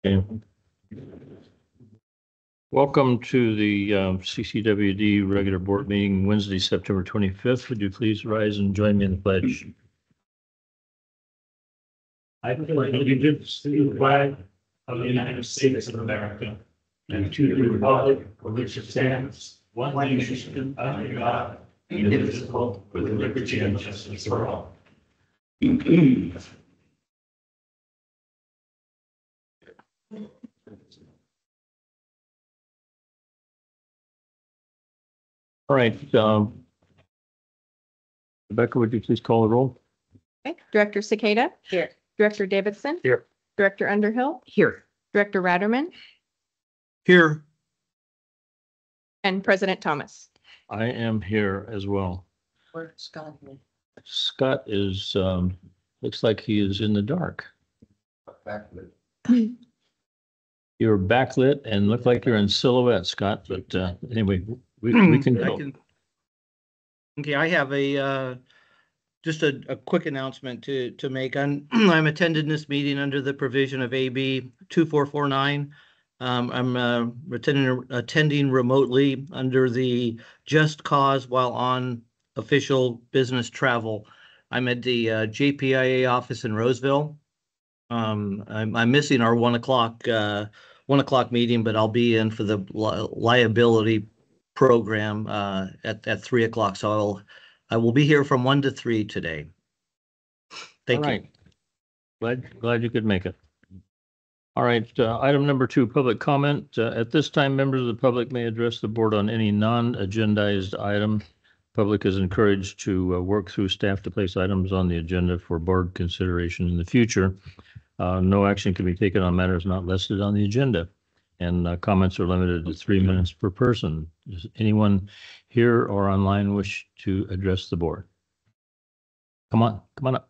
Okay. Welcome to the CCWD regular board meeting Wednesday, September 25th. Would you please rise and join me in the pledge? I pledge allegiance to the flag of the United States of America and to the republic for which it stands, one nation under God, indivisible, with liberty and justice for all. All right. Rebecca, would you please call the roll? Okay. Director Cicada. Here. Director Davidson. Here. Director Underhill. Here. Director Ratterman. Here. And President Thomas. I am here as well. Where's Scott? Scott is, looks like he is in the dark. You're backlit and look like you're in silhouette, Scott, but anyway, we can go. Okay, I have a just a quick announcement to make. I'm attending this meeting under the provision of AB 2449. I'm attending remotely under the just cause while on official business travel. I'm at the JPIA office in Roseville. I'm missing our 1 o'clock meeting, but I'll be in for the liability program at 3 o'clock. So I will be here from 1 to 3 today. Thank you. Glad you could make it. All right, item number 2, public comment. At this time, members of the public may address the board on any non-agendized item. Public is encouraged to work through staff to place items on the agenda for board consideration in the future. No action can be taken on matters not listed on the agenda, and comments are limited to 3 minutes per person. Does anyone here or online wish to address the board? Come on up.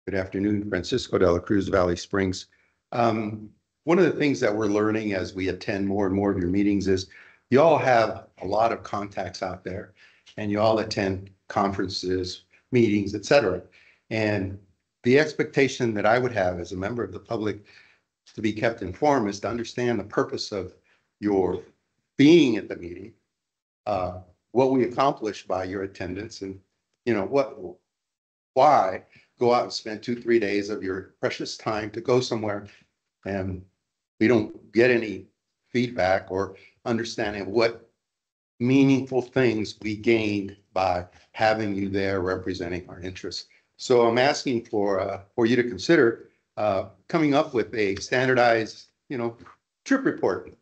Good afternoon, Francisco de la Cruz, Valley Springs. One of the things that we're learning as we attend more and more of your meetings is you all have a lot of contacts out there and you all attend conferences, meetings, etc. And the expectation that I would have as a member of the public to be kept informed is to understand the purpose of your being at the meeting, what we accomplish by your attendance, and why go out and spend 2-3 days of your precious time to go somewhere and we don't get any feedback or understanding of what meaningful things we gained by having you there representing our interests. So I'm asking for you to consider coming up with a standardized, trip report.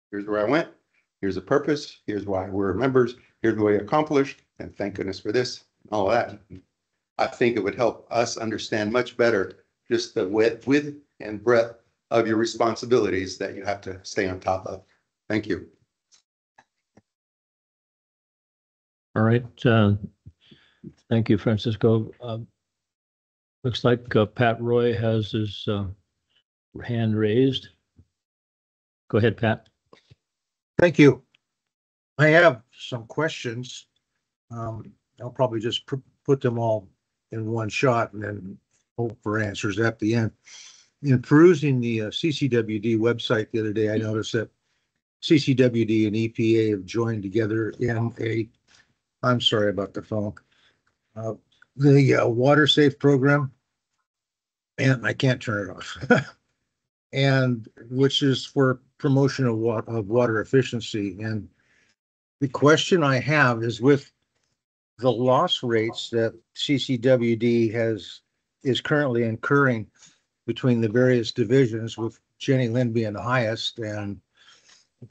Here's where I went. Here's the purpose. Here's why we're members. Here's what we accomplished. And thank goodness for this, and all of that. I think it would help us understand much better just the width and breadth of your responsibilities that you have to stay on top of. Thank you. All right. Thank you, Francisco. Looks like Pat Roy has his hand raised. Go ahead, Pat. Thank you. I have some questions. I'll probably just put them all in one shot and then hope for answers at the end. In perusing the CCWD website the other day, I noticed that CCWD and EPA have joined together in I'm sorry about the phone, the Water Safe program, and I can't turn it off, and which is for promotion of water efficiency. And the question I have is, with the loss rates that CCWD is currently incurring between the various divisions, with Jenny Lind being the highest and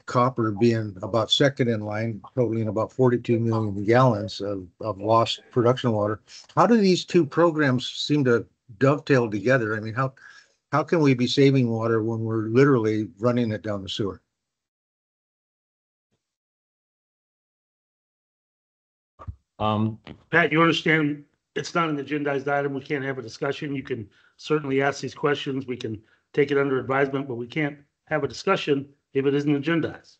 Copper being about second in line, totaling about 42 million gallons of lost production water. How do these two programs seem to dovetail together? I mean, how can we be saving water when we're literally running it down the sewer? Pat, you understand it's not an agendized item. We can't have a discussion. You can certainly ask these questions. We can take it under advisement, but we can't have a discussion if it isn't agendized.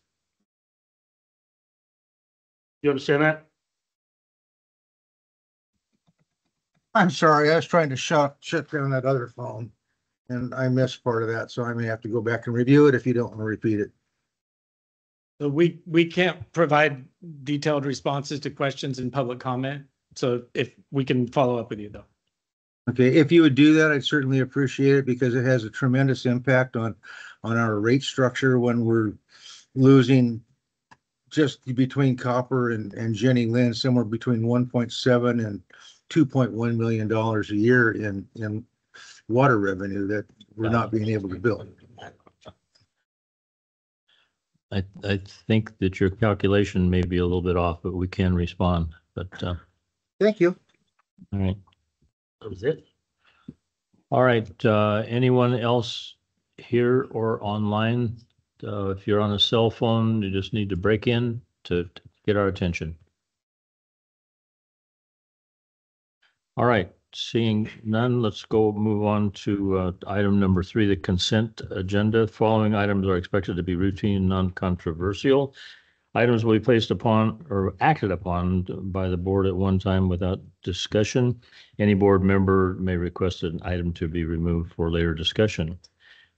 You understand that? I'm sorry, I was trying to shut down that other phone. And I missed part of that, so I may have to go back and review it if you don't want to repeat it. So we can't provide detailed responses to questions in public comment. So if we can follow up with you though. Okay, if you would do that, I'd certainly appreciate it because it has a tremendous impact on our rate structure when we're losing just between Copper and Jenny Lynn, somewhere between 1.7 and $2.1 million a year in water revenue that we're not being able to build. I think that your calculation may be a little bit off, but we can respond, but, Thank you. all right. That was it. All right, anyone else here or online? If you're on a cell phone, you just need to break in to get our attention. All right, seeing none, let's go move on to item number 3, the consent agenda. Following items are expected to be routine, non-controversial. Items will be placed upon or acted upon by the board at one time without discussion. Any board member may request an item to be removed for later discussion.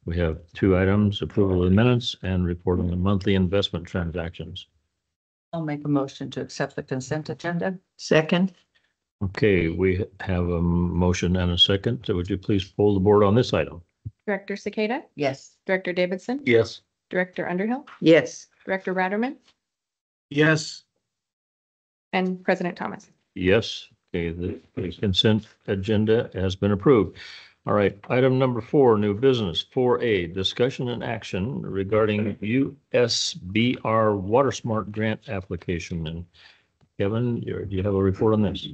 We have 2 items, approval of the minutes and report on the monthly investment transactions. I'll make a motion to accept the consent agenda. Second. Okay, we have a motion and a second. So would you please poll the board on this item? Director Cicada, Yes. Director Davidson, Yes. Director Underhill, Yes. Director Ratterman, Yes. and President Thomas. Yes. Okay, the consent agenda has been approved. All right, item number 4, new business. 4A, discussion and action regarding USBR WaterSMART grant application. And Kevin, do you have a report on this?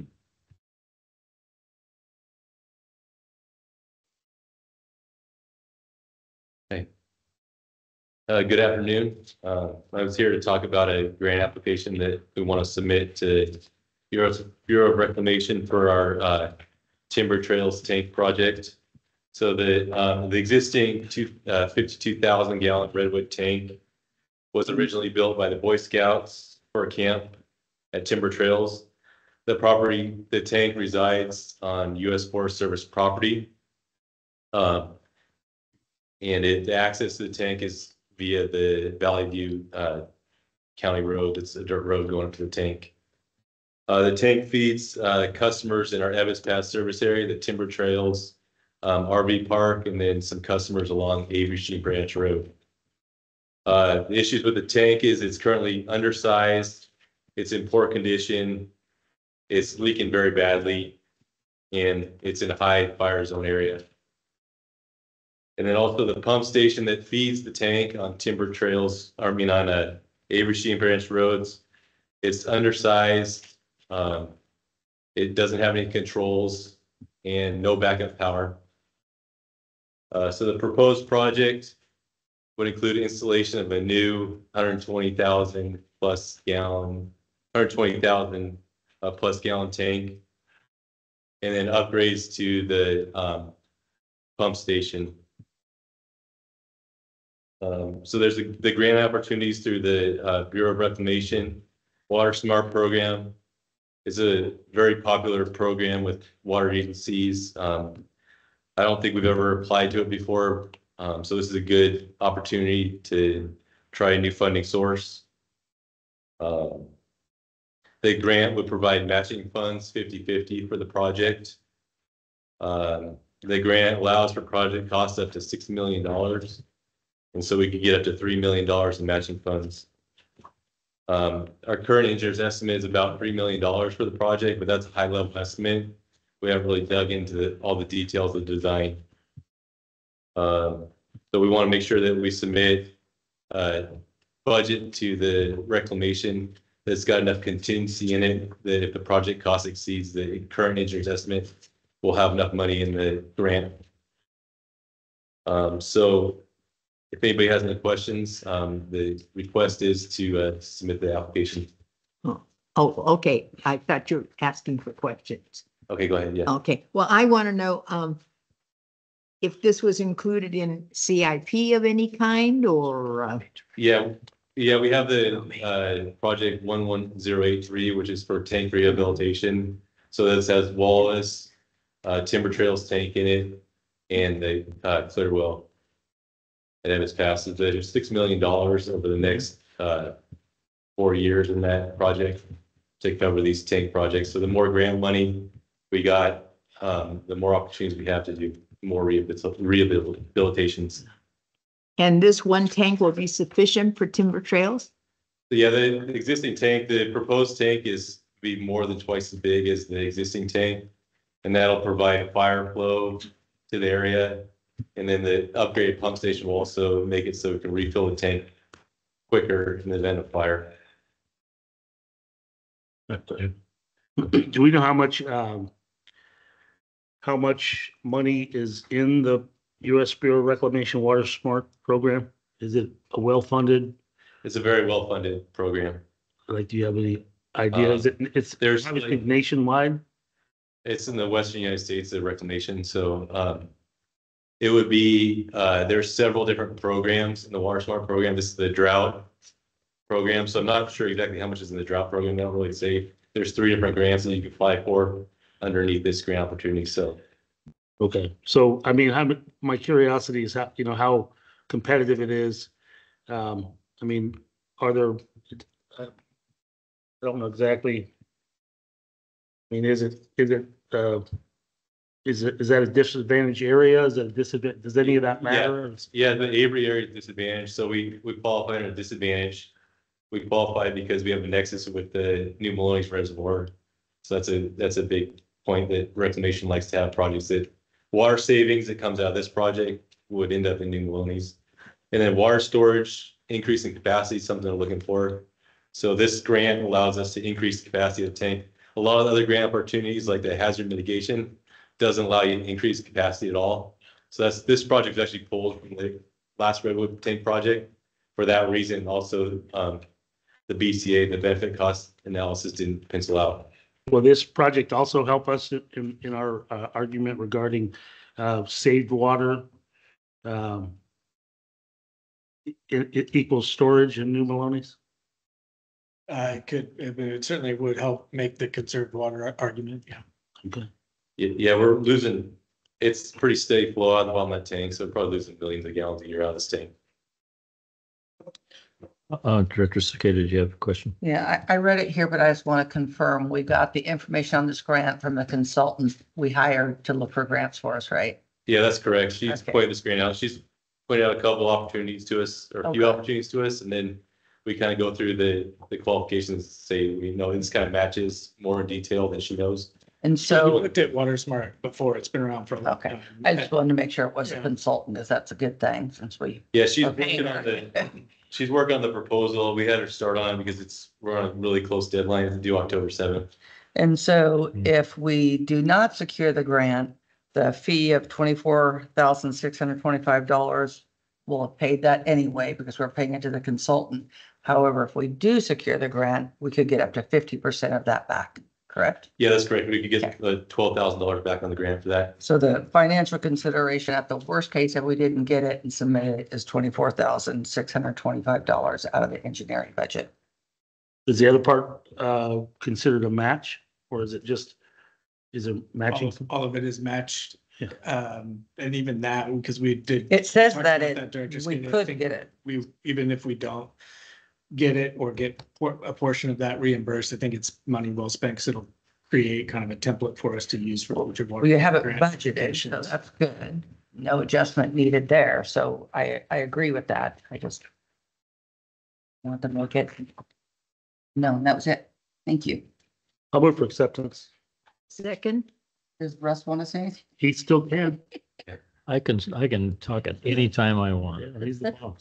Good afternoon. I was here to talk about a grant application that we want to submit to Bureau of Reclamation for our Timber Trails tank project. So the existing 52,000 gallon redwood tank was originally built by the Boy Scouts for a camp at Timber Trails. The tank resides on U.S. Forest Service property. And the access to the tank is via the Valley View County Road. It's a dirt road going up to the tank. The tank feeds customers in our Evans Pass service area, the Timber Trails, RV Park, and then some customers along Avery Street Branch Road. The issues with the tank is it's currently undersized, it's in poor condition, it's leaking very badly, and it's in a high fire zone area. And then also the pump station that feeds the tank on Timber Trails, on Avery Street Branch roads, it's undersized. It doesn't have any controls and no backup power. So the proposed project would include installation of a new 120,000 plus gallon tank, and then upgrades to the pump station. So there's the grant opportunities through the Bureau of Reclamation WaterSMART program. It's a very popular program with water agencies. I don't think we've ever applied to it before. So this is a good opportunity to try a new funding source. The grant would provide matching funds 50-50 for the project. The grant allows for project costs up to $6 million. And so we could get up to $3 million in matching funds. Our current engineer's estimate is about $3 million for the project, but that's a high level estimate. We haven't really dug into all the details of the design. So we want to make sure that we submit a budget to the reclamation that's got enough contingency in it that if the project cost exceeds the current engineer's estimate, we'll have enough money in the grant. So if anybody has any questions, the request is to submit the application. Oh, okay. I thought you were asking for questions. Okay, go ahead. Yeah. Okay. Well, I want to know if this was included in CIP of any kind or. Yeah. We have the project 11083, which is for tank rehabilitation. So this has Wallace, timber trails tank in it, and the clear well. And then it's passed, there's $6 million over the next 4 years in that project to cover these tank projects. So the more grant money we got, the more opportunities we have to do more rehabilitations. And this one tank will be sufficient for timber trails? Yeah, the existing tank, the proposed tank is be more than twice as big as the existing tank. And that'll provide fire flow to the area. And then the upgraded pump station will also make it so we can refill the tank quicker in the event of fire. Do we know how much money is in the USBR Reclamation WaterSMART program? Is it a well-funded? It's a very well-funded program. Like, do you have any idea? There's obviously nationwide. It's in the Western United States, the reclamation. So it would be, there's several different programs in the WaterSMART program. This is the drought program. So I'm not sure exactly how much is in the drought program. They don't really say. There's 3 different grants that you can apply for underneath this grant opportunity. So. Okay. So, I mean, my curiosity is how competitive it is. I mean, are there, I don't know exactly. I mean, is that a disadvantaged area? Is it a disadvantage? Does any of that matter? Yeah, the Avery area is disadvantaged. So we qualify at a disadvantage. We qualify because we have a nexus with the New Maloney's Reservoir. So that's a big point that reclamation likes to have projects that water savings that comes out of this project would end up in New Maloney's. And then water storage, increasing capacity, something they're looking for. So this grant allows us to increase the capacity of the tank. A lot of the other grant opportunities like the hazard mitigation doesn't allow you to increase capacity at all. So this project is actually pulled from the last Redwood tank project for that reason. Also, the BCA, the benefit cost analysis didn't pencil out. Will this project also help us in our argument regarding saved water? It equals storage in New Maloney's? It certainly would help make the conserved water argument. Yeah. Okay. Yeah, we're losing. It's pretty steady flow out of that tank, so we're probably losing millions of gallons a year out of this tank. Director Cicada, did you have a question? Yeah, I read it here, but I just want to confirm we got the information on this grant from the consultant we hired to look for grants for us, right? Yeah, that's correct. She's Okay. pointed this grant out. She's pointed out a couple opportunities to us, or a few Okay. opportunities to us, and then we kind of go through the qualifications, say, we know this kind of matches more in detail than she knows. And So we so, looked at WaterSMART before. It's been around for a long okay, time. I just wanted to make sure it was a Yeah. consultant, because that's a good thing since we. Yeah, she's are paying working on her. she's working on the proposal. We had her start on it because we're on a really close deadline to do October 7th. And so if we do not secure the grant, the fee of $24,625, we'll have paid that anyway because we're paying it to the consultant. However, if we do secure the grant, we could get up to 50% of that back, correct? Yeah, that's correct. We could get $12,000 back on the grant for that. So the financial consideration at the worst case, if we didn't get it and submit it, is $24,625 out of the engineering budget. Is the other part considered a match, or is it matching? All of it is matched. Yeah. And even that, because we did. It says talk that about Director we Skinner. I could think get it. even if we don't get it or get a portion of that reimbursed, I think it's money well spent because it'll create kind of a template for us to use for future water. We have it grant budgeted, so applications. that's good. No adjustment needed there. So I agree with that. I just want to make it. No, that was it. Thank you. I'll move for acceptance. Second, Does Russ want to say anything? He still can. I can talk at any time I want. Yeah, he's the boss.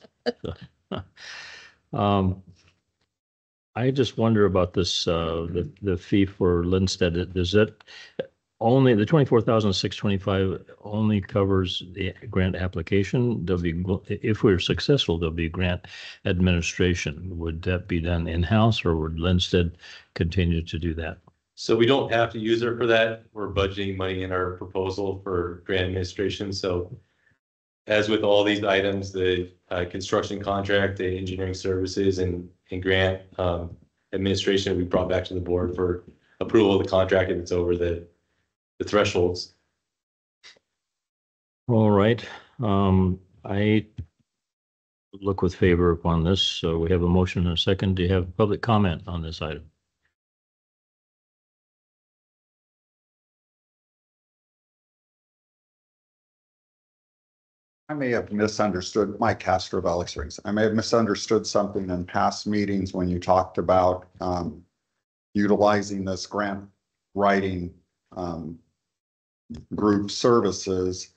I just wonder about this, the fee for Lindstedt. Does it only, the 24,625 only covers the grant application? There'll be, if we're successful, there'll be grant administration. Would that be done in-house, or would Lindstedt continue to do that? So we don't have to use her for that. We're budgeting money in our proposal for grant administration. So as with all these items, the construction contract, the engineering services and grant administration, we brought back to the board for approval of the contract if it's over the thresholds. All right, I look with favor upon this. So we have a motion and a second. Do you have public comment on this item? I may have misunderstood, Mike Castro of Alex Rings. I may have misunderstood something in past meetings when you talked about utilizing this grant writing group services.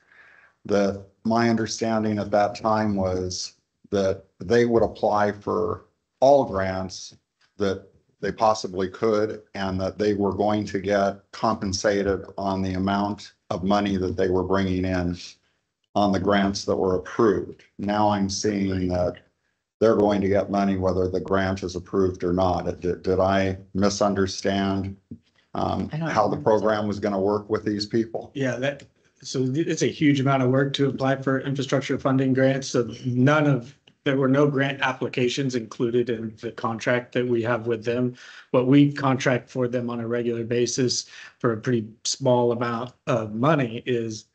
That my understanding at that time was that they would apply for all grants that they possibly could, and that they were going to get compensated on the amount of money that they were bringing in on the grants that were approved. Now I'm seeing that they're going to get money whether the grant is approved or not. Did I misunderstand how the program was going to work with these people? Yeah, so it's a huge amount of work to apply for infrastructure funding grants. So there were no grant applications included in the contract that we have with them. What we contract for them on a regular basis for a pretty small amount of money is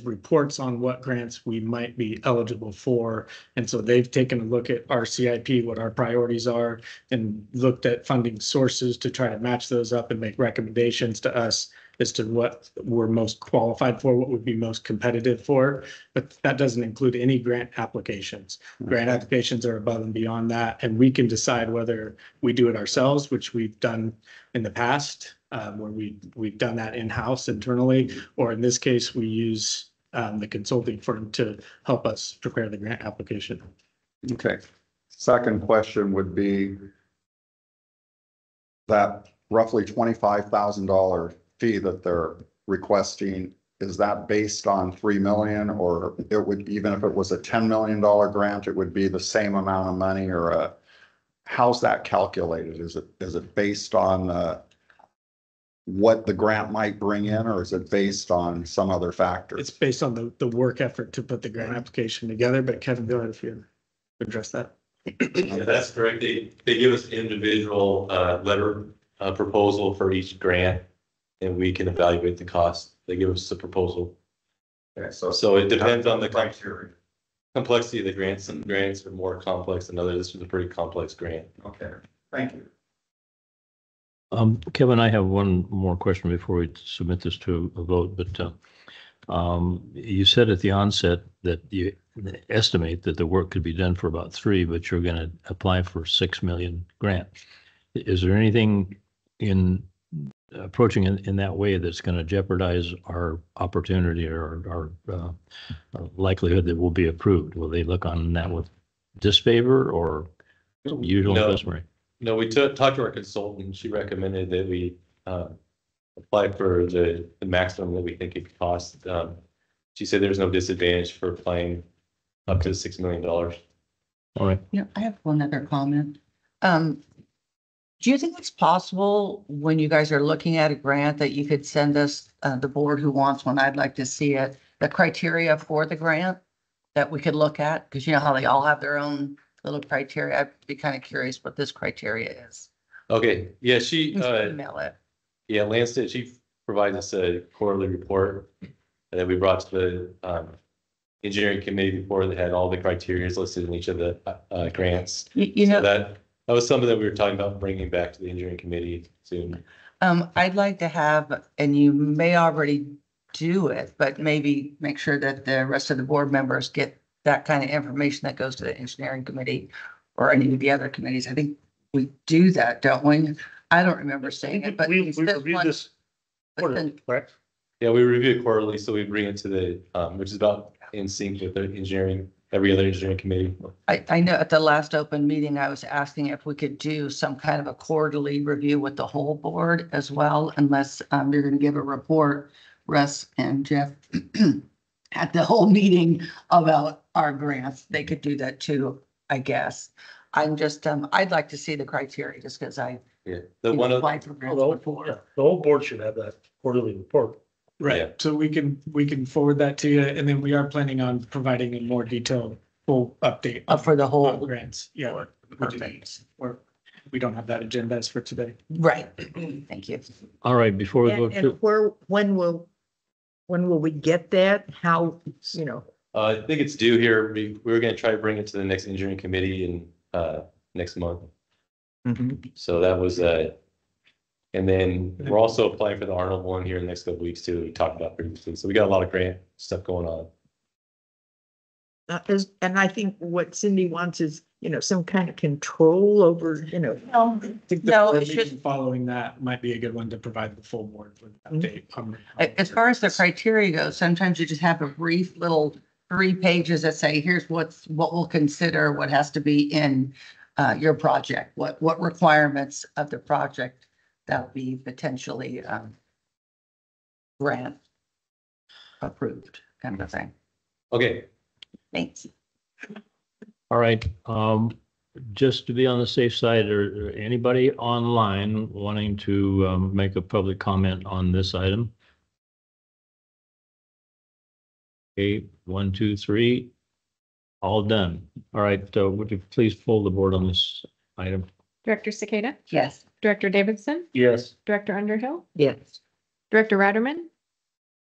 reports on what grants we might be eligible for. And so they've taken a look at our CIP, what our priorities are, and looked at funding sources to try to match those up and make recommendations to us as to what we're most qualified for, what would be most competitive for. But that doesn't include any grant applications. Grant applications are above and beyond that. And we can decide whether we do it ourselves, which we've done in the past, where we've done that in-house internally, or in this case, we use the consulting firm to help us prepare the grant application. Okay. Second question would be that roughly $25,000 fee that they're requesting. Is that based on 3 million, or it would, even if it was a $10 million grant, it would be the same amount of money, or how's that calculated? Is it based on what the grant might bring in, or is it based on some other factor? It's based on the work effort to put the grant application together, but Kevin, go ahead if you address that. Yeah, that's correct. They give us individual letter proposal for each grant, and we can evaluate the cost. They give us a proposal. Okay, So it depends on the criteria. complexity of the grants. Some grants are more complex than others. This was a pretty complex grant. Okay, thank you. Kevin, I have one more question before we submit this to a vote, but you said at the onset that you estimate that the work could be done for about 3, but you're going to apply for 6 million grant. Is there anything in approaching in that way that's going to jeopardize our opportunity or our likelihood that we'll be approved? Will they look on that with disfavor or usual customary? No, we talked to our consultant. She recommended that we apply for the maximum that we think it could cost. She said there's no disadvantage for applying up to $6 million. All right. Yeah, I have one other comment. Do you think it's possible when you guys are looking at a grant that you could send us, the board who wants one, I'd like to see it, the criteria for the grant that we could look at? Because you know how they all have their own little criteria. I'd be kind of curious what this criteria is. Okay, yeah, she, Email it. yeah, Lance did, she provided us a quarterly report that we brought to the engineering committee before, that had all the criteria listed in each of the grants. You know, So that was something that we were talking about bringing back to the engineering committee soon. I'd like to have, and you may already do it, but maybe make sure that the rest of the board members get that kind of information that goes to the engineering committee or any of the other committees. I think we do that, don't we? I don't remember saying it, but We it's this reviewed one. this quarterly, correct? Yeah, we review it quarterly, so we bring it to the, which is about in sync with the engineering, every other engineering committee. I know at the last open meeting, I was asking if we could do some kind of a quarterly review with the whole board as well, unless you're going to give a report, Russ and Jeff, at the whole meeting about our grants. They could do that too, I guess. I'm just, I'd like to see the criteria just because I Yeah, the one of, applied for grants before. The whole board should have that quarterly report. Right. Yeah. So we can forward that to you, and then we are planning on providing a more detailed full update For the on whole, grants. Yeah. perfect. We don't have that agenda as for today. Right. Thank you. All right, before we go And to, when will When will we get that? How, I think it's due here. We were gonna try to bring it to the next engineering committee in, next month. So that was, and then we're also applying for the Arnold one here in the next couple of weeks too, we talked about previously. So we got a lot of grant stuff going on. and I think what Cindy wants is, some kind of control over, No, I think the No, board it's meeting just- following that might be a good one to provide the full board with an update. as far as the criteria goes, sometimes you just have a brief little 3 pages that say, here's what we'll consider, what has to be in your project, what requirements of the project that will be potentially grant approved kind of thing. Okay, Thanks. All right, just to be on the safe side, or anybody online wanting to make a public comment on this item? Okay, 1, 2, 3, all done. All right, would you please pull the board on this item? Director Cicada, Yes. Director Davidson, Yes. Director Underhill, yes. Director Ratterman,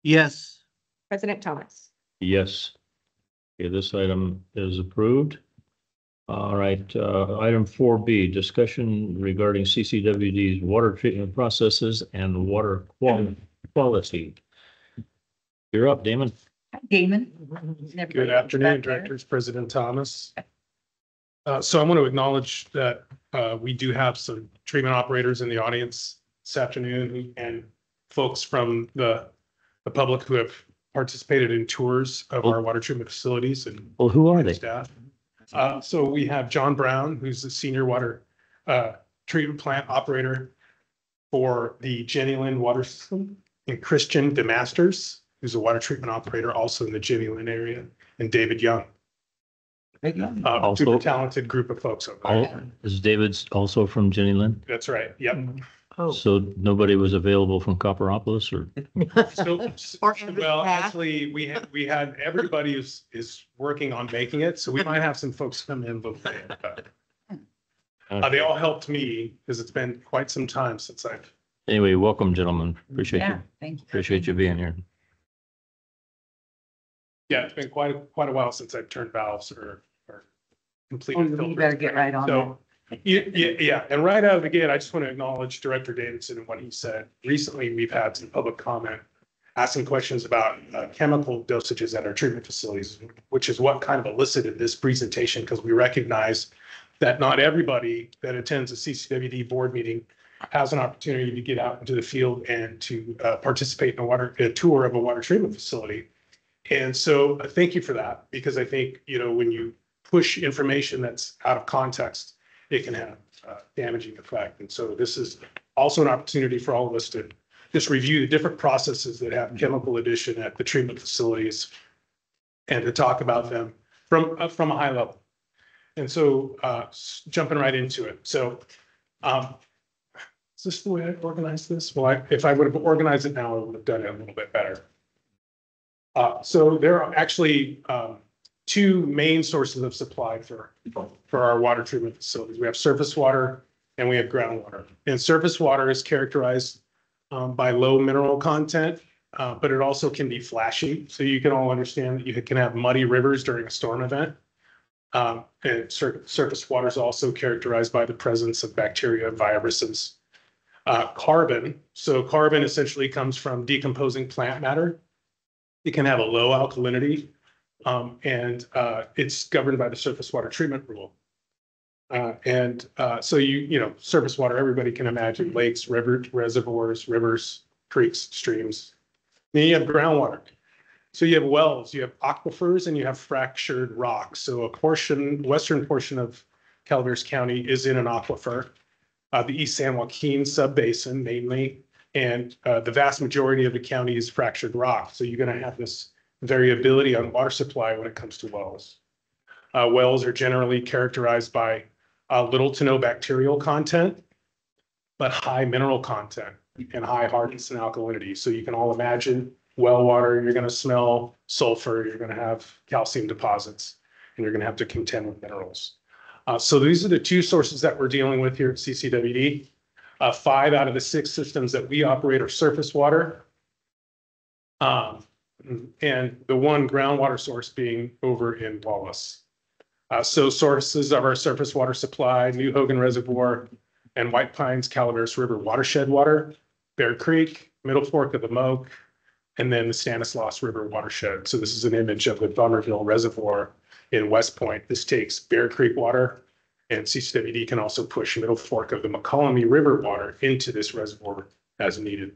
Yes. President Thomas. Yes. Okay, this item is approved. All right, item 4B, discussion regarding CCWD's water treatment processes and water quality. You're up, Damon. Damon. Good afternoon, Directors, President Thomas. So I want to acknowledge that we do have some treatment operators in the audience this afternoon and folks from the public who have participated in tours of our water treatment facilities and Well, who are they? staff. So we have John Brown, who's the senior water treatment plant operator for the Jenny Lynn water system, and Christian DeMasters, who's a water treatment operator also in the Jenny Lynn area, and David Young. Also- Super talented group of folks over there. Is David's also from Jenny Lynn? That's right. Yep. Oh, So nobody was available from Copperopolis or? Or Well, Pat. actually, we had, everybody is working on making it, so we might have some folks come in before. They all helped me because it's been quite some time since I've. Anyway, welcome, gentlemen. Appreciate Yeah, you. thank you. Appreciate you being here. Yeah, it's been quite a while since I've turned valves or completed. You filters. better get right on that. So, yeah, and right out of the gate, I just want to acknowledge Director Davidson and what he said. Recently, we've had some public comment asking questions about chemical dosages at our treatment facilities, which is what kind of elicited this presentation, because we recognize that not everybody that attends a CCWD board meeting has an opportunity to get out into the field and to participate in a tour of a water treatment facility. And so thank you for that, because I think, when you push information that's out of context, it can have damaging effect. And so this is also an opportunity for all of us to just review the different processes that have chemical addition at the treatment facilities and to talk about them from a high level. And so jumping right into it. So is this the way I organized this? Well, if I would have organized it now, I would have done it a little bit better. So there are actually 2 main sources of supply for our water treatment facilities. We have surface water and we have groundwater. And surface water is characterized by low mineral content, but it also can be flashy. So you can all understand that you can have muddy rivers during a storm event. And surface water is also characterized by the presence of bacteria, viruses, carbon. So carbon essentially comes from decomposing plant matter. It can have a low alkalinity. And it's governed by the surface water treatment rule. So surface water, everybody can imagine lakes, reservoirs, rivers, creeks, streams. Then you have groundwater. So you have wells, you have aquifers, and you have fractured rocks. So western portion of Calaveras County is in an aquifer, the East San Joaquin subbasin mainly, and the vast majority of the county is fractured rock. So you're going to have this variability on water supply when it comes to wells. Wells are generally characterized by little to no bacterial content, but high mineral content and high hardness and alkalinity. So you can all imagine well water, you're going to smell sulfur, you're going to have calcium deposits, and you're going to have to contend with minerals. So these are the 2 sources that we're dealing with here at CCWD. 5 out of the 6 systems that we operate are surface water. And the one groundwater source being over in Wallace. So sources of our surface water supply, New Hogan Reservoir and White Pines Calaveras River watershed water, Bear Creek, Middle Fork of the Moke, and then the Stanislaus River watershed. So this is an image of the Bummerville Reservoir in West Point. This takes Bear Creek water, and CCWD can also push Middle Fork of the McCollum River water into this reservoir as needed.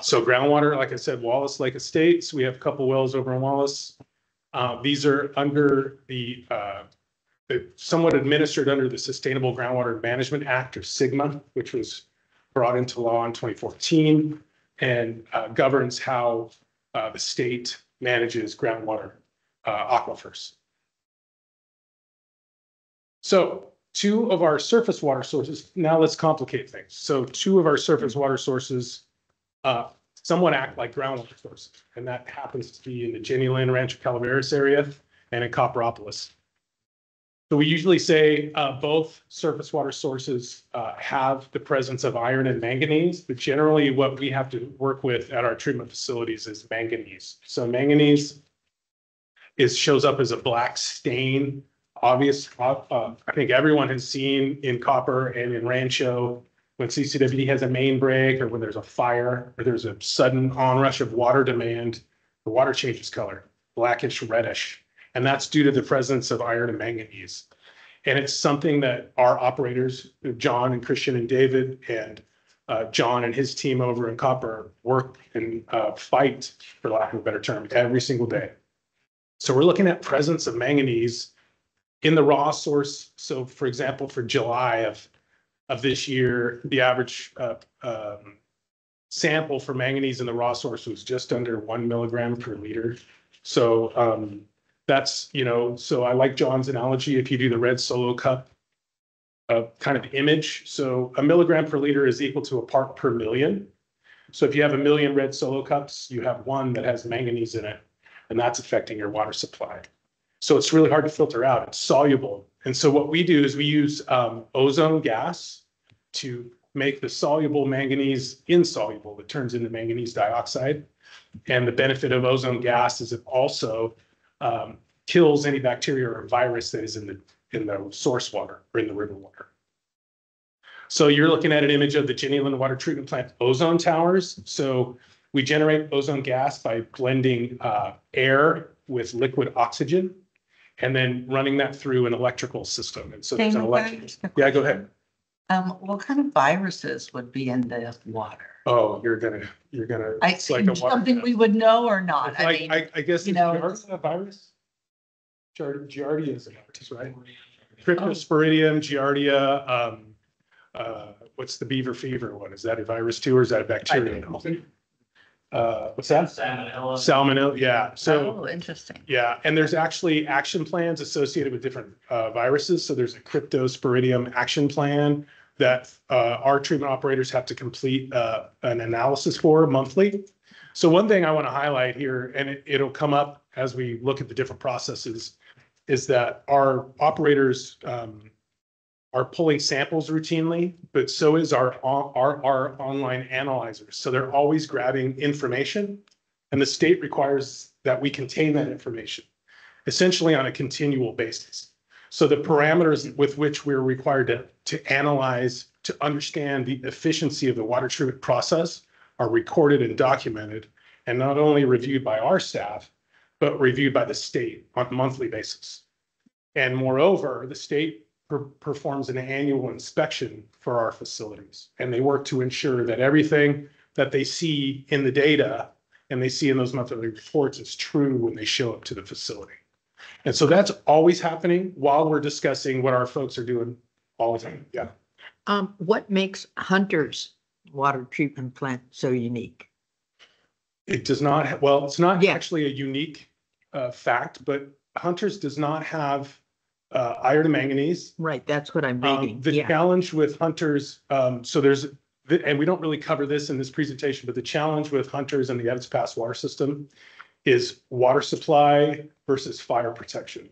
So groundwater, like I said, Wallace Lake Estates, we have a couple wells over in Wallace. These are under the somewhat administered under the Sustainable Groundwater Management Act, or SGMA, which was brought into law in 2014 and governs how the state manages groundwater aquifers. So two of our surface water sources, now let's complicate things. So two of our surface water sources somewhat act like groundwater sources, and that happens to be in the Jenny Lynn Rancho Calaveras area and in Copperopolis. So we usually say both surface water sources have the presence of iron and manganese, but generally what we have to work with at our treatment facilities is manganese. So manganese shows up as a black stain. Obvious, I think everyone has seen in Copper and in Rancho when CCWD has a main break, or when there's a fire, or there's a sudden onrush of water demand, the water changes color, blackish, reddish. And that's due to the presence of iron and manganese. And it's something that our operators, John and Christian and David, and John and his team over in Copper work and fight, for lack of a better term, every single day. So we're looking at presence of manganese in the raw source. So for example, for July of this year, the average sample for manganese in the raw source was just under 1 milligram per liter. So that's, so I like John's analogy. If you do the red solo cup kind of image, so a milligram per liter is equal to a part per million. So if you have 1 million red solo cups, you have one that has manganese in it, and that's affecting your water supply. So it's really hard to filter out. It's soluble. And so what we do is we use ozone gas to make the soluble manganese insoluble. It turns into manganese dioxide. And the benefit of ozone gas is it also kills any bacteria or virus that is in the source water or in the river water. So you're looking at an image of the Jenny Lynn Water Treatment Plant ozone towers. So we generate ozone gas by blending air with liquid oxygen and then running that through an electrical system. And so there's an electrical. Yeah, go ahead. What kind of viruses would be in the water? Oh, you're gonna. It's like something we would know or not. I guess you know, it's a virus. Giardia is a virus, right? Cryptosporidium, Giardia. What's the beaver fever one? Is that a virus too, or is that a bacteria? What's that? Salmonella. Salmonella, yeah. So interesting. Yeah, and there's actually action plans associated with different viruses. So there's a Cryptosporidium action plan that our treatment operators have to complete an analysis for monthly. So one thing I want to highlight here, and it'll come up as we look at the different processes, is that our operators are pulling samples routinely, but so is our online analyzers. So they're always grabbing information, and the state requires that we contain that information, essentially on a continual basis. So the parameters with which we're required to analyze, to understand the efficiency of the water treatment process are recorded and documented, and not only reviewed by our staff, but reviewed by the state on a monthly basis. And moreover, the state performs an annual inspection for our facilities, and they work to ensure that everything that they see in the data and they see in those monthly reports is true when they show up to the facility. And so that's always happening while we're discussing what our folks are doing all the time. Yeah. What makes Hunter's water treatment plant so unique? It does not, well, it's not actually a unique fact, but Hunter's does not have iron and manganese. Right, that's what I'm reading. The challenge with Hunter's, so there's, and we don't really cover this in this presentation, but the challenge with Hunter's and the Evans Pass water system is water supply versus fire protection.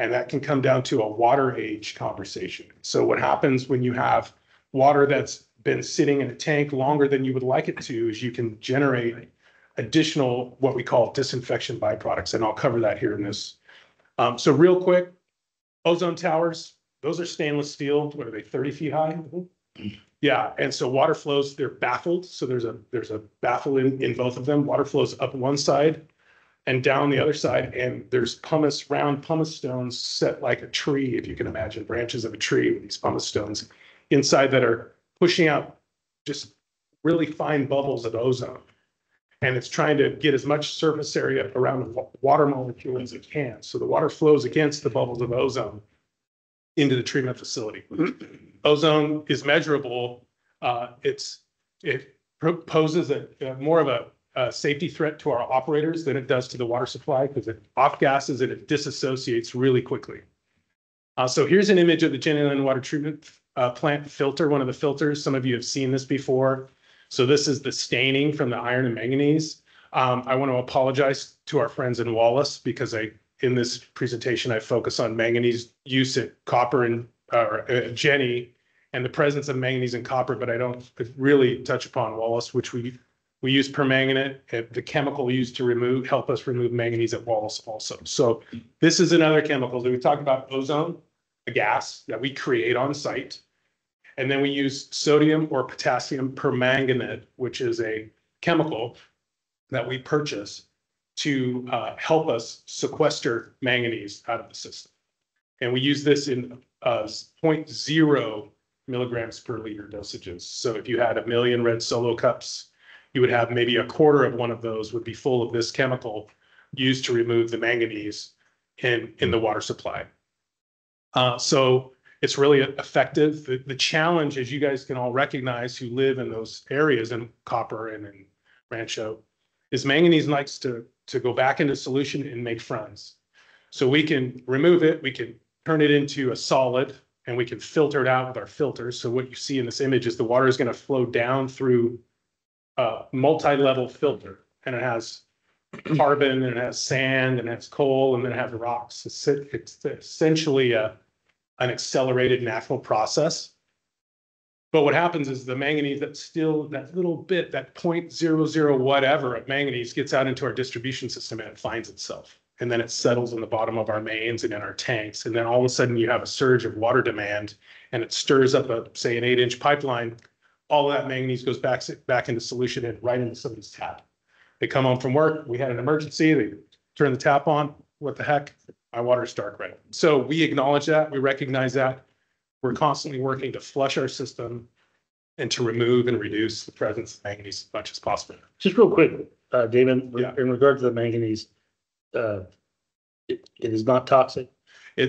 And that can come down to a water age conversation. So what happens when you have water that's been sitting in a tank longer than you would like it to is you can generate additional, what we call disinfection byproducts, and I'll cover that here in this. So real quick, ozone towers, those are stainless steel. What are they, 30 feet high? Yeah, and so water flows, they're baffled. So there's a baffle in both of them. Water flows up one side and down the other side, and there's round pumice stones set like a tree, if you can imagine, branches of a tree with these pumice stones inside that are pushing out just really fine bubbles of ozone. And it's trying to get as much surface area around the water molecule as it can. So the water flows against the bubbles of ozone into the treatment facility. Ozone is measurable. It poses more of a safety threat to our operators than it does to the water supply, because it off gases and it disassociates really quickly. So here's an image of the Jenny Lind water treatment plant filter, one of the filters. Some of you have seen this before. So this is the staining from the iron and manganese. I want to apologize to our friends in Wallace, because in this presentation, I focus on manganese use at copper and Jenny and the presence of manganese and copper, but I don't really touch upon Wallace, which we use permanganate, the chemical used to help us remove manganese at Wallace also. So this is another chemical that we talked about, ozone, a gas that we create on site. And then we use sodium or potassium permanganate, which is a chemical that we purchase to help us sequester manganese out of the system. And we use this in 0.0 milligrams per liter dosages. So if you had 1 million red Solo cups, you would have maybe a quarter of one of those would be full of this chemical used to remove the manganese in the water supply. So it's really effective. The challenge, as you guys can all recognize who live in those areas in Copper and in Rancho, is manganese likes to go back into solution and make friends. So we can remove it, we can turn it into a solid, and we can filter it out with our filters. So what you see in this image is the water is going to flow down through a multi-level filter, and it has carbon, and it has sand, and it has coal, and then it has rocks. It's essentially an accelerated natural process. But what happens is the manganese that's still, that little bit, that 0.00 whatever of manganese gets out into our distribution system, and it finds itself. And then it settles in the bottom of our mains and in our tanks. And then all of a sudden you have a surge of water demand, and it stirs up say an 8-inch pipeline. All of that manganese goes back into solution and right into somebody's tap. They come home from work, we had an emergency, they turn the tap on, what the heck? My water's dark red. So we acknowledge that, we recognize that. We're constantly working to flush our system and to remove and reduce the presence of manganese as much as possible. Just real quick, David, Yeah. in regard to the manganese, it is not toxic.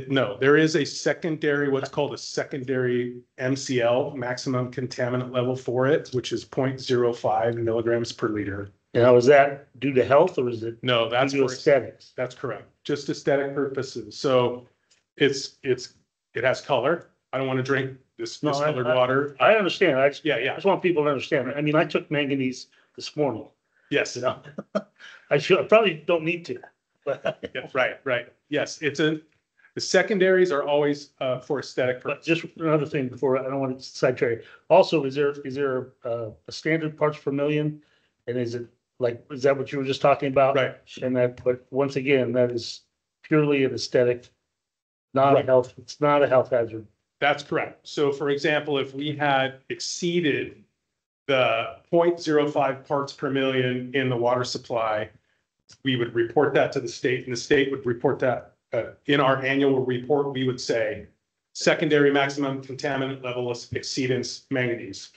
No, there is a secondary, what's called a secondary MCL, maximum contaminant level for it, which is 0.05 milligrams per liter. Now, is that due to health, or is it? No, that's due to aesthetics? That's correct. Just aesthetic purposes. So it has color. I don't want to drink this colored water. I understand. I Yeah. just want people to understand. I mean, I took manganese this morning. Yes. You know, I probably don't need to, but. Yeah, right. Yes, the secondaries are always for aesthetic But purposes. just another thing before, I don't want to sidetrack. Also, is there a standard parts per million? And is that what you were just talking about? Right. And but once again, that is purely an aesthetic, not a health, it's not a health hazard. That's correct. So for example, if we had exceeded the 0.05 parts per million in the water supply, we would report that to the state, and the state would report that in our annual report. We would say secondary maximum contaminant level exceedance manganese.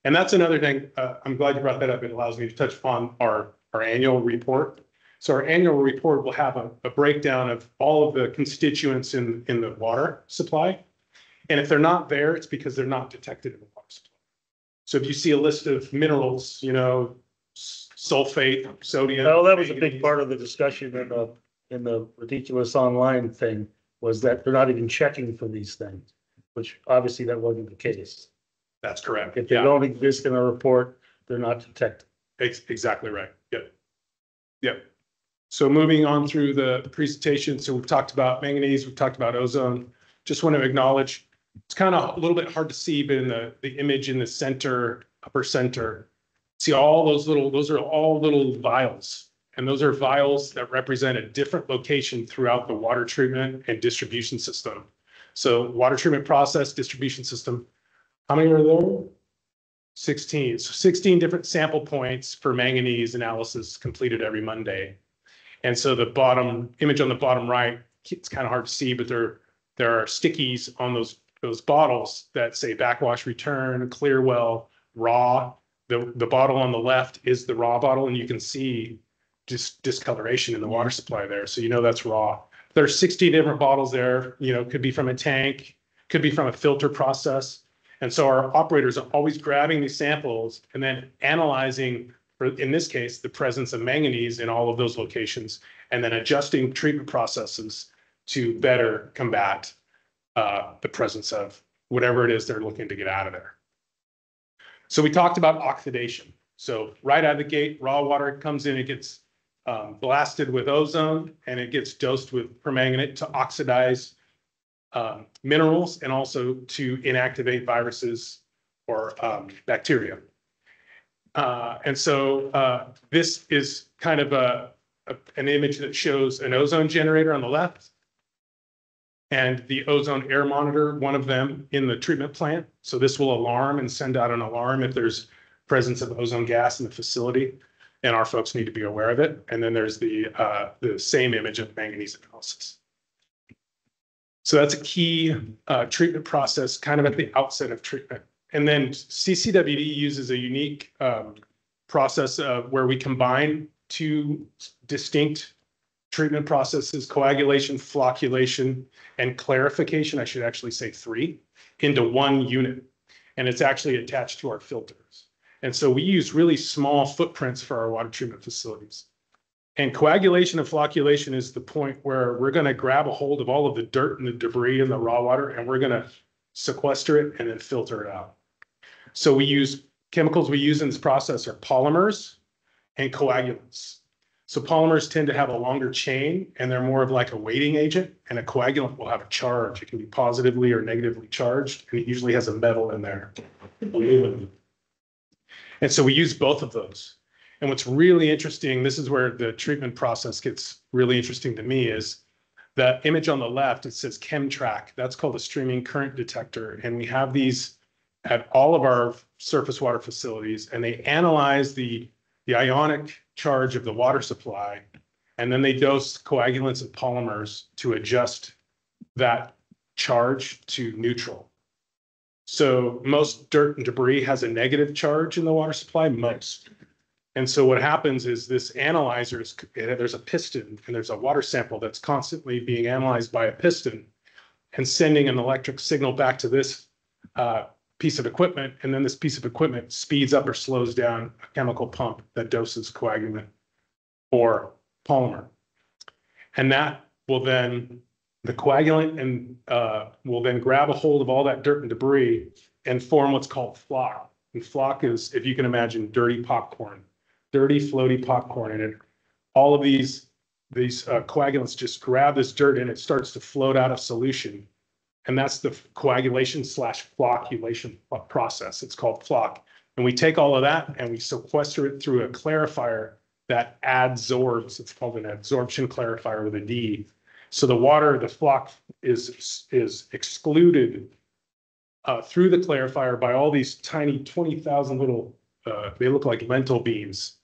And that's another thing. I'm glad you brought that up. It allows me to touch upon our annual report. So our annual report will have a breakdown of all of the constituents in the water supply. And if they're not there, it's because they're not detected in the water supply. So if you see a list of minerals, sulfate, sodium. Well, that was a big part of the discussion in the ridiculous online thing, was that they're not even checking for these things, which obviously that wasn't the case. That's correct. If they don't exist in a report, they're not detected. Exactly right. Yep. So moving on through the presentation. So we've talked about manganese, we've talked about ozone. Just want to acknowledge, it's kind of a little bit hard to see, but in the image in the center, upper center, See all those are all little vials. And those are vials that represent a different location throughout the water treatment and distribution system. So water treatment process, distribution system, how many are there? 16. So 16 different sample points for manganese analysis completed every Monday. And so the bottom image on the bottom right, it's kind of hard to see, but there are stickies on those bottles that say backwash return, clear well, raw. The bottle on the left is the raw bottle, and you can see just discoloration in the water supply there. So you know that's raw. There's 60 different bottles there, could be from a tank, could be from a filter process. And so our operators are always grabbing these samples and then analyzing, in this case, the presence of manganese in all of those locations, and then adjusting treatment processes to better combat the presence of whatever it is they're looking to get out of there. So we talked about oxidation. So right out of the gate, raw water comes in, it gets blasted with ozone, and it gets dosed with permanganate to oxidize minerals and also to inactivate viruses or bacteria. And so this is kind of an image that shows an ozone generator on the left and the ozone air monitor, one of them in the treatment plant. So this will alarm and send out an alarm if there's presence of ozone gas in the facility, and our folks need to be aware of it. And then there's the same image of manganese analysis. So that's a key treatment process kind of at the outset of treatment. And then CCWD uses a unique process where we combine two distinct treatment processes, coagulation, flocculation, and clarification, I should actually say 3, into one unit. And it's actually attached to our filters. And so we use really small footprints for our water treatment facilities. And coagulation and flocculation is the point where we're going to grab a hold of all of the dirt and the debris in the raw water, and we're going to sequester it and then filter it out. So chemicals we use in this process are polymers and coagulants. So polymers tend to have a longer chain, and they're more of like a weighting agent, and a coagulant will have a charge. It can be positively or negatively charged, and it usually has a metal in there. And so we use both of those. And what's really interesting, this is where the treatment process gets really interesting to me, is that image on the left, it says ChemTrack. That's called a streaming current detector. And we have these at all of our surface water facilities, and they analyze the ionic charge of the water supply, and then they dose coagulants and polymers to adjust that charge to neutral. So most dirt and debris has a negative charge in the water supply, most. And so what happens is this analyzer, there's a piston and there's a water sample that's constantly being analyzed by a piston and sending an electric signal back to this piece of equipment. And then this piece of equipment speeds up or slows down a chemical pump that doses coagulant or polymer. And that will then, the coagulant and will then grab a hold of all that dirt and debris and form what's called flock. And flock is, if you can imagine, dirty popcorn. Dirty, floaty popcorn, and all of these coagulants just grab this dirt and it starts to float out of solution. And that's the coagulation / flocculation process. It's called flock. And we take all of that and we sequester it through a clarifier that adsorbs. It's called an adsorption clarifier with a D. So the water, the flock is excluded through the clarifier by all these tiny 20,000 little, they look like lentil beans.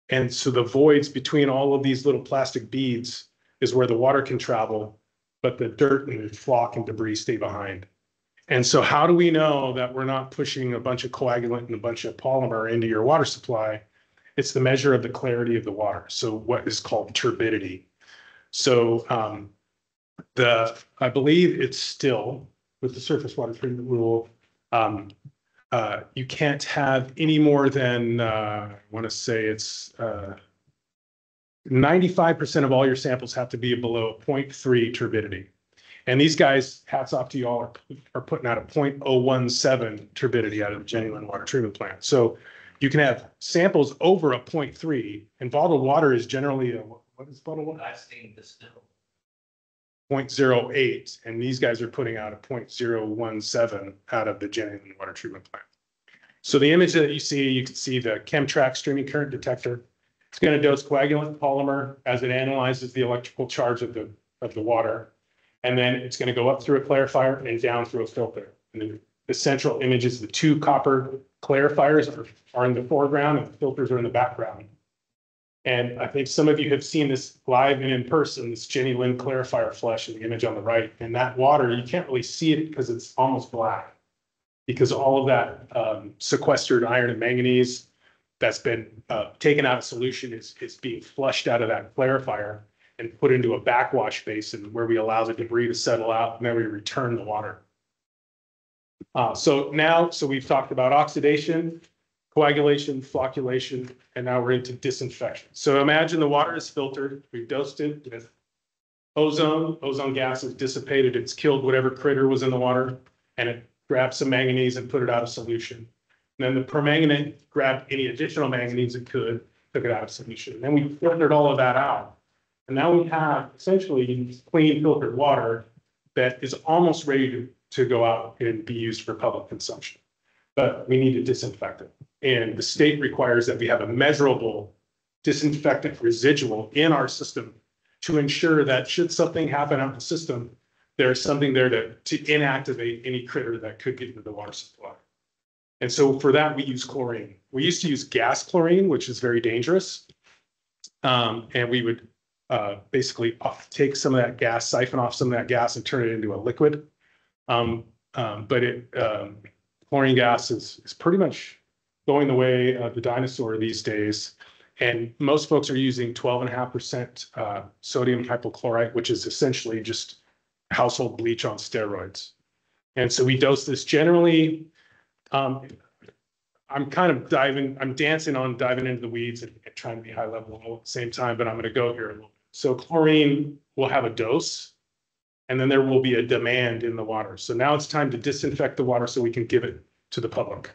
And so the voids between all of these little plastic beads is where the water can travel, but the dirt and flock and debris stay behind. And so how do we know that we're not pushing a bunch of coagulant and a bunch of polymer into your water supply? It's the measure of the clarity of the water. So what is called turbidity. So I believe it's still with the surface water treatment rule, you can't have any more than, I want to say it's 95% of all your samples have to be below 0.3 turbidity. And these guys, hats off to you all, are putting out a 0.017 turbidity out of the genuine water treatment plant. So you can have samples over a 0.3, and bottled water is generally what is bottled water? I've seen distilled. 0.08, and these guys are putting out a 0.017 out of the genuine water treatment plant. So the image that you can see the Chemtrack streaming current detector. It's going to dose coagulant polymer as it analyzes the electrical charge of the water. And then it's going to go up through a clarifier and down through a filter. And then the central image is the two copper clarifiers are in the foreground and the filters are in the background. And I think some of you have seen this live and in person, this Jenny Lind clarifier flush in the image on the right. And that water, you can't really see it because it's almost black. Because all of that sequestered iron and manganese that's been taken out of solution is being flushed out of that clarifier and put into a backwash basin where we allow the debris to settle out and then we return the water. So we've talked about oxidation, coagulation, flocculation, and now we're into disinfection. So imagine the water is filtered, we've dosed it with ozone gas is dissipated, it's killed whatever critter was in the water, and it grabbed some manganese and put it out of solution. And then the permanganate grabbed any additional manganese it could, took it out of solution. And then we filtered all of that out. And now we have essentially clean filtered water that is almost ready to go out and be used for public consumption. But we need to disinfect it. And the state requires that we have a measurable disinfectant residual in our system to ensure that should something happen out in the system, there's something there to inactivate any critter that could get into the water supply. And so for that, we use chlorine. We used to use gas chlorine, which is very dangerous. And we would basically take some of that gas, siphon off some of that gas and turn it into a liquid. But chlorine gas is pretty much going the way of the dinosaur these days. And most folks are using 12.5% sodium hypochlorite, which is essentially just household bleach on steroids. And so we dose this generally. I'm dancing on diving into the weeds and trying to be high level all at the same time, but I'm going to go here a little bit. So chlorine will have a dose, and then there will be a demand in the water. So now it's time to disinfect the water so we can give it to the public.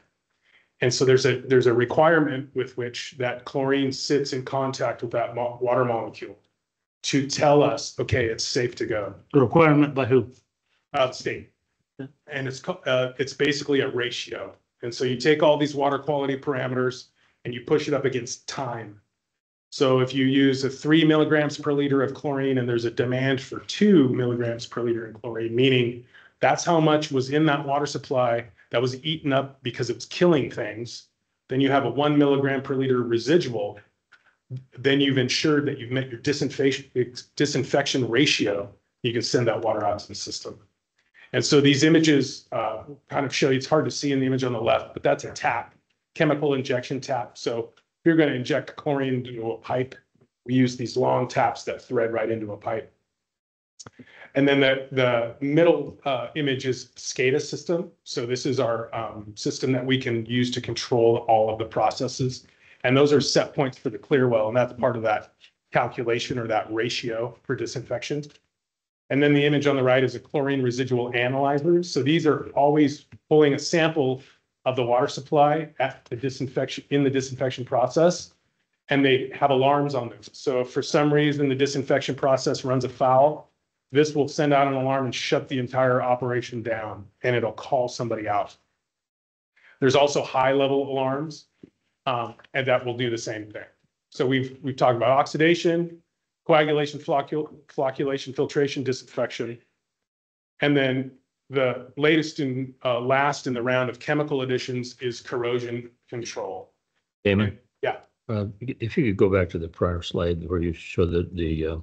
And so there's a requirement with which that chlorine sits in contact with that water molecule to tell us, okay, it's safe to go. The requirement by who? The state. And it's basically a ratio. And so you take all these water quality parameters and you push it up against time. So if you use 3 milligrams per liter of chlorine and there's a demand for 2 milligrams per liter in chlorine, meaning that's how much was in that water supply that was eaten up because it was killing things, then you have a 1 milligram per liter residual. Then you've ensured that you've met your disinfection ratio. You can send that water out to the system. And so these images kind of show you, it's hard to see in the image on the left, but that's a tap, chemical injection tap. So if you're going to inject chlorine into a pipe, we use these long taps that thread right into a pipe. And then the middle image is SCADA system. So this is our system that we can use to control all of the processes. And those are set points for the clear well. And that's part of that calculation or that ratio for disinfection. And then the image on the right is a chlorine residual analyzer. So these are always pulling a sample of the water supply at the disinfection process. And they have alarms on them. So if for some reason the disinfection process runs afoul, this will send out an alarm and shut the entire operation down, and it'll call somebody out. There's also high-level alarms, and that will do the same thing. So we've talked about oxidation, coagulation, flocculation, filtration, disinfection, and then the latest and last in the round of chemical additions is corrosion control. Damon? Yeah. If you could go back to the prior slide where you showed the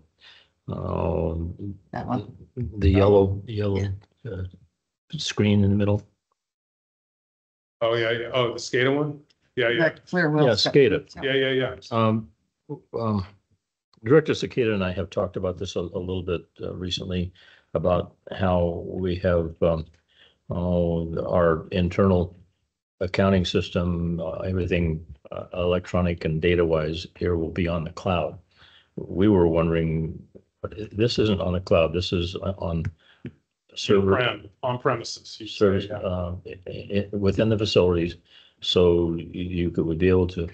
That one. the yellow screen in the middle. Oh, yeah. Oh, the SCADA one? Yeah. That clear well. Yeah, SCADA. Yeah. Director Cicada and I have talked about this a little bit recently about how we have our internal accounting system, everything electronic and data wise here will be on the cloud. We were wondering, but this isn't on the cloud. This is on server on premises. Service within the facilities, so you would be able to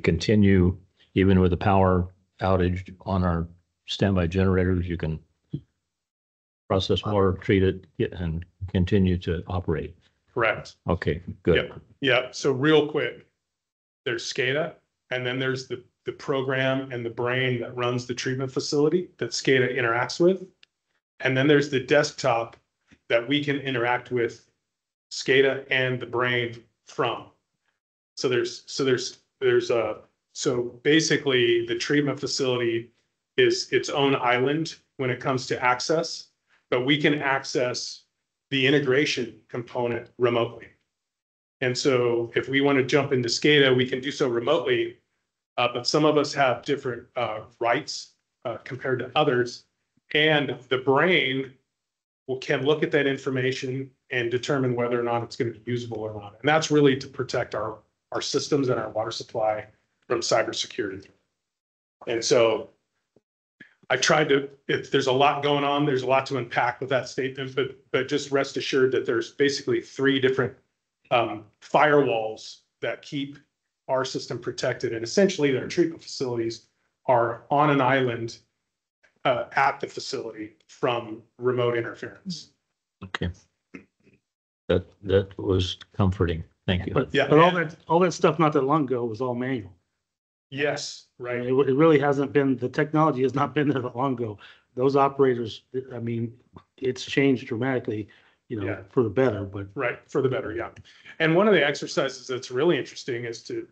continue even with a power outage on our standby generators. You can process water, treat it, and continue to operate. Correct. Okay, good. Yep. Yeah. So real quick, there's SCADA, and then there's the program and the brain that runs the treatment facility that SCADA interacts with. And then there's the desktop that we can interact with SCADA and the brain from. So basically the treatment facility is its own island when it comes to access, but we can access the integration component remotely. And so if we want to jump into SCADA, we can do so remotely, but some of us have different rights compared to others. And the brain can look at that information and determine whether or not it's going to be usable or not. And that's really to protect our systems and our water supply from cybersecurity. And so I tried to, if there's a lot going on, there's a lot to unpack with that statement, but just rest assured that there's basically 3 different firewalls that keep our system protected. And essentially their treatment facilities are on an island at the facility from remote interference. Okay. That was comforting. Thank you. But, Yeah. but all that stuff not that long ago was all manual. Yes, right. It really hasn't been, the technology has not been there that long ago. Those operators, I mean, it's changed dramatically, Yeah. for the better, but. Right, for the better, yeah. And one of the exercises that's really interesting is to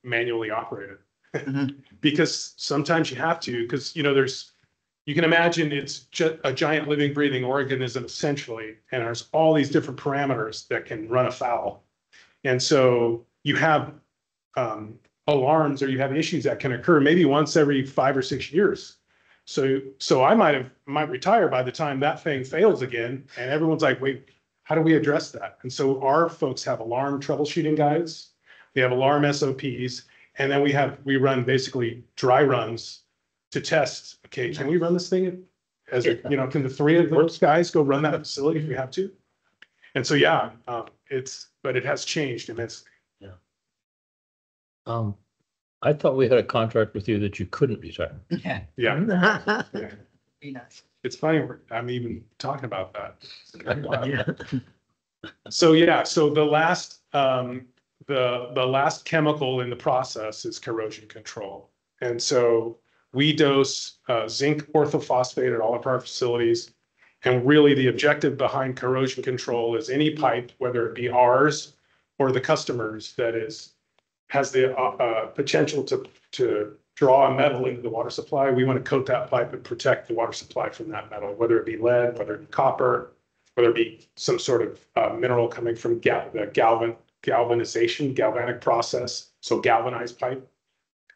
manually operate it. Because sometimes you have to, because you can imagine it's just a giant living, breathing organism essentially, and there's all these different parameters that can run afoul. And so you have alarms, or you have issues that can occur maybe once every 5 or 6 years. So I might retire by the time that thing fails again, and everyone's like, wait, how do we address that? And so our folks have alarm troubleshooting guides, they have alarm SOPs, and then we run basically dry runs to test, okay, can we run this thing as can the 3 of those guys go run that facility if we have to? And so, yeah, but it has changed immensely. I thought we had a contract with you that you couldn't retire. Yeah. Yeah, Be nice. it's funny, I'm even talking about that. So, yeah, so the last chemical in the process is corrosion control. And so we dose zinc orthophosphate at all of our facilities. And really the objective behind corrosion control is any pipe, whether it be ours or the customers, that has the potential to draw a metal into the water supply. We want to coat that pipe and protect the water supply from that metal, whether it be lead, whether it be copper, whether it be some sort of mineral coming from the galvanic process, so galvanized pipe.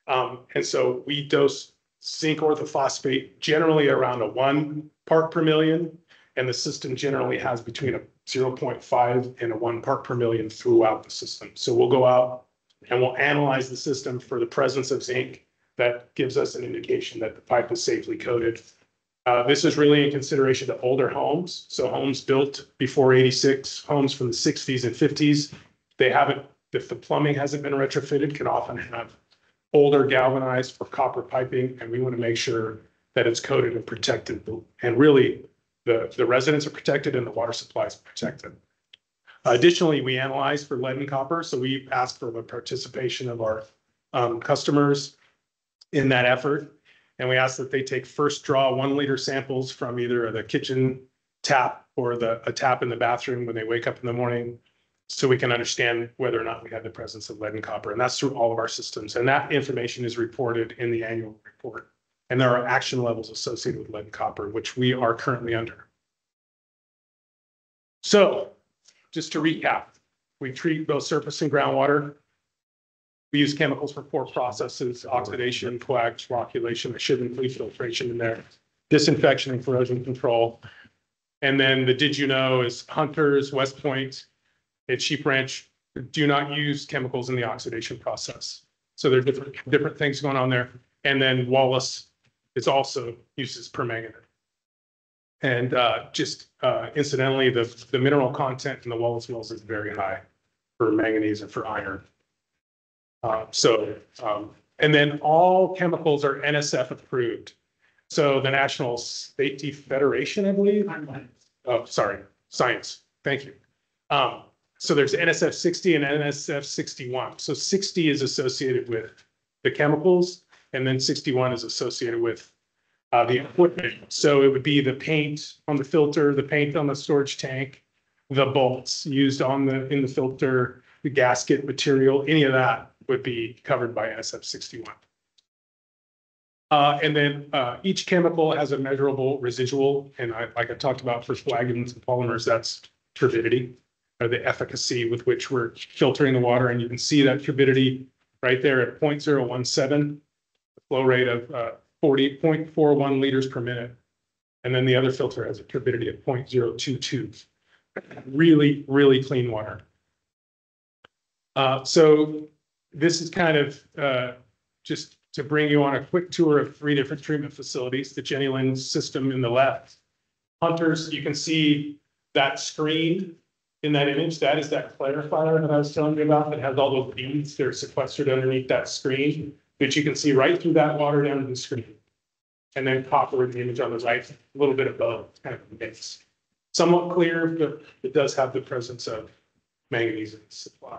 And so we dose zinc orthophosphate generally around a 1 part per million, and the system generally has between a 0.5 and a 1 part per million throughout the system. So we'll go out and we'll analyze the system for the presence of zinc. That gives us an indication that the pipe is safely coated. This is really in consideration to older homes. So homes built before 86, homes from the 60s and 50s, if the plumbing hasn't been retrofitted, can often have older galvanized or copper piping, and we want to make sure that it's coated and protected. And really, the residents are protected and the water supply is protected. Additionally, we analyze for lead and copper, so we ask for the participation of our customers in that effort. And we ask that they take first draw 1 liter samples from either the kitchen tap or a tap in the bathroom when they wake up in the morning, so we can understand whether or not we have the presence of lead and copper. And that's through all of our systems. And that information is reported in the annual report. And there are action levels associated with lead and copper, which we are currently under. So just to recap, we treat both surface and groundwater. We use chemicals for 4 processes: oxidation, coax, flocculation. There should include filtration in there, disinfection and corrosion control. And then the did you know is Hunters, West Point, and Sheep Ranch do not use chemicals in the oxidation process. So there are different things going on there. And then Wallace is also uses permanganate. And incidentally, the mineral content in the Wallace mills is very high for manganese and for iron. And then all chemicals are NSF approved. So the National Safety Federation, I believe. Oh, sorry, Science. Thank you. So there's NSF 60 and NSF 61. So 60 is associated with the chemicals, and then 61 is associated with the equipment. So it would be the paint on the filter, the paint on the storage tank, the bolts used in the filter, the gasket material, any of that would be covered by NSF 61. And then each chemical has a measurable residual, and like I talked about for coagulants and polymers, that's turbidity, or the efficacy with which we're filtering the water. And you can see that turbidity right there at 0.017, the flow rate of 40.41 liters per minute. And then the other filter has a turbidity of 0.022. Really, really clean water. So this is kind of just to bring you on a quick tour of 3 different treatment facilities, the Jenny Lind system in the left. Hunters, you can see that screen in that image. That is that clarifier that I was telling you about that has all those beads that are sequestered underneath that screen, that you can see right through that water down to the screen. And then copper in the image on the right, a little bit of both, kind of a mix. Somewhat clear, but it does have the presence of manganese in the supply.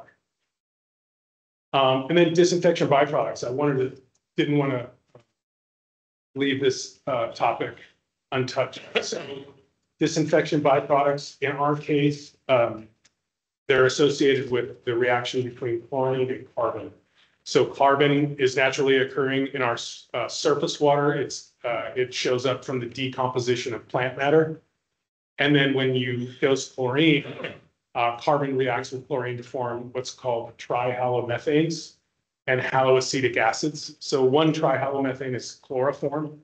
And then disinfection byproducts. Didn't want to leave this topic untouched. So disinfection byproducts, in our case, they're associated with the reaction between chlorine and carbon. So carbon is naturally occurring in our surface water. It shows up from the decomposition of plant matter. And then when you dose chlorine, carbon reacts with chlorine to form what's called trihalomethanes and haloacetic acids. So one trihalomethane is chloroform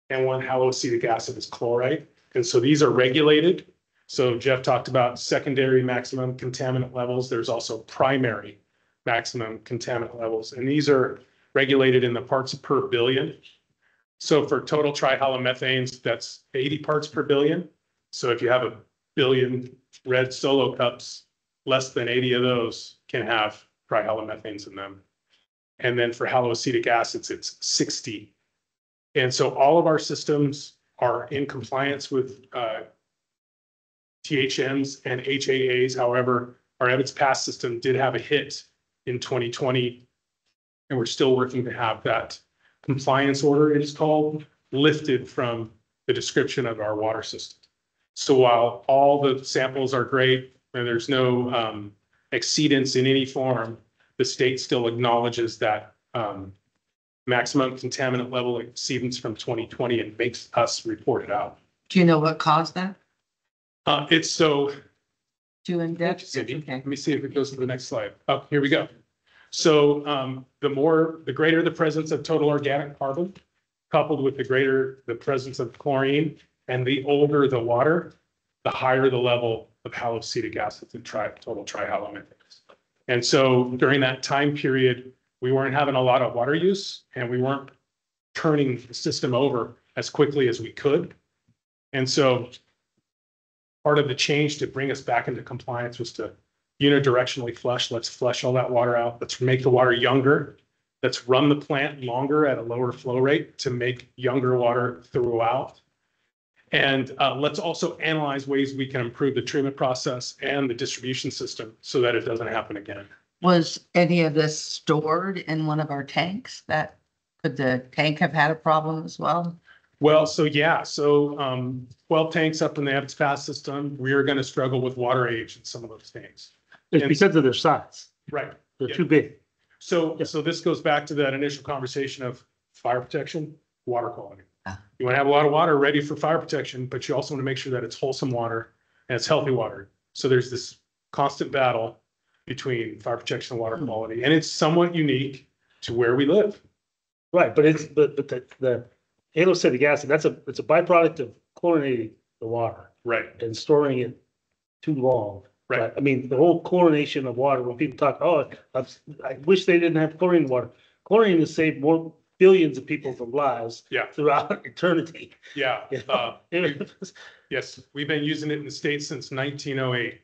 and one haloacetic acid is chlorite. And so these are regulated. So Jeff talked about secondary maximum contaminant levels. There's also primary maximum contaminant levels. And these are regulated in the parts per billion. So for total trihalomethanes, that's 80 parts per billion. So if you have a billion red Solo cups, less than 80 of those can have trihalomethanes in them. And then for haloacetic acids, it's 60. And so all of our systems are in compliance with THMs and HAAs. However, our Evans Pass system did have a hit in 2020, and we're still working to have that compliance order, it is called, lifted from the description of our water system. So while all the samples are great and there's no exceedance in any form, the state still acknowledges that maximum contaminant level exceedance from 2020 and makes us report it out. Do you know what caused that? It's so. Too in depth? Okay. Okay. Let me see if it goes to the next slide. Oh, here we go. So the greater the presence of total organic carbon, coupled with the greater the presence of chlorine, and the older the water, the higher the level of haloacetic acids and total trihalomethanes. And so during that time period, we weren't having a lot of water use and we weren't turning the system over as quickly as we could. And so part of the change to bring us back into compliance was to unidirectionally flush. Let's flush all that water out. Let's make the water younger. Let's run the plant longer at a lower flow rate to make younger water throughout. And let's also analyze ways we can improve the treatment process and the distribution system so that it doesn't happen again. Was any of this stored in one of our tanks? Could the tank have had a problem as well? Well, so yeah, so 12 tanks up in the Evans Pass system, we are going to struggle with water age in some of those tanks. It's because of their size. Right. They're Yeah. too big. So this goes back to that initial conversation of fire protection, water quality. You want to have a lot of water ready for fire protection, but you also want to make sure that it's wholesome water and it's healthy water. So there's this constant battle between fire protection and water quality, and it's somewhat unique to where we live. Right, but the haloacetic acid, it's a byproduct of chlorinating the water Right. and storing it too long. Right. But, I mean, the whole chlorination of water, when people talk, I wish they didn't have chlorine in water. Chlorine has saved more billions of people's lives throughout eternity. Yeah. Yeah. Yes, we've been using it in the state since 1908. I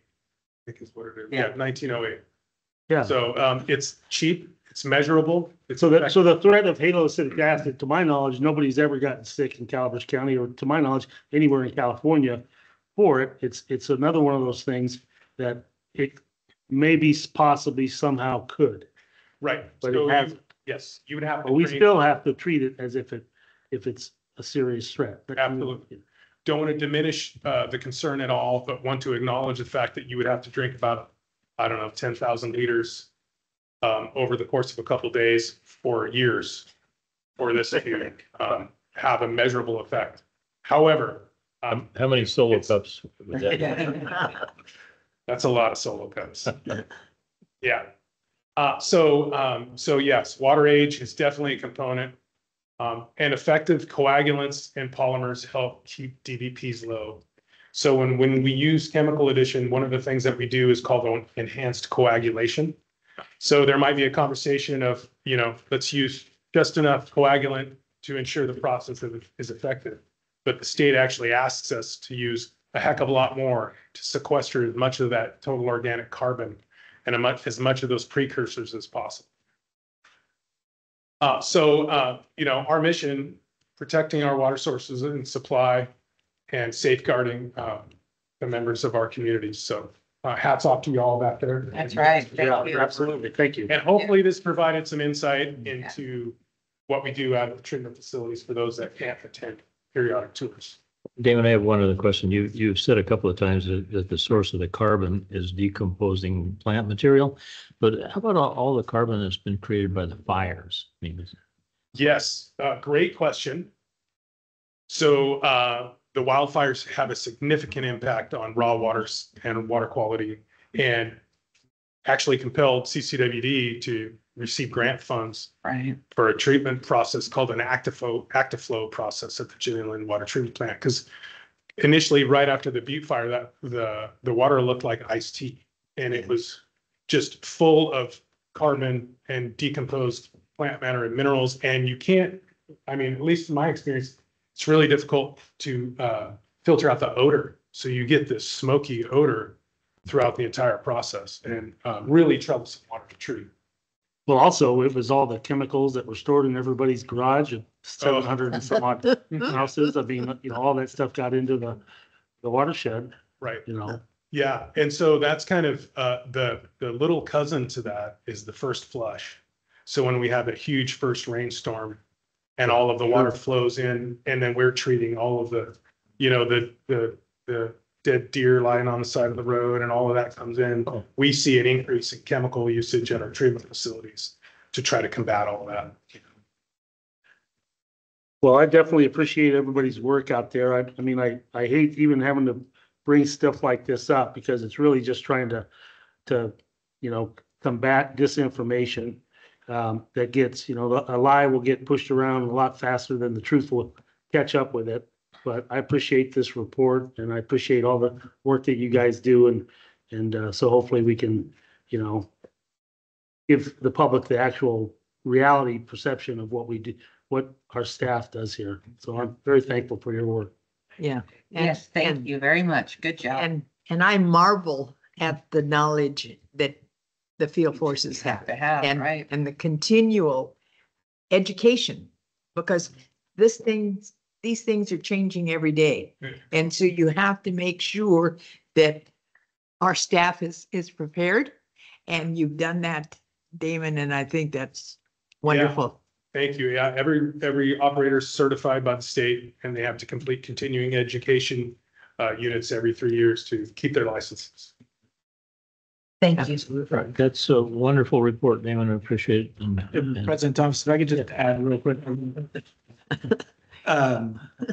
think is what it is. Yeah, 1908. Yeah. So it's cheap, it's measurable. So the threat of haloacetic acid, to my knowledge, nobody's ever gotten sick in Calaveras County, or to my knowledge, anywhere in California for it. It's another one of those things that maybe possibly somehow could, Right. but So it hasn't. yes, you would have to. But we train- still have to treat it as if it's a serious threat. Absolutely. Don't want to diminish the concern at all, but want to acknowledge the fact that you would have to drink about, I don't know, 10,000 liters over the course of a couple days for years for this to have a measurable effect. However, How many solo cups would that? that's a lot of solo cups. Yeah. So yes, water age is definitely a component. And effective coagulants and polymers help keep DVPs low. So when we use chemical addition, one of the things that we do is called enhanced coagulation. So there might be a conversation of, let's use just enough coagulant to ensure the process is effective. But the state actually asks us to use a heck of a lot more to sequester as much of that total organic carbon and as much of those precursors as possible. Our mission, protecting our water sources and supply and safeguarding the members of our communities. So hats off to you all back there. That's right. Thank you. Absolutely. Thank you. And hopefully this provided some insight into what we do out of the treatment facilities for those that can't attend periodic tours. Damon, I have one other question. You've said a couple of times that the source of the carbon is decomposing plant material, but how about all the carbon that's been created by the fires? I mean, Yes, great question. So the wildfires have a significant impact on raw waters and water quality, and actually compelled CCWD to receive grant funds for a treatment process called an active flow process at the Jillian Water Treatment Plant. Because initially, right after the Butte fire, that the water looked like iced tea, and it was just full of carbon and decomposed plant matter and minerals. And you can't, at least in my experience, it's really difficult to filter out the odor. So you get this smoky odor throughout the entire process, and really troublesome water to treat. Well, also, it was all the chemicals that were stored in everybody's garage and 700 and some odd houses. All that stuff got into the watershed. Right. You Yeah. And so that's kind of the little cousin to that is the first flush. So when we have a huge first rainstorm and all of the water flows in, and then we're treating all of the dead deer lying on the side of the road and all of that comes in, we see an increase in chemical usage at our treatment facilities to try to combat all of that. Well, I definitely appreciate everybody's work out there. I hate even having to bring stuff like this up because it's really just trying to combat disinformation that gets, a lie will get pushed around a lot faster than the truth will catch up with it. But I appreciate this report and I appreciate all the work that you guys do. And so hopefully we can, give the public the actual reality perception of what we do, what our staff does here. So I'm very thankful for your work. Yeah. Yes, thank you very much. Good job. And I marvel at the knowledge that the field forces have. To have, right. And the continual education, because these things are changing every day. And so you have to make sure that our staff is prepared, and you've done that, Damon, and I think that's wonderful. Yeah, thank you. Yeah, every operator is certified by the state, and they have to complete continuing education units every 3 years to keep their licenses. Thank you. Right. That's a wonderful report, Damon. I appreciate it. And President Thompson, if I could just add real quick.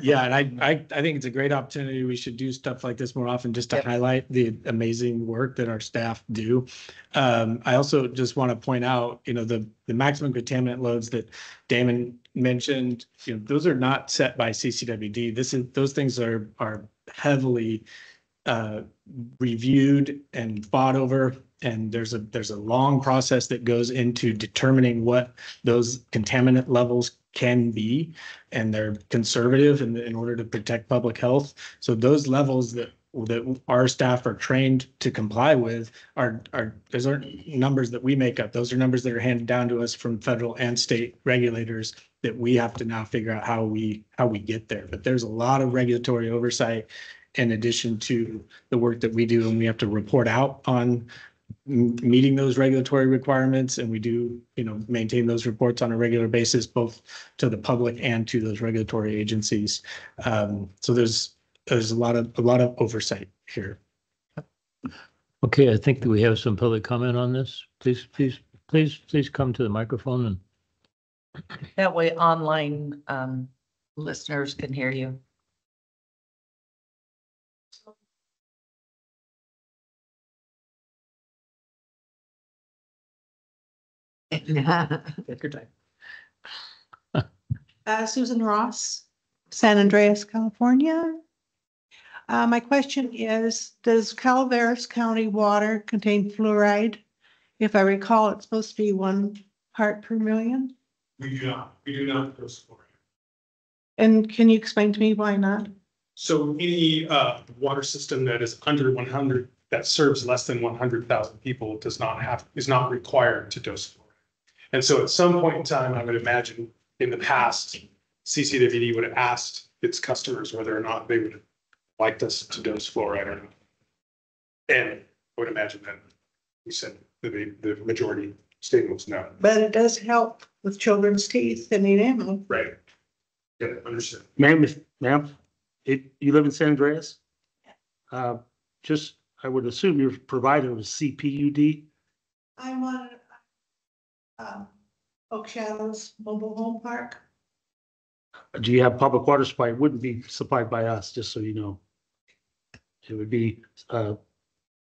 Yeah, and I think it's a great opportunity. We should do stuff like this more often just to highlight the amazing work that our staff do. I also just want to point out, the maximum contaminant loads that Damon mentioned, those are not set by CCWD. Those things are heavily reviewed and fought over. And there's a long process that goes into determining what those contaminant levels can be, and they're conservative in order to protect public health. So those levels that our staff are trained to comply with those aren't numbers that we make up. Those are numbers that are handed down to us from federal and state regulators that we have to now figure out how we get there. But there's a lot of regulatory oversight in addition to the work that we do, and we have to report out on meeting those regulatory requirements, and we do, maintain those reports on a regular basis, both to the public and to those regulatory agencies. So there's a lot of oversight here. Okay, I think that we have some public comment on this. Please come to the microphone and That way online listeners can hear you. Take your time. Susan Ross, San Andreas, California. My question is, does Calaveras County water contain fluoride? If I recall, it's supposed to be 1 part per million. We do not dose fluoride. And can you explain to me why not? So any water system that is under 100, that serves less than 100,000 people is not required to dose fluoride. And so at some point in time, I would imagine in the past, CCWD would have asked its customers whether or not they would have liked us to dose fluoride or not. And I would imagine that we said that the majority statement was no. But it does help with children's teeth and enamel. Right. Yeah, understood. Ma'am, you live in San Andreas? I would assume your provider was CPUD. I want Oak Shadows Mobile Home Park. Do you have public water supply? It wouldn't be supplied by us, just so you know. It would be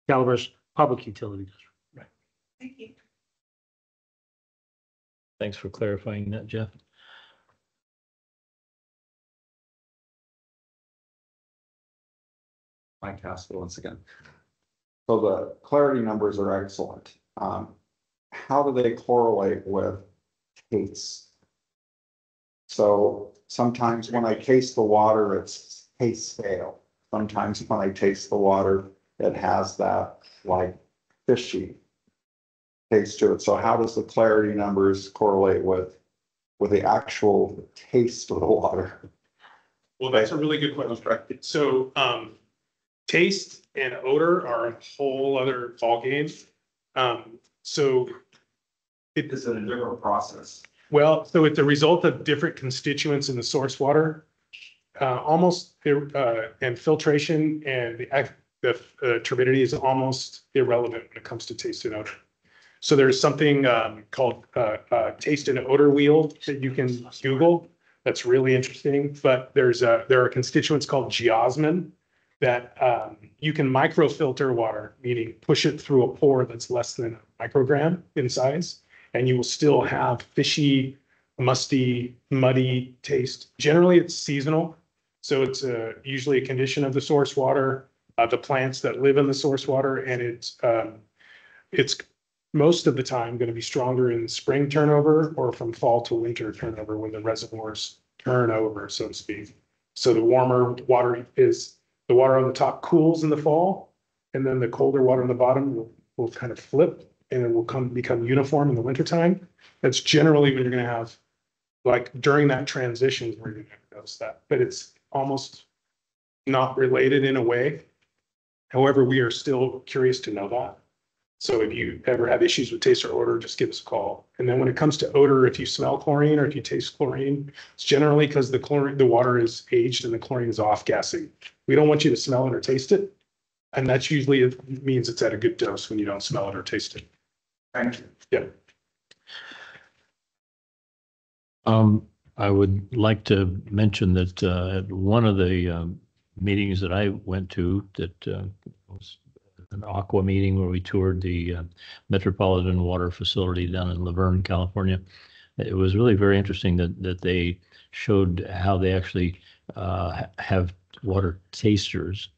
Calaveras Public Utility District. Right. Thank you. thanks for clarifying that, Jeff. Mike Haskell once again. So the clarity numbers are excellent. How do they correlate with taste? So sometimes when I taste the water, it's taste stale. Sometimes when I taste the water, it has that like fishy taste to it. So how does the clarity numbers correlate with the actual taste of the water? Well, that's a really good question. So taste and odor are a whole other ballgame. So it is a different process. Well, so it's a result of different constituents in the source water, and filtration, and the turbidity is almost irrelevant when it comes to taste and odor. So there's something called taste and odor wheel that you can Google. That's really interesting. But there are constituents called geosmin that you can microfilter water, meaning push it through a pore that's less than a microgram in size, and you will still have fishy, musty, muddy taste. Generally, it's seasonal. So it's usually a condition of the source water, the plants that live in the source water, and it's most of the time going to be stronger in spring turnover or from fall to winter turnover when the reservoirs turn over, so to speak. So the warmer water the water on the top cools in the fall, and then the colder water on the bottom will kind of flip, and it will become uniform in the wintertime. That's generally when you're going to have, like during that transition where you're going to notice that, but it's almost not related in a way. However, we are still curious to know that. So if you ever have issues with taste or odor, just give us a call. And then when it comes to odor, if you smell chlorine or if you taste chlorine, it's generally because the water is aged and the chlorine is off gassing. We don't want you to smell it or taste it. And that's usually it means it's at a good dose when you don't smell it or taste it. Thank you. Yeah. I would like to mention that at one of the meetings that I went to that was an aqua meeting where we toured the Metropolitan Water Facility down in Laverne, California. It was really very interesting that they showed how they actually have water tasters,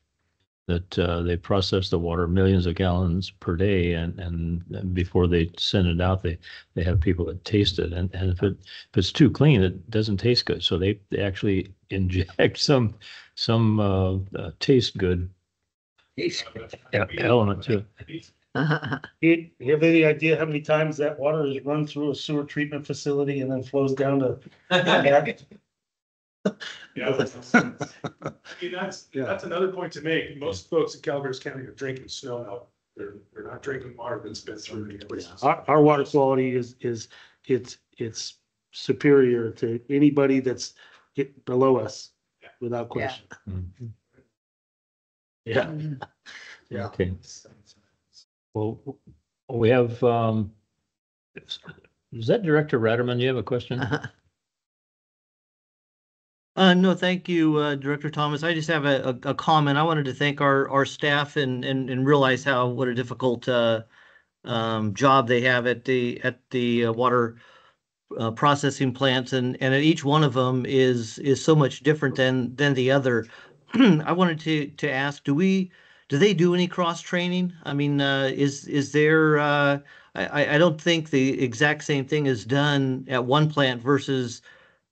that they process the water millions of gallons per day, and before they send it out, they have people that taste it, and if it's too clean, it doesn't taste good. So they actually inject some taste good element to it. You have any idea how many times that water is run through a sewer treatment facility and then flows down to? Yeah. That's another point to make. Most folks in Calaveras County are drinking snow milk. They're not drinking water that's been through the places. Our water quality it's superior to anybody that's below us, without question. Yeah. Yeah. Okay. Well, we have, is that Director Ratterman? You have a question? No, thank you, Director Thomas. I just have a comment. I wanted to thank our staff and realize what a difficult job they have at the water processing plants, and at each one of them is so much different than the other. I wanted to ask, do they do any cross training? I mean, is there I don't think the exact same thing is done at one plant versus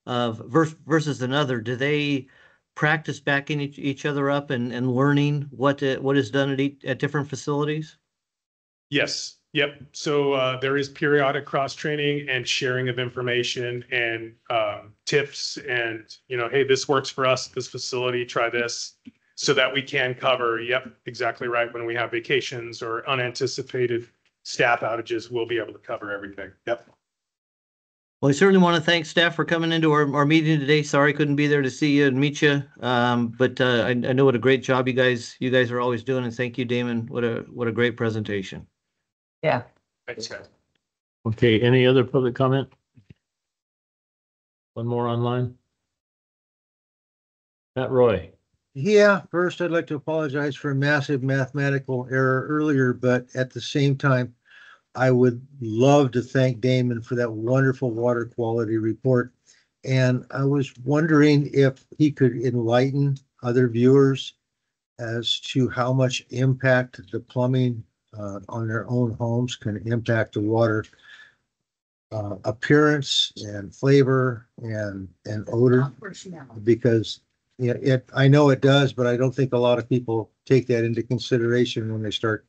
another. Do they practice backing each other up and learning what is done at different facilities? Yes, yep. So there is periodic cross-training and sharing of information and tips and, hey, this works for us, this facility, try this, so that we can cover, yep, exactly right. When we have vacations or unanticipated staff outages, we'll be able to cover everything. Yep. Well, I certainly want to thank staff for coming into our meeting today. Sorry I couldn't be there to see you and meet you. But I know what a great job you guys are always doing, and thank you, Damon. What a great presentation. Yeah. Thanks, guys. Okay, any other public comment? One more online? Matt Roy. Yeah, first I'd like to apologize for a massive mathematical error earlier, but at the same time, I would love to thank Damon for that wonderful water quality report. And I was wondering if he could enlighten other viewers as to how much impact the plumbing on their own homes can impact the water appearance and flavor and odor. Because I know it does, but I don't think a lot of people take that into consideration when they start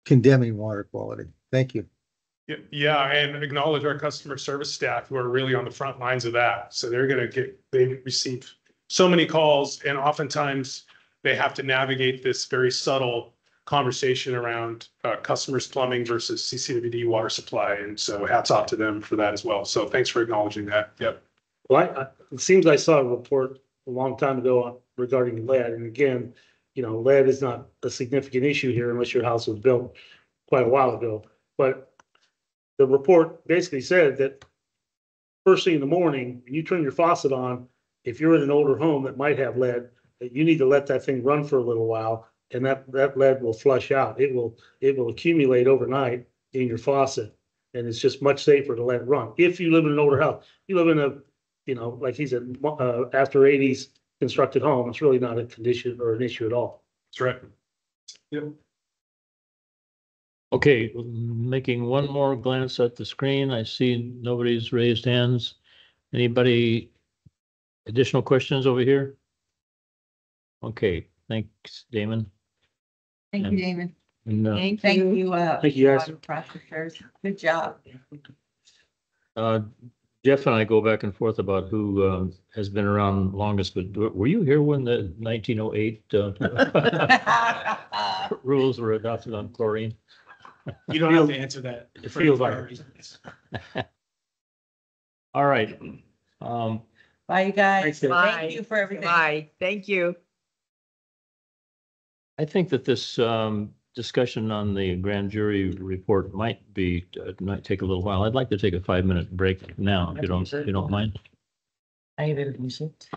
condemning water quality. Thank you. Yeah, and acknowledge our customer service staff who are really on the front lines of that. So they receive so many calls, and oftentimes they have to navigate this very subtle conversation around customers' plumbing versus CCWD water supply. And so hats off to them for that as well. So thanks for acknowledging that. Yep. Well, it seems I saw a report a long time ago regarding lead. And again, lead is not a significant issue here unless your house was built quite a while ago. But the report basically said that first thing in the morning, when you turn your faucet on, if you're in an older home that might have lead, that you need to let that thing run for a little while, and that lead will flush out. It will accumulate overnight in your faucet, and it's just much safer to let it run. If you live in an older house, you live in a, like he said, after 80s constructed home, it's really not a condition or an issue at all. That's right. Yep. Okay, making one more glance at the screen. I see nobody's raised hands. Anybody additional questions over here? Okay, thanks, Damon. Thank you, Damon. And Thank Thank you. you, Thank you, guys. water processors. Good job. Jeff and I go back and forth about who has been around longest, but were you here when the 1908 rules were adopted on chlorine? You don't have to answer that. It feels like All right. Bye, you guys. Thanks, guys. Bye. Thank you for everything. Bye. Thank you. I think that this discussion on the grand jury report might take a little while. I'd like to take a 5-minute break now, if you don't mind. I will use it.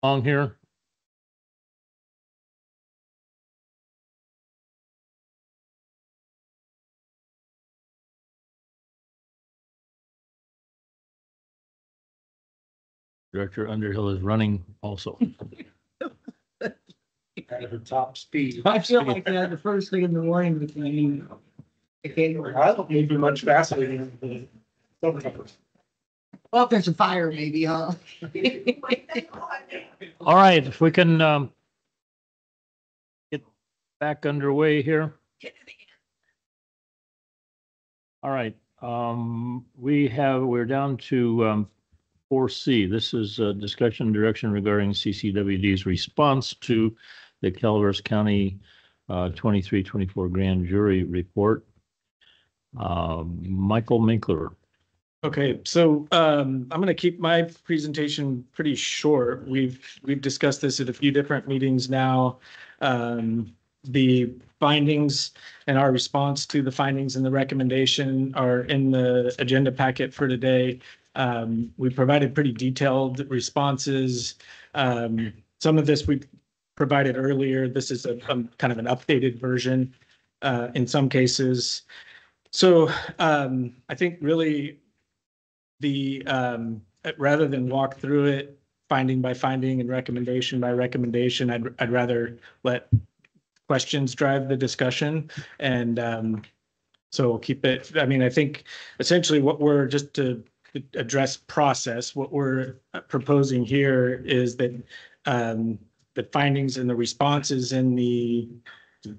Long here. Director Underhill is running also. At her top speed. I feel like that the first thing in the morning between. Okay, I don't need to be much faster than. well, if there's a fire, maybe, huh? All right, if we can get back underway here. All right, we're down to 4C. This is a discussion and direction regarding CCWD's response to the Calaveras County 23-24 grand jury report. Michael Minkler. Okay, so I'm going to keep my presentation pretty short. We've discussed this at a few different meetings now. The findings and our response to the findings and the recommendation are in the agenda packet for today. We provided pretty detailed responses. Some of this we provided earlier. This is a kind of an updated version in some cases. So I think really rather than walk through it finding by finding and recommendation by recommendation, I'd rather let questions drive the discussion. And so we'll keep it. I mean, I think essentially what we're just to address process, what we're proposing here is that the findings and the responses in the,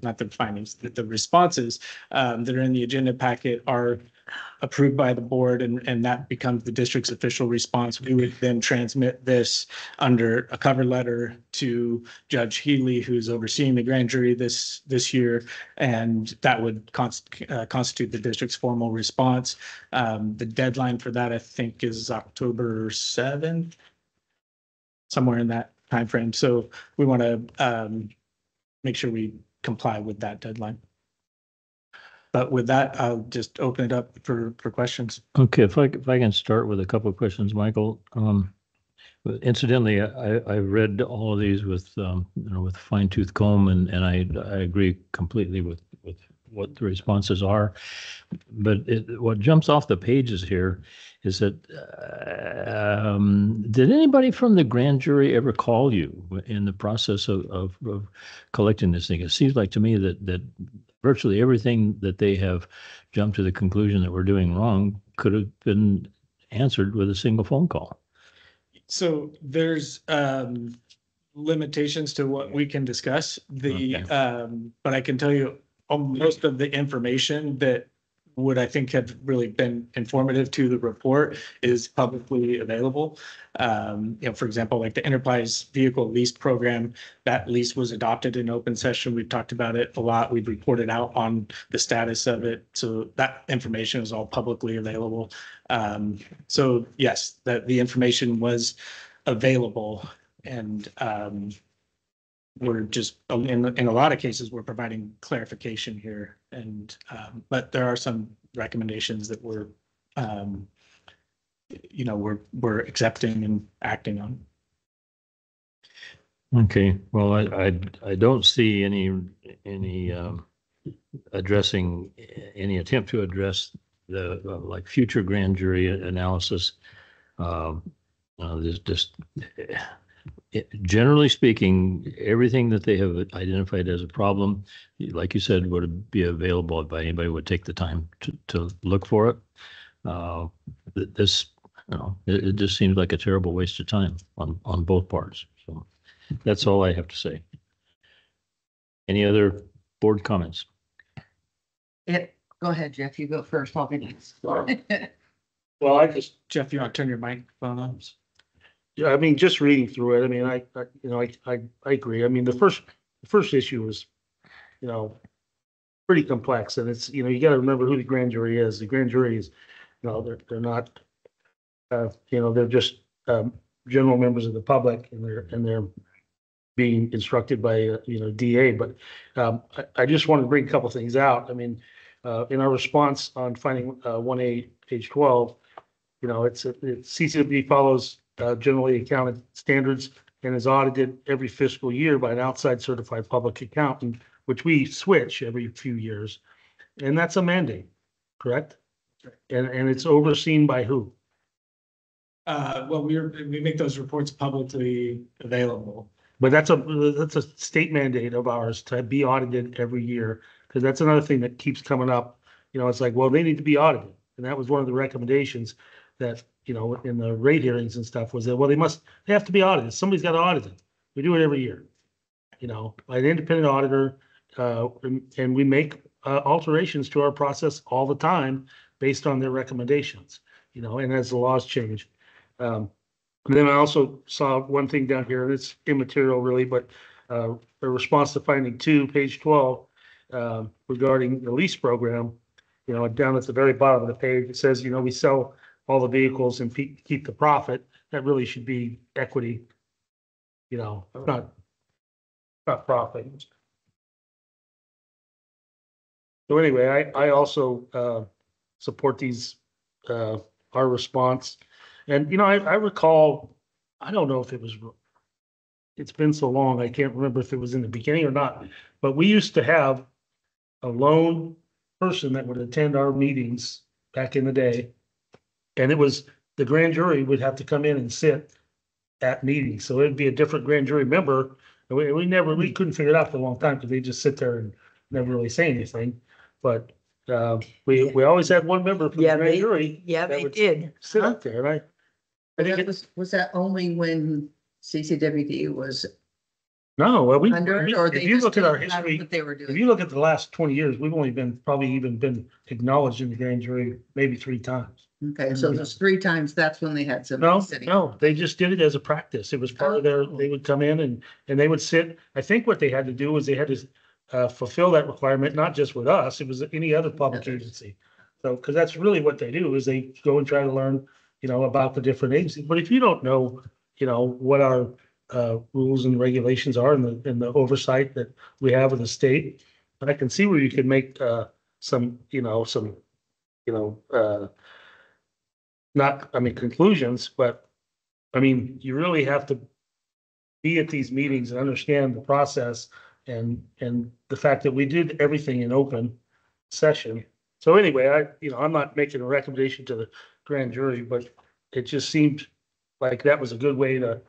not the findings, the responses that are in the agenda packet are approved by the board, and that becomes the district's official response. We would then transmit this under a cover letter to Judge Healy, who's overseeing the grand jury this year, and that would constitute the district's formal response. The deadline for that, I think, is October 7th, somewhere in that timeframe. So we want to make sure we comply with that deadline. But with that, I'll just open it up for questions. Okay, if I can start with a couple of questions, Michael. Incidentally, I read all of these with with fine tooth comb, and I agree completely with what the responses are. But what jumps off the pages here is that did anybody from the grand jury ever call you in the process of collecting this thing? It seems like to me that virtually everything that they have jumped to the conclusion that we're doing wrong could have been answered with a single phone call. So there's limitations to what we can discuss. But I can tell you most of the information that would, I think, have really been informative to the report is publicly available. For example, like the enterprise vehicle lease program, that lease was adopted in open session. We've talked about it a lot. We've reported out on the status of it. So that information is all publicly available. So yes, that the information was available, and we're just in a lot of cases we're providing clarification here, and but there are some recommendations that we're we're accepting and acting on. Okay, well, I don't see any addressing any attempt to address the like future grand jury analysis. There's just generally speaking, everything that they have identified as a problem, like you said, would be available if anybody would take the time to look for it. This, it just seems like a terrible waste of time on both parts. So that's all I have to say. Any other board comments? Go ahead, Jeff. You go first. I'll be next. Well, Jeff, you want to turn your microphone on? Yeah, I mean, just reading through it, I mean, I agree. I mean, the first issue was, pretty complex, and it's, you got to remember who the grand jury is. The grand jury is, they're not, they're just general members of the public, and they're being instructed by DA. But I just want to bring a couple things out. I mean, in our response on finding 1A, page 12, it's CCWD follows generally accounted standards and is audited every fiscal year by an outside certified public accountant, which we switch every few years. And that's a mandate, correct? And it's overseen by who? Well, we make those reports publicly available. But that's a state mandate of ours to be audited every year, because that's another thing that keeps coming up. You know, it's like, well, they need to be audited. And that was one of the recommendations that, you know, in the rate hearings and stuff was that, well, they have to be audited. Somebody's got to audit it. We do it every year, you know, by an independent auditor. And we make alterations to our process all the time based on their recommendations, you know, and as the laws change. And then I also saw one thing down here, and it's immaterial really, but a response to finding 2, page 12, regarding the lease program, you know, down at the very bottom of the page, it says, you know, we sell all the vehicles and keep the profit. That really should be equity, you know, not profit. So anyway, I also support these, our response. And, you know, I recall, I don't know if it's been so long, I can't remember if it was in the beginning or not, but we used to have a lone person that would attend our meetings back in the day. And it was, the grand jury would have to come in and sit at meetings. So it'd be a different grand jury member. And we couldn't figure it out for a long time because they just sit there and never really say anything. But we always had one member from the grand jury. Yeah, that they would did. Sit up there, and I think Was that only when CCWD was no, well, under it, or if they you just look at our didn't have history, what they were if doing? you look at the last 20 years, we've only probably even been acknowledged in the grand jury maybe 3 times. Okay, so there's 3 times, that's when they had No, somebody sitting. no, they just did it as a practice. It was part of their, they would come in and they would sit. I think what they had to do was they had to fulfill that requirement, not just with us, it was any other public agency. So, because that's really what they do, is they go and try to learn, you know, about the different agencies. But if you don't know, you know, what our rules and regulations are and the oversight that we have with the state, I can see where you could make some not, I mean, conclusions, but I mean, you really have to be at these meetings and understand the process and the fact that we did everything in open session. So anyway, I'm not making a recommendation to the grand jury, but it just seemed like that was a good way to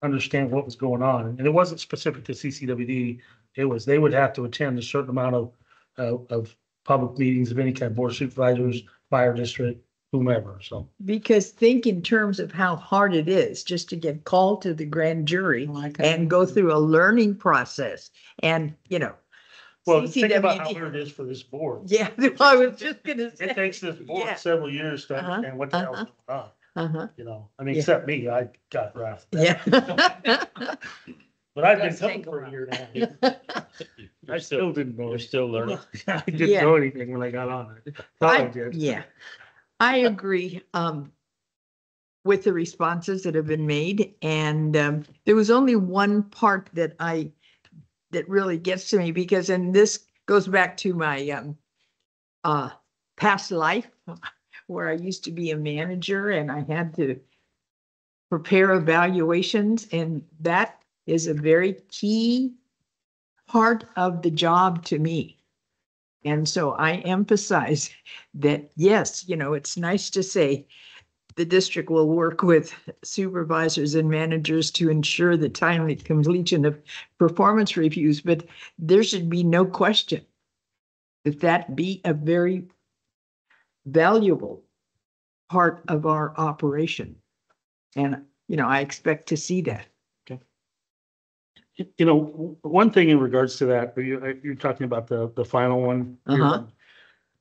understand what was going on. And it wasn't specific to CCWD. It was, they would have to attend a certain amount of public meetings of any kind, board of supervisors, fire district, whomever, so. Because think in terms of how hard it is just to get called to the grand jury and go through a learning process and, you know. Well, think about how CCWD hard it is for this board. Yeah, I was just gonna It say. takes this board Yeah. several years to Uh-huh, understand what the hell's uh-huh. going on, Uh-huh, you know, I mean, Yeah. except me, I got drafted. yeah. But I've been Does coming take a for a while. year and a half. I still didn't know. You're still learning. I didn't Yeah. know anything when I got on it. Thought I did. Yeah, I agree, with the responses that have been made. And, there was only one part that really gets to me, because, and this goes back to my, past life where I used to be a manager and I had to prepare evaluations, and that is a very key part of the job to me. And so I emphasize that, yes, you know, it's nice to say the district will work with supervisors and managers to ensure the timely completion of performance reviews, but there should be no question that that be a very valuable part of our operation. And, you know, I expect to see that. You know, one thing in regards to that, you're talking about the final one. Uh-huh.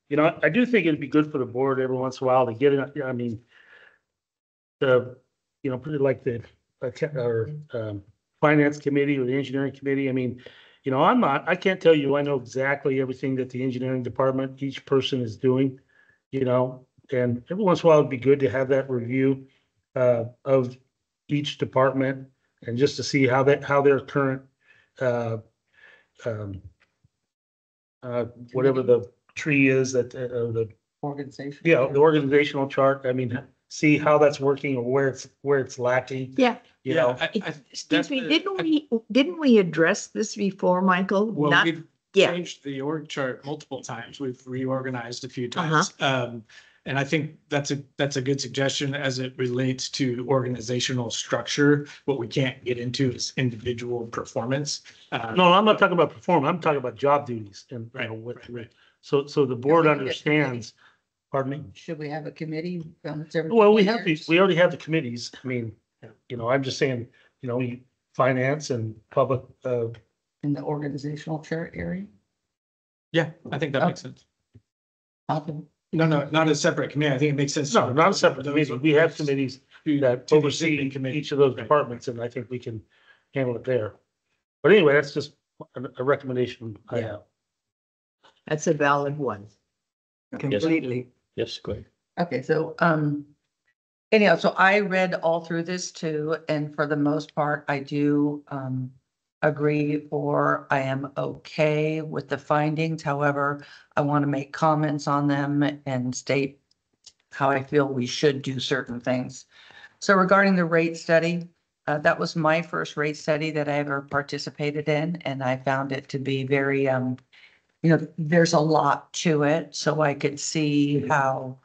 You know, I do think it'd be good for the board every once in a while to get it, I mean, pretty like the finance committee or the engineering committee. I mean, you know, I can't tell you, I know exactly everything that the engineering department, each person is doing, you know, and every once in a while it'd be good to have that review of each department and just to see how their current whatever the tree is that the Organization. the organizational chart. I mean, see how that's working or where it's lacking, Yeah. you know? Excuse me, didn't we address this before, Michael? Well, Not, we've yeah, changed the org chart multiple times. We've reorganized a few Uh-huh. times. And I think that's a good suggestion as it relates to organizational structure. What we can't get into is individual performance. No, I'm not talking about performance. I'm talking about job duties and, you know, what, so the board we can get understands, pardon me? Should we have a committee? Well, we have these, we already have the committees. I mean, you know, I'm just saying, you know, finance and public, In the organizational chart area? Yeah, I think that makes sense. Okay. No, not a separate committee. I think it makes sense. no, not a separate committee. We have committees that To the oversee executive committee. each of those Right. departments, and I think we can handle it there. But anyway, that's just a recommendation I Yeah. have. that's a valid one. Completely. Yes, go ahead. Okay, so, anyhow, so I read all through this too, and for the most part, I do, agree or I am okay with the findings. However, I want to make comments on them and state how I feel we should do certain things. So regarding the rate study, that was my first rate study that I ever participated in, and I found it to be very, there's a lot to it, so I could see how,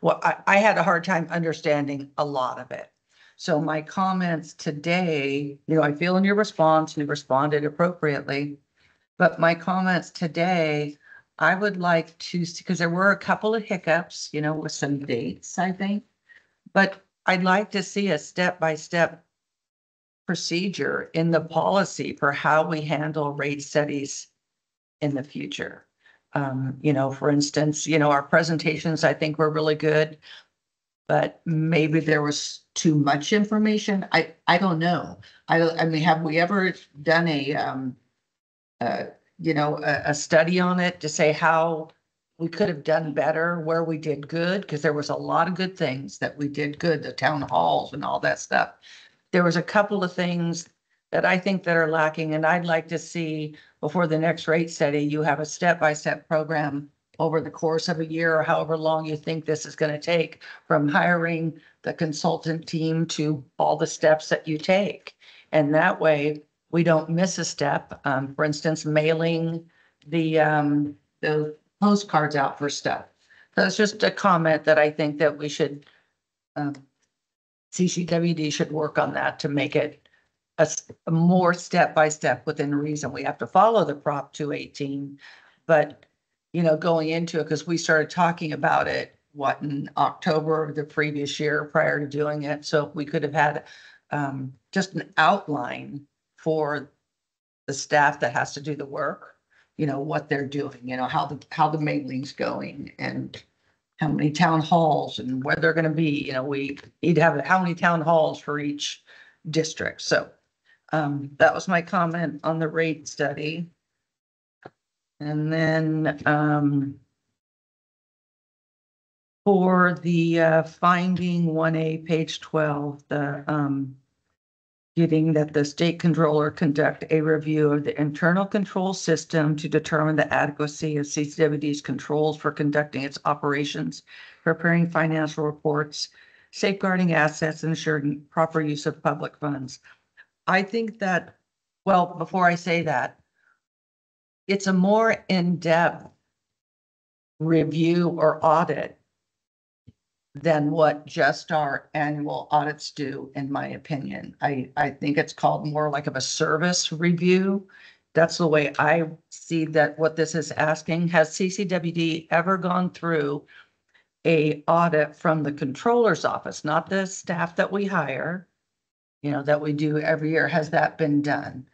well, I had a hard time understanding a lot of it. So my comments today, I feel in your response, you responded appropriately. But my comments today, I would like to see, because there were a couple of hiccups, with some dates, I think. But I'd like to see a step-by-step procedure in the policy for how we handle rate studies in the future. For instance, our presentations, I think, were really good. But maybe there was too much information. I don't know. I mean, have we ever done a study on it to say how we could have done better, where we did good? Because there was a lot of good things that we did good, the town halls and all that stuff. There was a couple of things that I think that are lacking, and I'd like to see before the next rate study, you have a step-by-step program over the course of a year or however long you think this is going to take, from hiring the consultant team to all the steps that you take. And that way we don't miss a step. For instance, mailing the postcards out for stuff. That's just a comment that I think that we should, CCWD should work on that to make it a more step-by-step within reason. We have to follow the Prop 218, but going into it, because we started talking about it, in October of the previous year prior to doing it. So we could have had just an outline for the staff that has to do the work, what they're doing, how the mailing's going and how many town halls and where they're going to be. We need to have how many town halls for each district. So that was my comment on the rate study. And then for the finding 1A, page 12, the getting that the state controller conduct a review of the internal control system to determine the adequacy of CCWD's controls for conducting its operations, preparing financial reports, safeguarding assets, and ensuring proper use of public funds. I think that, well, before I say that, it's a more in-depth review or audit than what just our annual audits do, in my opinion. I think it's called more like of a service review. That's the way I see that what this is asking. Has CCWD ever gone through a audit from the controller's office, not the staff that we hire, that we do every year? Has that been done?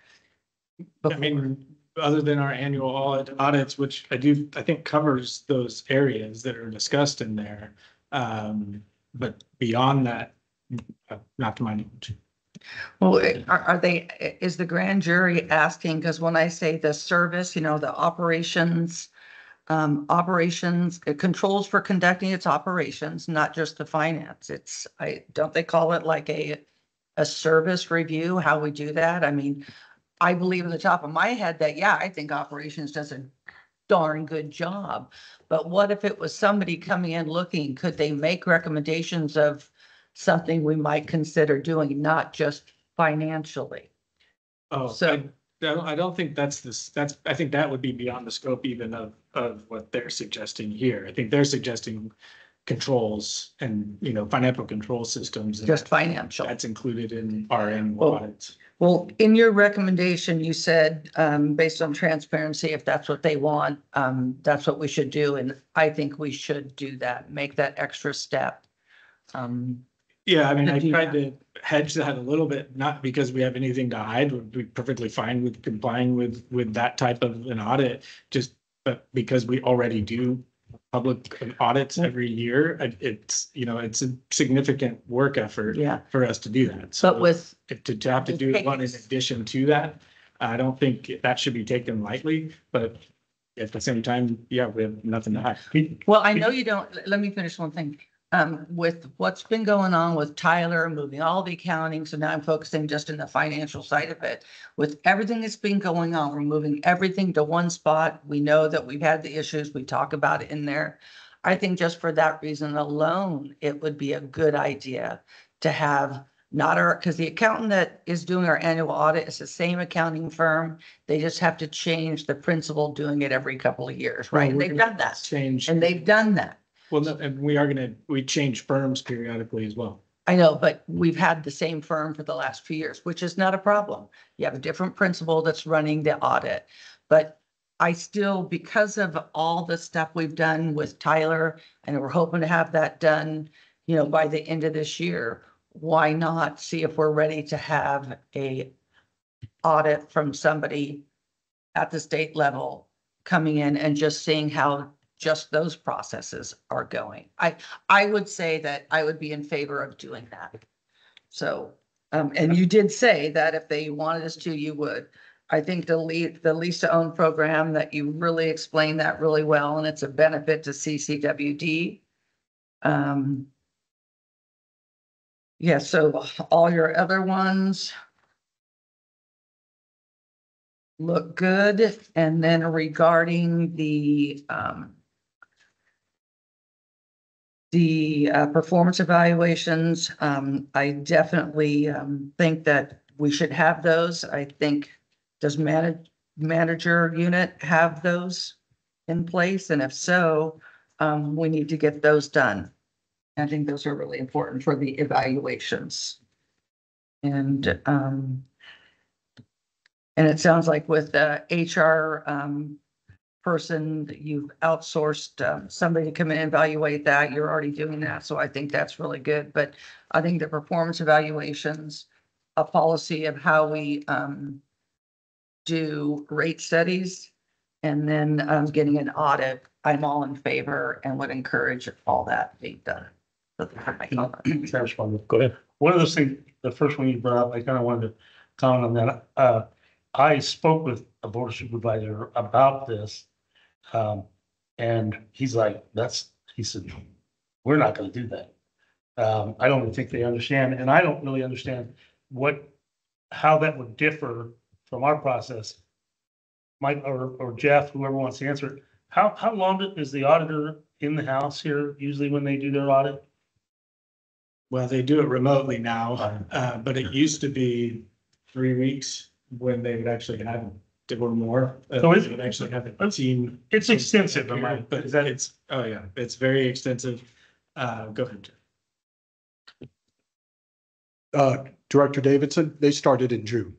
I mean, other than our annual audits, which I think covers those areas that are discussed in there. But beyond that, not to my knowledge. Well, are they, is the grand jury asking, because when I say the service, the operations, it controls for conducting its operations, not just the finance. Don't they call it like a service review, how we do that? I mean, I believe at the top of my head that, yeah, I think operations does a darn good job. But what if it was somebody coming in looking, could they make recommendations of something we might consider doing, not just financially? Oh, So- I don't think that's this, I think that would be beyond the scope even of what they're suggesting here. I think they're suggesting controls and, financial control systems. and Just financial. That's included in our annual Well, audits. Well, in your recommendation, you said, based on transparency, if that's what they want, that's what we should do. And I think we should do that, make that extra step. Yeah, I mean, to I do tried that. to hedge that a little bit, not because we have anything to hide, we'd be perfectly fine with complying with that type of an audit, but because we already do public audits every year, it's a significant work effort Yeah. for us to do that. But So with, to have to do one in addition to that, I don't think that should be taken lightly, but at the same time, yeah, we have nothing to hide. well, I know you don't, let me finish one thing. With what's been going on with Tyler, moving all the accounting, so now I'm focusing just in the financial side of it. With everything that's been going on, we're moving everything to one spot. We know that we've had the issues, we talk about it in there. I think just for that reason alone, it would be a good idea to have not because the accountant that is doing our annual audit is the same accounting firm. They just have to change the principal doing it every couple of years, right? And they've done that. Change. And they've done that. Well, no, and we change firms periodically as well. I know, but we've had the same firm for the last few years, which is not a problem. You have a different principal that's running the audit. But I still, because of all the stuff we've done with Tyler, and we're hoping to have that done, by the end of this year, why not see if we're ready to have a audit from somebody at the state level coming in and just seeing how just those processes are going. I would say that I would be in favor of doing that. So, and you did say that if they wanted us to, you would. I think the lease to own program, that you really explained that really well, and it's a benefit to CCWD. Yeah, so all your other ones look good. And then regarding the performance evaluations, I definitely think that we should have those. I think, does manager unit have those in place? And if so, we need to get those done. I think those are really important for the evaluations. And it sounds like with the HR person that you've outsourced somebody to come in and evaluate that. You're already doing that. So I think that's really good. But I think the performance evaluations, a policy of how we do rate studies, and then getting an audit, I'm all in favor and would encourage all that being done. So that's my comment. Go ahead. One of those things, the first one you brought up, I kind of wanted to comment on that. I spoke with a board supervisor about this. And he's like, he said, we're not going to do that. I don't even think they understand. And I don't really understand how that would differ from our process. Mike or Jeff, whoever wants to answer it. How long is the auditor in the house here usually when they do their audit? Well, they do it remotely now, but it used to be 3 weeks when they would actually have or more. So they would actually have a team. It's extensive, But it's very extensive. Go ahead. Director Davidson, they started in June.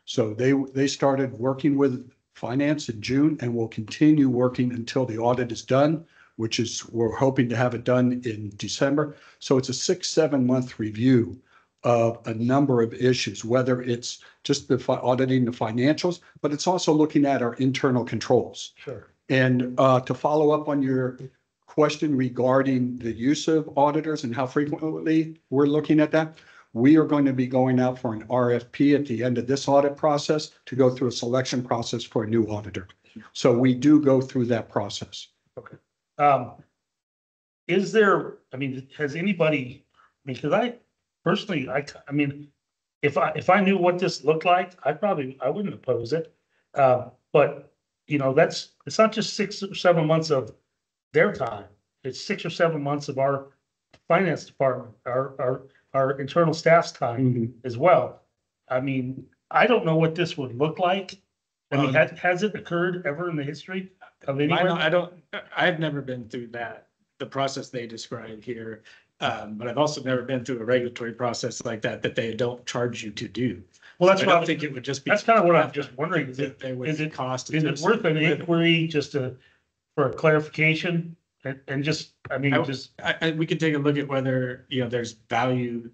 So they started working with finance in June and will continue working until the audit is done, which is, we're hoping to have it done in December. So it's a 6-7 month review of a number of issues, whether it's just auditing the financials, but it's also looking at our internal controls. Sure. And to follow up on your question regarding the use of auditors and how frequently we're looking at that, we are going to be going out for an RFP at the end of this audit process to go through a selection process for a new auditor. So we do go through that process. Okay. Is there, has anybody, because I personally, if I knew what this looked like, I wouldn't oppose it. But you know, it's not just 6 or 7 months of their time. It's 6 or 7 months of our finance department, our internal staff's time as well. I mean, I don't know what this would look like. I mean, has it occurred ever in the history of anywhere? I've never been through that, the process they described here. But I've also never been through a regulatory process like that they don't charge you to do. Well, that's I what don't think it would just be. That's kind of what I'm just wondering. Is it worth an inquiry just for a clarification and just, I mean, we could take a look at whether, there's value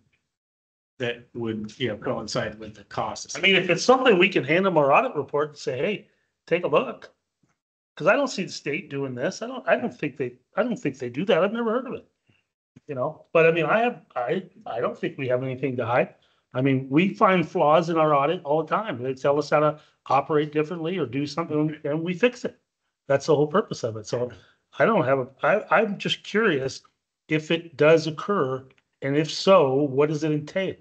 that would, coincide with the cost. I mean, if it's something we can hand them our audit report and say, hey, take a look. Cause I don't see the state doing this. I don't think they do that. I've never heard of it. But I mean, I don't think we have anything to hide. I mean, we find flaws in our audit all the time. They tell us how to operate differently or do something and we fix it. That's the whole purpose of it. So I'm just curious if it does occur, and if so, what does it entail?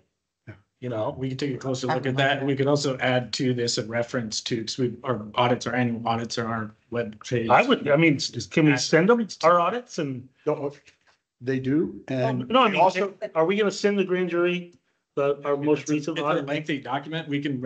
We can take a closer look at that. And we could also add to this a reference to, because our audits, our annual audits are on our web page. Can we send them our audits and? They do, and No, I mean, also, are we gonna send the grand jury our most recent It's a audit? lengthy document. We can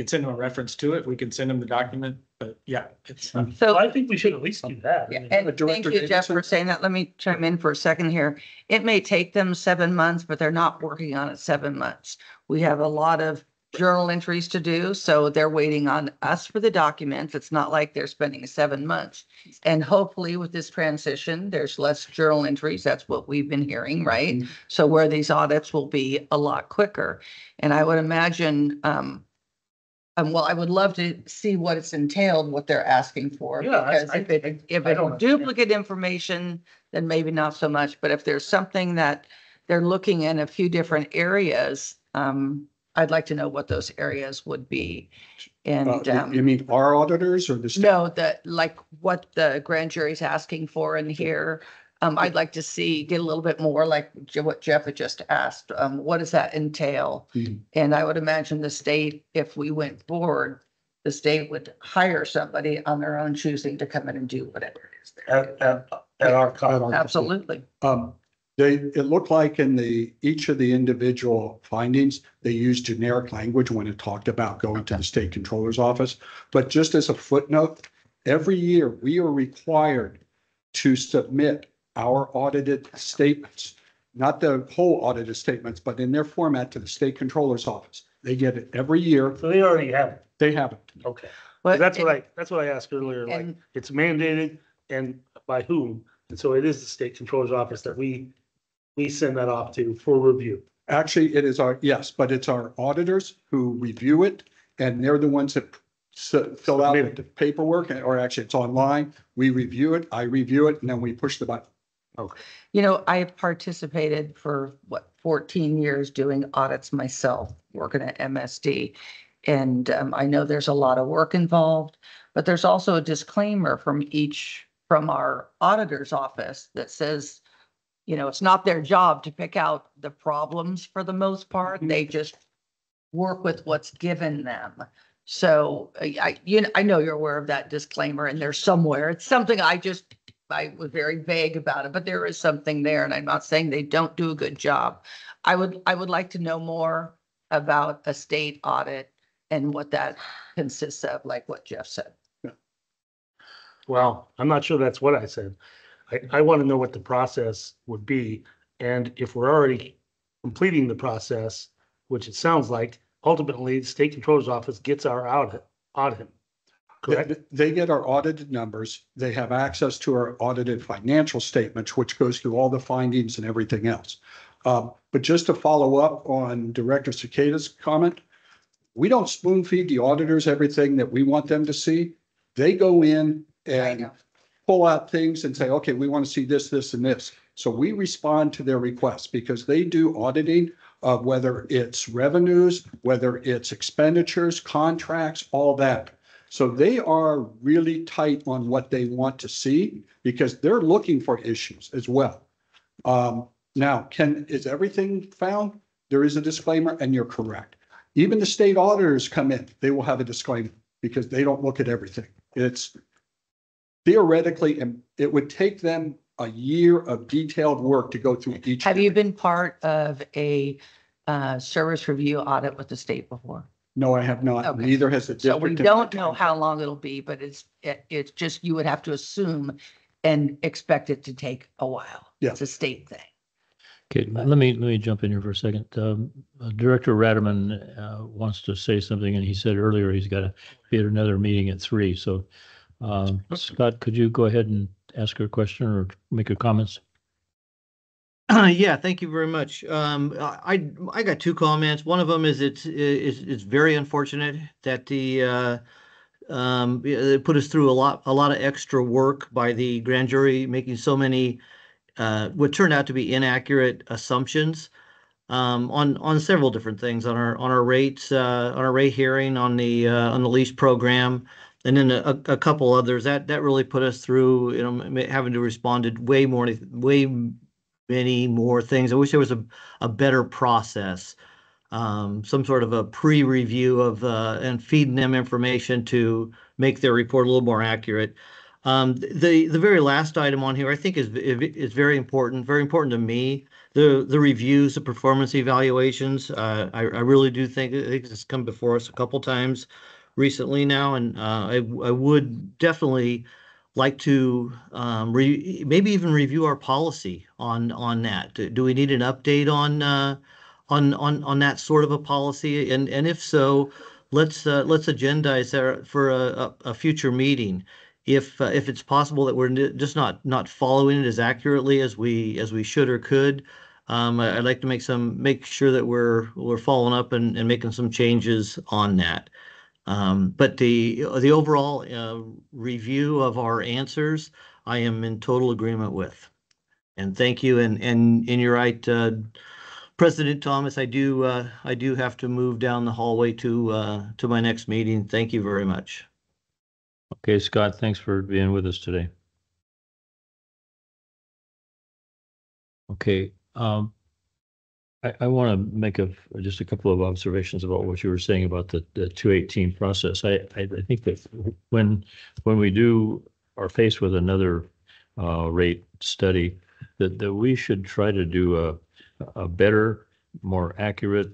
send them a reference to it. We can send them the document, but yeah, it's. So I think we should at least do that. Yeah, and thank you, Jeff, for saying that. Let me chime in for a second here. It may take them 7 months, but they're not working on it 7 months. We have a lot of journal entries to do, so they're waiting on us for the documents. It's not like they're spending 7 months. And hopefully with this transition, there's less journal entries. That's what we've been hearing, right? So where these audits will be a lot quicker. And I would imagine, well, I would love to see what it's entailed, what they're asking for. Yeah, Because if it's duplicate information, then maybe not so much. But if there's something that they're looking in a few different areas, I'd like to know what those areas would be. And you mean our auditors or the state? no, like what the grand jury's asking for in here. I'd like to get a little bit more like what Jeff had just asked. What does that entail? And I would imagine the state, if we went forward, the state would hire somebody on their own choosing to come in and do whatever it is there. At our cost. Absolutely. It looked like in each of the individual findings, they used generic language when it talked about going to the state controller's office. But just as a footnote, every year we are required to submit our audited statements, not the whole audited statements, but in their format to the state controller's office. They get it every year. So they already have it. They have it. Okay. But That's what I asked earlier, like, it's mandated and by whom? And so it is the state controller's office that we send that off to for review. Actually, it is yes, but it's our auditors who review it, and they're the ones that fill out the paperwork, or actually it's online. We review it, I review it, and then we push the button. Okay. I participated for 14 years doing audits myself, working at MSD. And I know there's a lot of work involved, but there's also a disclaimer from our auditor's office that says, it's not their job to pick out the problems for the most part. They just work with what's given them. So I know you're aware of that disclaimer, and there's somewhere. It's something I was very vague about it, but there is something there, and I'm not saying they don't do a good job. I would like to know more about a state audit and what that consists of, like what Jeff said. Well, I'm not sure that's what I said. I want to know what the process would be. And if we're already completing the process, which it sounds like, ultimately the state controller's office gets our audit. Correct? They get our audited numbers. They have access to our audited financial statements, which goes through all the findings and everything else. But just to follow up on Director Cicada's comment, we don't spoon feed the auditors everything that we want them to see. They go in and pull out things and say, okay, we want to see this, this, and this. So we respond to their requests because they do auditing of whether it's revenues, whether it's expenditures, contracts, all that. So they are really tight on what they want to see because they're looking for issues as well. Now, is everything found? There is a disclaimer, and you're correct. Even the state auditors come in, they will have a disclaimer because they don't look at everything. It's theoretically, and it would take them a year of detailed work to go through each. Have you been part of a service review audit with the state before? No, I have not. Okay. Neither has the So we district. don't know how long it'll be, but it's just, you would have to assume and expect it to take a while. Yeah. It's a state thing. Okay, let me jump in here for a second. Director Radaman wants to say something, and he said earlier he's got to be at another meeting at 3. So, Scott, could you go ahead and ask her a question or make your comments? Yeah, thank you very much. I got 2 comments. One of them is it's very unfortunate that they put us through a lot of extra work by the grand jury, making so many what turned out to be inaccurate assumptions on several different things, on our rates, on our rate hearing, on the lease program, and then a couple others that really put us through, you know, having to respond to way many more things. I wish there was a better process, some sort of a pre-review of and feeding them information to make their report a little more accurate. The very last item on here, I think is very important to me. The reviews, the performance evaluations. I really do think it's come before us a couple times recently now, and I would definitely like to maybe even review our policy on that. Do we need an update on that sort of a policy? And if so, let's agendize that for a future meeting. If it's possible that we're just not following it as accurately as we should or could, I'd like to make sure that we're following up and making some changes on that. But the overall review of our answers, I am in total agreement with. And thank you. And you're right, President Thomas. I do have to move down the hallway to my next meeting. Thank you very much. Okay, Scott, thanks for being with us today. Okay, I want to make just a couple of observations about what you were saying about the 218 process. I think that when we are faced with another rate study, that we should try to do a better, more accurate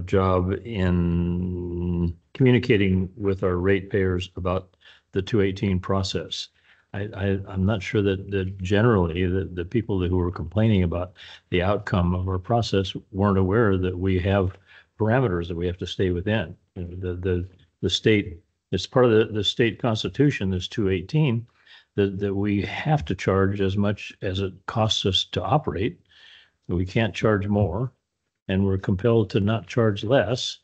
job in communicating with our ratepayers about the 218 process. I'm not sure that generally the people who were complaining about the outcome of our process weren't aware that we have parameters that we have to stay within. You know, the state, it's part of the state constitution, this 218, that we have to charge as much as it costs us to operate. We can't charge more, and we're compelled to not charge less.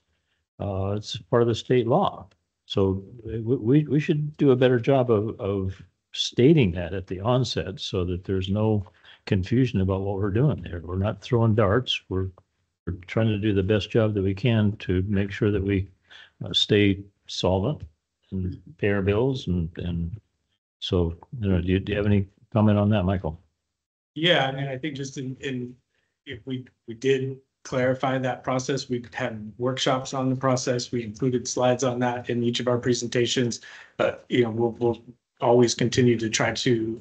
It's part of the state law. So we should do a better job of stating that at the onset so that there's no confusion about what we're doing there. We're not throwing darts. We're trying to do the best job that we can to make sure that we stay solvent and pay our bills. And so, you know, do you have any comment on that, Michael? Yeah, I mean, I think just if we did clarify that process, we had workshops on the process. We included slides on that in each of our presentations. But, you know, we'll always continue to try to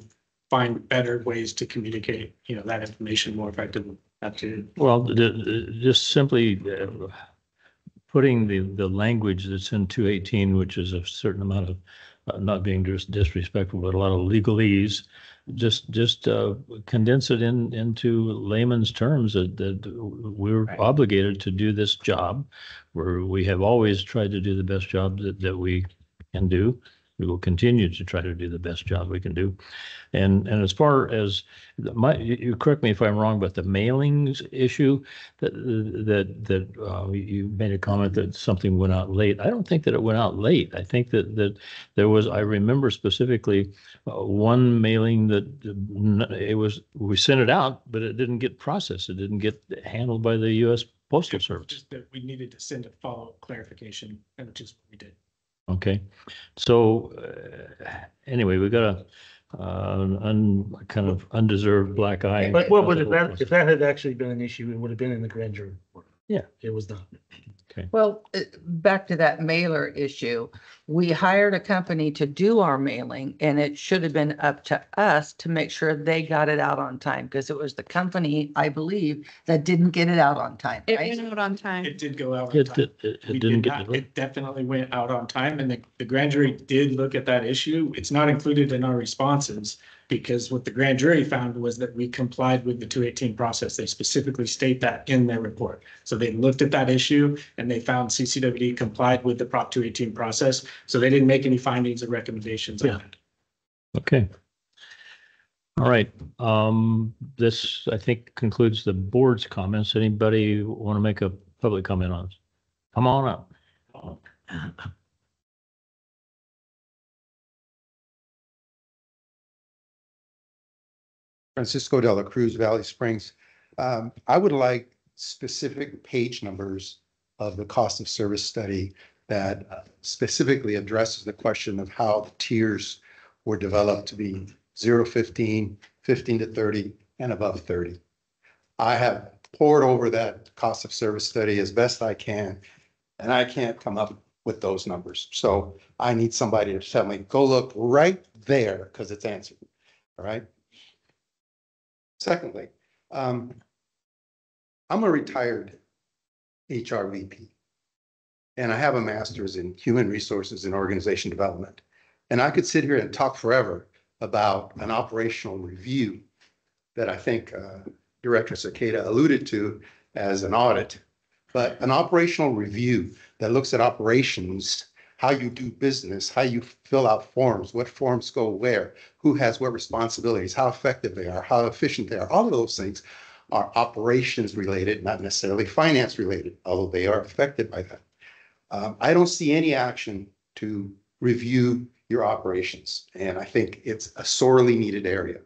find better ways to communicate, you know, that information more effectively. Well, just simply putting the language that's in 218, which is a certain amount of not being disrespectful, but a lot of legalese, just condense it into layman's terms that we're obligated to do this job, where we have always tried to do the best job that we can do. We will continue to try to do the best job we can do. And as far as you correct me if I'm wrong, but the mailings issue, that you made a comment that something went out late. I don't think that it went out late. I think that there was, I remember specifically one mailing that we sent it out, but it didn't get processed. It didn't get handled by the U.S. Postal Service. Just that we needed to send a follow-up clarification, and which is what we did. Okay, so anyway, we got a kind of undeserved black eye. But if that had actually been an issue, it would have been in the grand jury report. Yeah, it was not. Well, back to that mailer issue, we hired a company to do our mailing and it should have been up to us to make sure they got it out on time because it was the company, I believe, that didn't get it out on time. It right? went out on time. It did go out on It, time. it We didn't did get not, delivered. it definitely went out on time and the grand jury did look at that issue. It's not included in our responses because what the grand jury found was that we complied with the 218 process. They specifically state that in their report. So they looked at that issue and they found CCWD complied with the Prop 218 process. So they didn't make any findings or recommendations on it. Okay. All right. This, I think, concludes the board's comments. Anybody want to make a public comment on this? Come on up. Francisco de la Cruz, Valley Springs. I would like specific page numbers of the cost of service study that specifically addresses the question of how the tiers were developed to be 0 to 15, 15 to 30, and above 30. I have poured over that cost of service study as best I can, and I can't come up with those numbers. So I need somebody to tell me, go look right there because it's answered. All right. Secondly, I'm a retired HR VP, and I have a master's in human resources and organization development. And I could sit here and talk forever about an operational review that I think Director Cicada alluded to as an audit, but an operational review that looks at operations, how you do business, how you fill out forms, what forms go where, who has what responsibilities, how effective they are, how efficient they are. All of those things are operations related, not necessarily finance related, although they are affected by that. I don't see any action to review your operations, and I think it's a sorely needed area.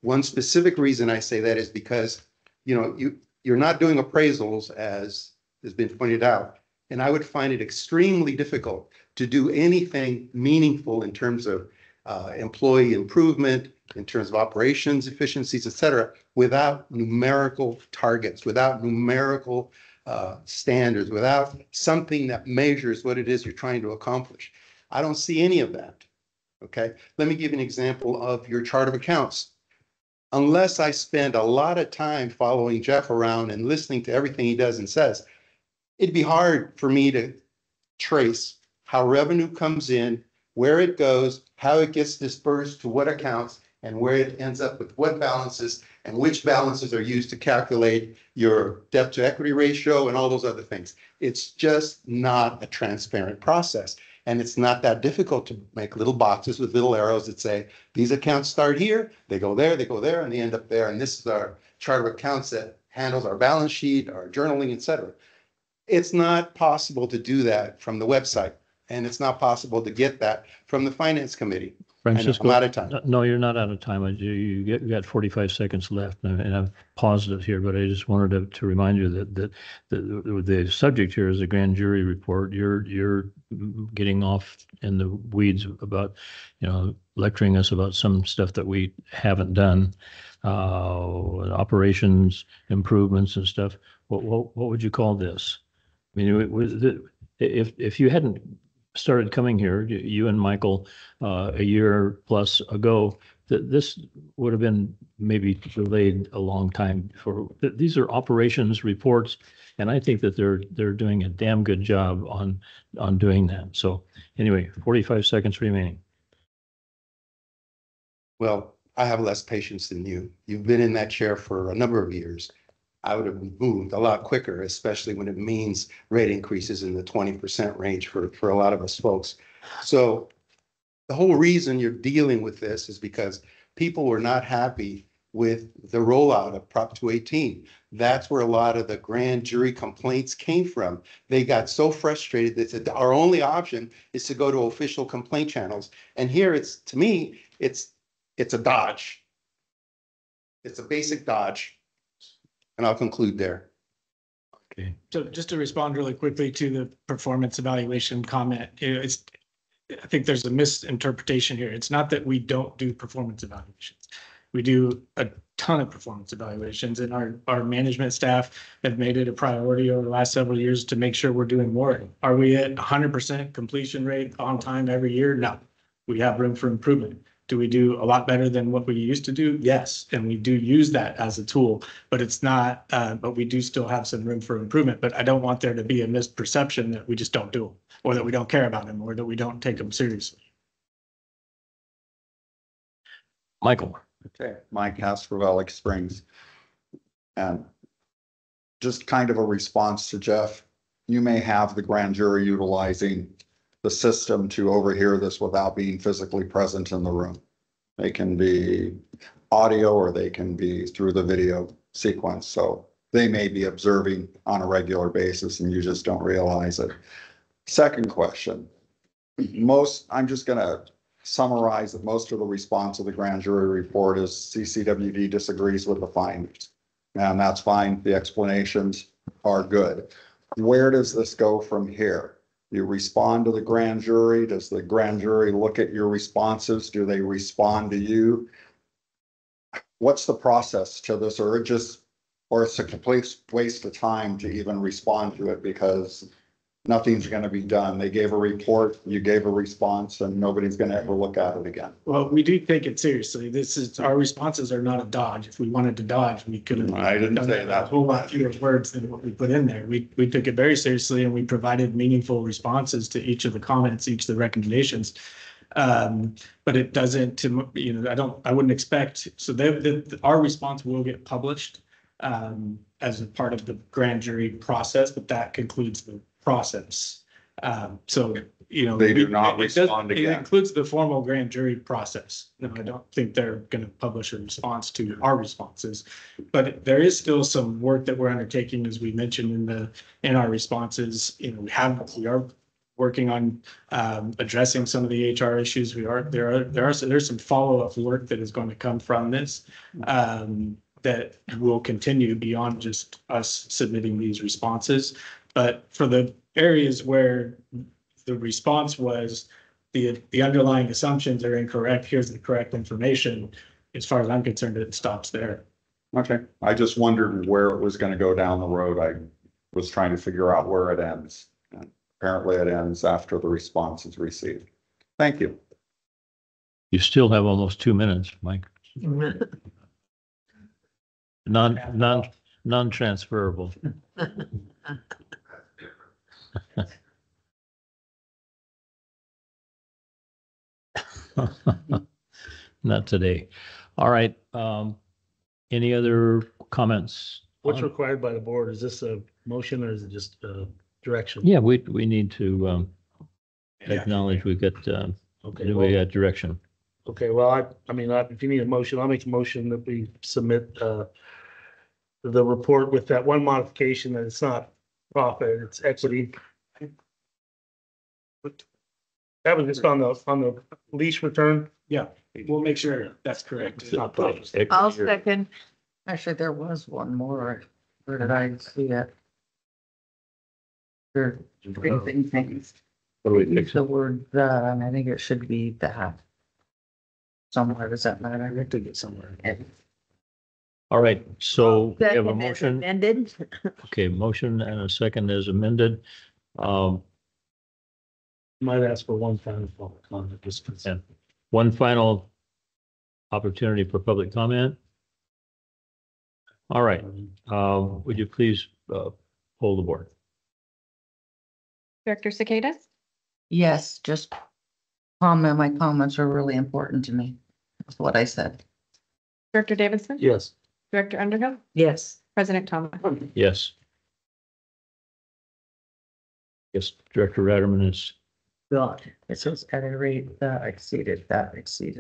One specific reason I say that is because, you know, you're not doing appraisals, as has been pointed out, and I would find it extremely difficult to do anything meaningful in terms of employee improvement, in terms of operations, efficiencies, et cetera, without numerical targets, without numerical standards, without something that measures what it is you're trying to accomplish. I don't see any of that. Okay, let me give you an example of your chart of accounts. Unless I spend a lot of time following Jeff around and listening to everything he does and says, it'd be hard for me to trace how revenue comes in, where it goes, how it gets dispersed to what accounts, and where it ends up with what balances and which balances are used to calculate your debt to equity ratio and all those other things. It's just not a transparent process. And it's not that difficult to make little boxes with little arrows that say, these accounts start here, they go there, and they end up there. And this is our chart of accounts that handles our balance sheet, our journaling, et cetera. It's not possible to do that from the website. And it's not possible to get that from the finance committee. Francisco, I'm out of time. No, you're not out of time. You got 45 seconds left, and I've paused it here, but I just wanted to remind you that the subject here is a grand jury report. You're getting off in the weeds about, you know, lecturing us about some stuff that we haven't done, operations improvements and stuff. What would you call this? I mean, if you hadn't started coming here, you and Michael, a year plus ago, this would have been maybe delayed a long time. These are operations reports, and I think that they're doing a damn good job on doing that. So anyway, 45 seconds remaining. Well, I have less patience than you. You've been in that chair for a number of years. I would have moved a lot quicker, especially when it means rate increases in the 20% range for a lot of us folks. So the whole reason you're dealing with this is because people were not happy with the rollout of Prop 218. That's where a lot of the grand jury complaints came from. They got so frustrated that said, our only option is to go to official complaint channels. And here to me, it's a dodge. It's a basic dodge. And I'll conclude there. Okay. So just to respond really quickly to the performance evaluation comment, I think there's a misinterpretation here. It's not that we don't do performance evaluations. We do a ton of performance evaluations, and our management staff have made it a priority over the last several years to make sure we're doing more. Are we at 100% completion rate on time every year? No. We have room for improvement. Do we do a lot better than what we used to do? Yes, and we do use that as a tool, but it's not, but we do still have some room for improvement. But I don't want there to be a misperception that we just don't do them, or that we don't care about them, or that we don't take them seriously. Michael. Okay, Mike Hasper, Springs. And just kind of a response to Jeff, you may have the grand jury utilizing the system to overhear this without being physically present in the room. They can be audio or they can be through the video sequence. So they may be observing on a regular basis and you just don't realize it. Second question, I'm just gonna summarize that most of the response of the grand jury report is CCWD disagrees with the findings. And that's fine. The explanations are good. Where does this go from here? You respond to the grand jury. Does the grand jury look at your responses? Do they respond to you? What's the process to this, or it's a complete waste of time to even respond to it because nothing's going to be done. They gave a report, you gave a response, and nobody's going to ever look at it again. Well, we do take it seriously. Our responses are not a dodge. If we wanted to dodge, we could have. I didn't say that. A whole lot fewer words than what we put in there. We took it very seriously and we provided meaningful responses to each of the comments, each of the recommendations. But it doesn't, I wouldn't expect, so our response will get published as a part of the grand jury process, but that concludes the process. They do not respond It again. includes the formal grand jury process. No, I don't think they're going to publish a response to our responses, but there is still some work that we're undertaking, as we mentioned in our responses. We are working on addressing some of the HR issues. There's some follow-up work that is going to come from this that will continue beyond just us submitting these responses. But for the areas where the response was the underlying assumptions are incorrect, here's the correct information, as far as I'm concerned, it stops there. Okay, I just wondered where it was going to go down the road. I was trying to figure out where it ends. And apparently it ends after the response is received. Thank you. You still have almost 2 minutes, Mike. Non-transferable. Not today. All right. Any other comments? What's required by the board? Is this a motion or is it just direction? Yeah, we need to acknowledge we got direction. Okay, well, if you need a motion, I'll make a motion that we submit the report with that one modification, that it's not profit, it's equity. That was just on the lease return. Yeah, we'll make sure that's correct. It's not profit. I'll second. Actually, there was one more. Where did I see it? There, three things. What do we Use fix? the word the, and I think it should be that. Somewhere, does that I matter? have to get somewhere. All right, so we have a Second as motion. amended. Okay, motion and a second as amended. Might ask for one final public comment, just consent. One final opportunity for public comment. All right, would you please poll the board? Director Cicada, Yes, just my comments are really important to me. That's what I said. Director Davidson, Yes. Director Underhill, Yes. President Thomas. Yes. Yes, Director Ratterman is, God, it says at a rate that exceeded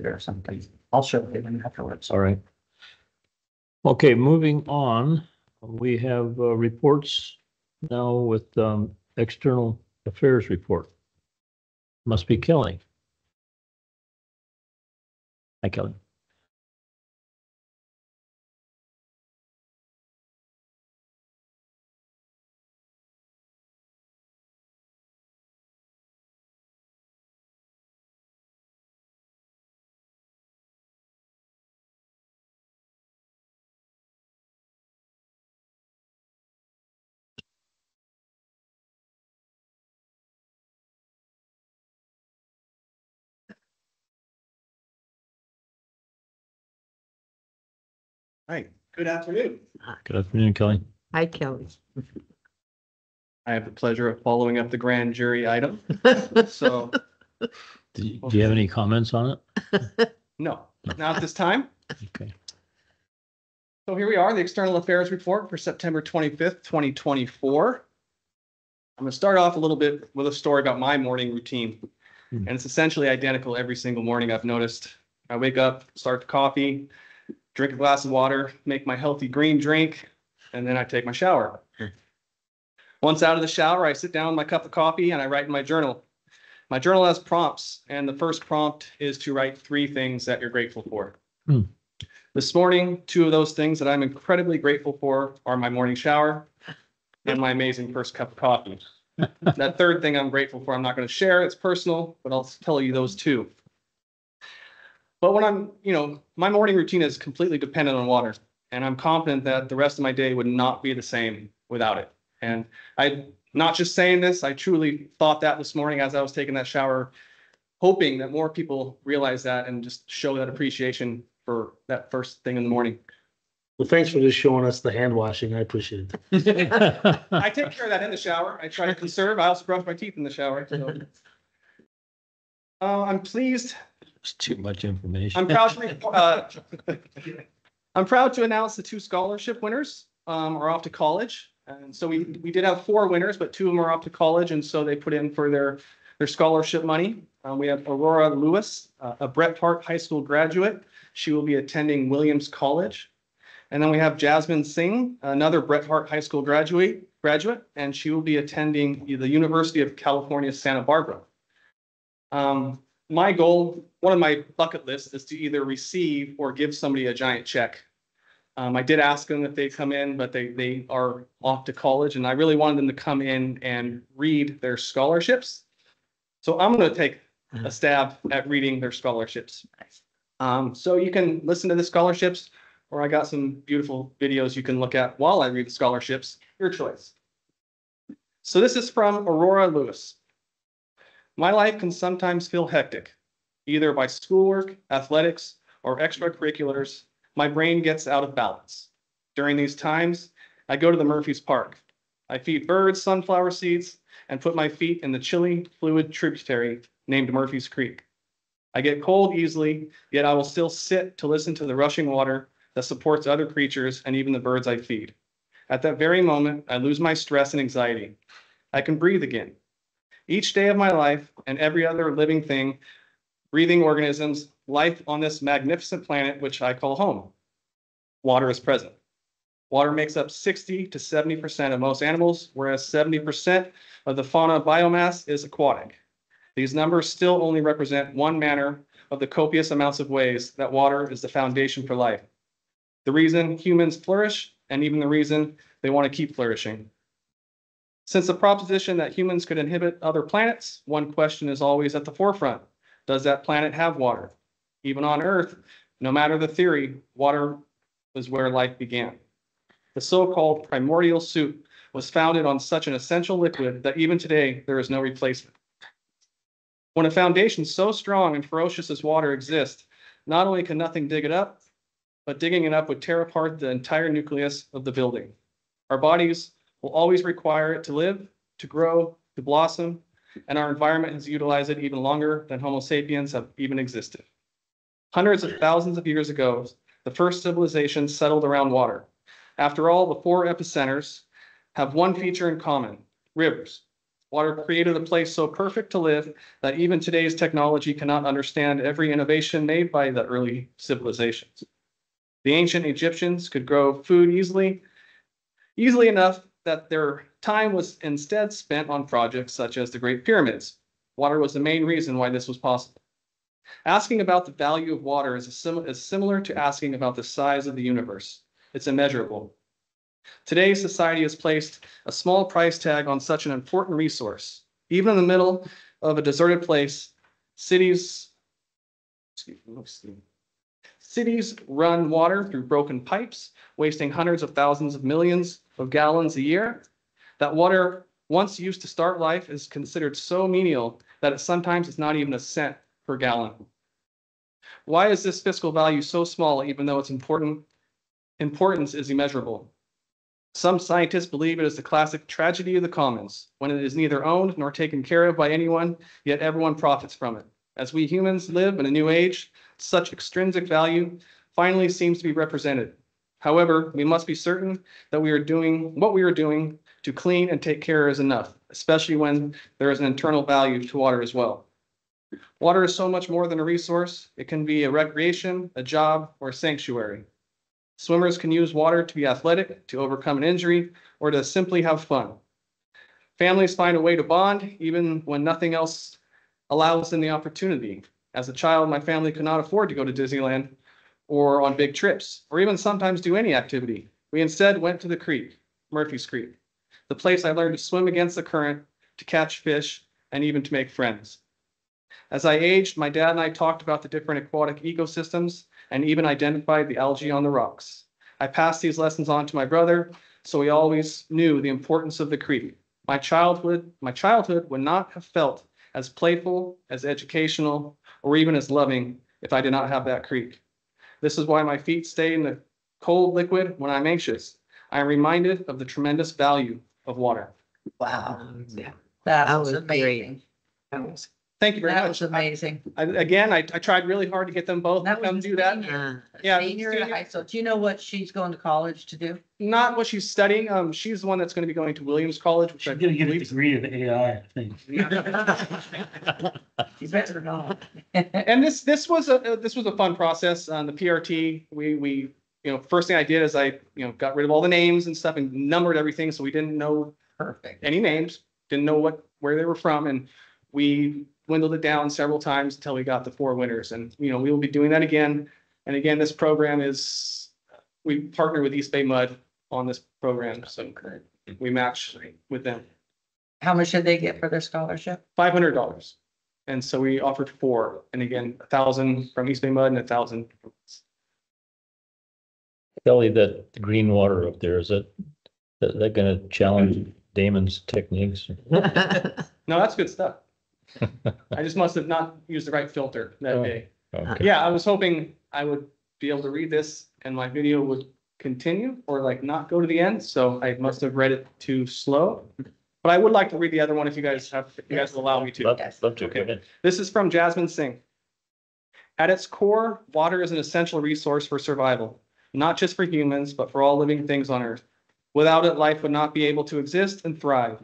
or something. I'll show you them afterwards. all right. Okay, moving on, we have reports now with external affairs report. Must be Kelly. Hi, Kelly. Hi, good afternoon. Good afternoon, Kelly. Hi, Kelly. I have the pleasure of following up the grand jury item. So, Do you have any comments on it? no, not at this time. Okay. So here we are, the External Affairs Report for September 25th, 2024. I'm going to start off a little bit with a story about my morning routine. And it's essentially identical every single morning I've noticed. I wake up, start the coffee, drink a glass of water, make my healthy green drink, and then I take my shower. Once out of the shower, I sit down with my cup of coffee and I write in my journal. My journal has prompts, and the first prompt is to write 3 things that you're grateful for. This morning, 2 of those things that I'm incredibly grateful for are my morning shower and my amazing first cup of coffee. That third thing I'm grateful for, I'm not going to share. It's personal, but I'll tell you those 2. But when I'm, my morning routine is completely dependent on water, and I'm confident that the rest of my day would not be the same without it. And I'm not just saying this, I truly thought that this morning as I was taking that shower, hoping that more people realize that and just show that appreciation for that first thing in the morning. Well, thanks for just showing us the hand washing. I appreciate it. I take care of that in the shower. I try to conserve. I also brush my teeth in the shower. So. I'm pleased. It's too much information. I'm proud to announce the 2 scholarship winners are off to college. And so we did have 4 winners, but 2 of them are off to college, and so they put in for their scholarship money. We have Aurora Lewis, a Bret Hart High School graduate. She will be attending Williams College. And then we have Jasmine Singh, another Bret Hart High School graduate, and she will be attending the University of California, Santa Barbara. My goal, one of my bucket lists, is to either receive or give somebody a giant check. I did ask them if they come in, but they are off to college, and I really wanted them to come in and read their scholarships. So I'm going to take a stab at reading their scholarships. So you can listen to the scholarships, or I got some beautiful videos you can look at while I read the scholarships. Your choice. So this is from Aurora Lewis. My life can sometimes feel hectic, either by schoolwork, athletics, or extracurriculars. My brain gets out of balance. During these times, I go to the Murphy's Park. I feed birds sunflower seeds and put my feet in the chilly, fluid tributary named Murphy's Creek. I get cold easily, yet I will still sit to listen to the rushing water that supports other creatures and even the birds I feed. At that very moment, I lose my stress and anxiety. I can breathe again. Each day of my life and every other living thing, breathing organisms, life on this magnificent planet, which I call home. Water is present. Water makes up 60 to 70% of most animals, whereas 70% of the fauna biomass is aquatic. These numbers still only represent one manner of the copious amounts of ways that water is the foundation for life. The reason humans flourish, and even the reason they want to keep flourishing. Since the proposition that humans could inhabit other planets, one question is always at the forefront. Does that planet have water? Even on Earth, no matter the theory, water was where life began. The so-called primordial soup was founded on such an essential liquid that even today there is no replacement. When a foundation so strong and ferocious as water exists, not only can nothing dig it up, but digging it up would tear apart the entire nucleus of the building. Our bodies will always require it to live, to grow, to blossom, and our environment has utilized it even longer than Homo sapiens have even existed. Hundreds of thousands of years ago, the first civilizations settled around water. After all, the 4 epicenters have one feature in common: rivers. Water created a place so perfect to live that even today's technology cannot understand every innovation made by the early civilizations. The ancient Egyptians could grow food easily enough that their time was instead spent on projects such as the Great Pyramids. Water was the main reason why this was possible. Asking about the value of water is similar to asking about the size of the universe. It's immeasurable. Today's society has placed a small price tag on such an important resource. Even in the middle of a deserted place, cities run water through broken pipes, wasting hundreds of thousands of millions of gallons a year. That water once used to start life is considered so menial that it sometimes is not even a cent per gallon. Why is this fiscal value so small, even though it's important importance is immeasurable. Some scientists believe it is the classic tragedy of the commons, when it is neither owned nor taken care of by anyone, yet everyone profits from it. As we humans live in a new age, such extrinsic value finally seems to be represented. However, we must be certain that we are doing what we are doing to clean and take care is enough, especially when there is an internal value to water as well. Water is so much more than a resource. It can be a recreation, a job, or a sanctuary. Swimmers can use water to be athletic, to overcome an injury, or to simply have fun. Families find a way to bond even when nothing else allows them the opportunity. As a child, my family could not afford to go to Disneyland or on big trips, or even sometimes do any activity. We instead went to the creek, Murphy's Creek, the place I learned to swim against the current, to catch fish, and even to make friends. As I aged, my dad and I talked about the different aquatic ecosystems and even identified the algae on the rocks. I passed these lessons on to my brother, so we always knew the importance of the creek. My childhood would not have felt as playful, as educational, or even as loving if I did not have that creek. This is why my feet stay in the cold liquid when I'm anxious. I am reminded of the tremendous value of water. Wow. Yeah. That was was great. amazing. Thank you very That much. was amazing. I tried really hard to get them both to That come was do that. Yeah, Senior in high school. Do you know what she's going to college to do? Not what she's studying. She's the one that's going to be going to Williams College, which I She's gonna get a believe. degree in AI, I think. You better not. And this was a fun process on the PRT. We first thing I did is I got rid of all the names and stuff and numbered everything, so we didn't know Perfect. any names, didn't know where they were from, and we dwindled it down several times until we got the 4 winners. And we will be doing that again. And again, this program is, we partner with East Bay Mud on this program, so we match with them. How much did they get for their scholarship? $500. And so we offered 4, and again, 1,000 from East Bay Mud and 1,000. Kelly, that green water up there, is that gonna challenge Damon's techniques? No, that's good stuff. I just must have not used the right filter that Oh, day. okay. Yeah, I was hoping I would be able to read this and my video would continue or not go to the end. So I must have read it too slow. But I would like to read the other one if you guys will allow me to. Love to. Okay. Go ahead. This is from Jasmine Singh. At its core, water is an essential resource for survival, not just for humans, but for all living things on Earth. Without it, life would not be able to exist and thrive.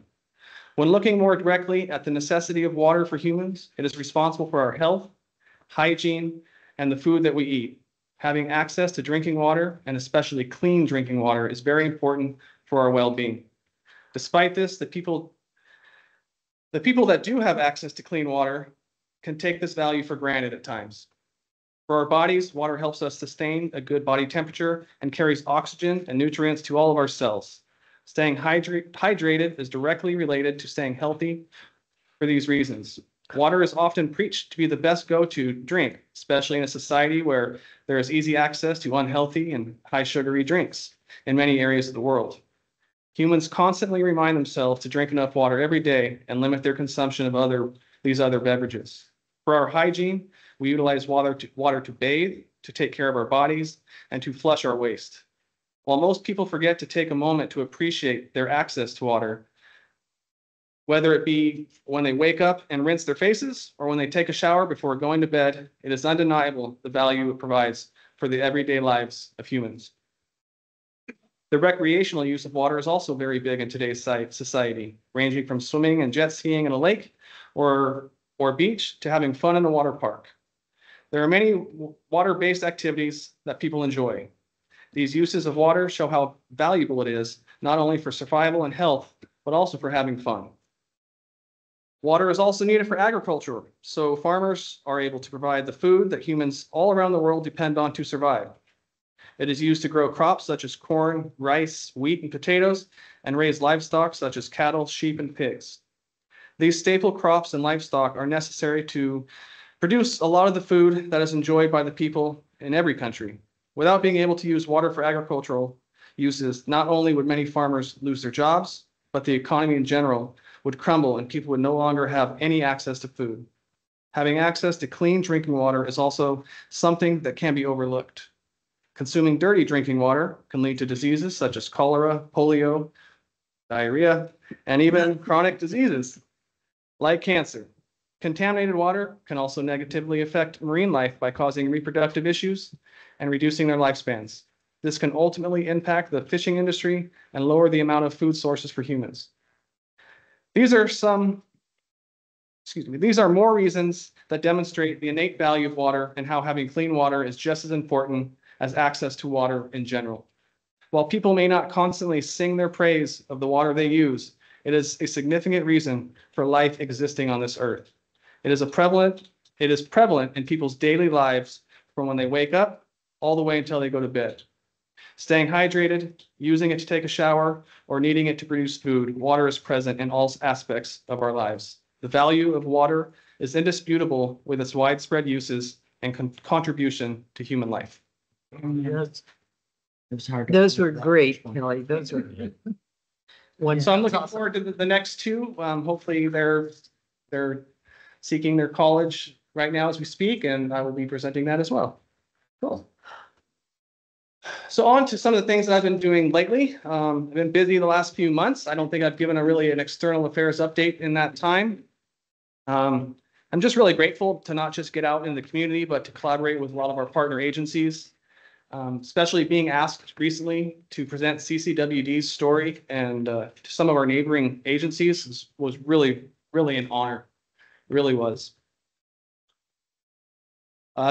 When looking more directly at the necessity of water for humans, it is responsible for our health, hygiene, and the food that we eat. Having access to drinking water, and especially clean drinking water, is very important for our well-being. Despite this, the people that do have access to clean water can take this value for granted at times. For our bodies, water helps us sustain a good body temperature and carries oxygen and nutrients to all of our cells. Staying hydrated is directly related to staying healthy for these reasons. Water is often preached to be the best go-to drink, especially in a society where there is easy access to unhealthy and high sugary drinks in many areas of the world. Humans constantly remind themselves to drink enough water every day and limit their consumption of these other beverages. For our hygiene, we utilize water to bathe, to take care of our bodies, and to flush our waste. While most people forget to take a moment to appreciate their access to water, whether it be when they wake up and rinse their faces or when they take a shower before going to bed, it is undeniable the value it provides for the everyday lives of humans. The recreational use of water is also very big in today's society, ranging from swimming and jet skiing in a lake or beach to having fun in a water park. There are many water-based activities that people enjoy. These uses of water show how valuable it is, not only for survival and health, but also for having fun. Water is also needed for agriculture, so farmers are able to provide the food that humans all around the world depend on to survive. It is used to grow crops such as corn, rice, wheat, and potatoes, and raise livestock such as cattle, sheep, and pigs. These staple crops and livestock are necessary to produce a lot of the food that is enjoyed by the people in every country. Without being able to use water for agricultural uses, not only would many farmers lose their jobs, but the economy in general would crumble and people would no longer have any access to food. Having access to clean drinking water is also something that can be overlooked. Consuming dirty drinking water can lead to diseases such as cholera, polio, diarrhea, and even chronic diseases like cancer. Contaminated water can also negatively affect marine life by causing reproductive issues and reducing their lifespans. This can ultimately impact the fishing industry and lower the amount of food sources for humans. These are more reasons that demonstrate the innate value of water and how having clean water is just as important as access to water in general. While people may not constantly sing their praise of the water they use, it is a significant reason for life existing on this earth. It is prevalent in people's daily lives from when they wake up all the way until they go to bed. Staying hydrated, using it to take a shower, or needing it to produce food, water is present in all aspects of our lives. The value of water is indisputable with its widespread uses and contribution to human life. Yes. It was hard. Those were great, Kelly. Those were good. So I'm looking forward to the next two. Hopefully they're seeking their college right now as we speak, and I will be presenting that as well. Cool. So on to some of the things that I've been doing lately. I've been busy the last few months. I don't think I've given an external affairs update in that time. I'm just really grateful to not just get out in the community, but to collaborate with a lot of our partner agencies, especially being asked recently to present CCWD's story and to some of our neighboring agencies was really, really an honor. It really was.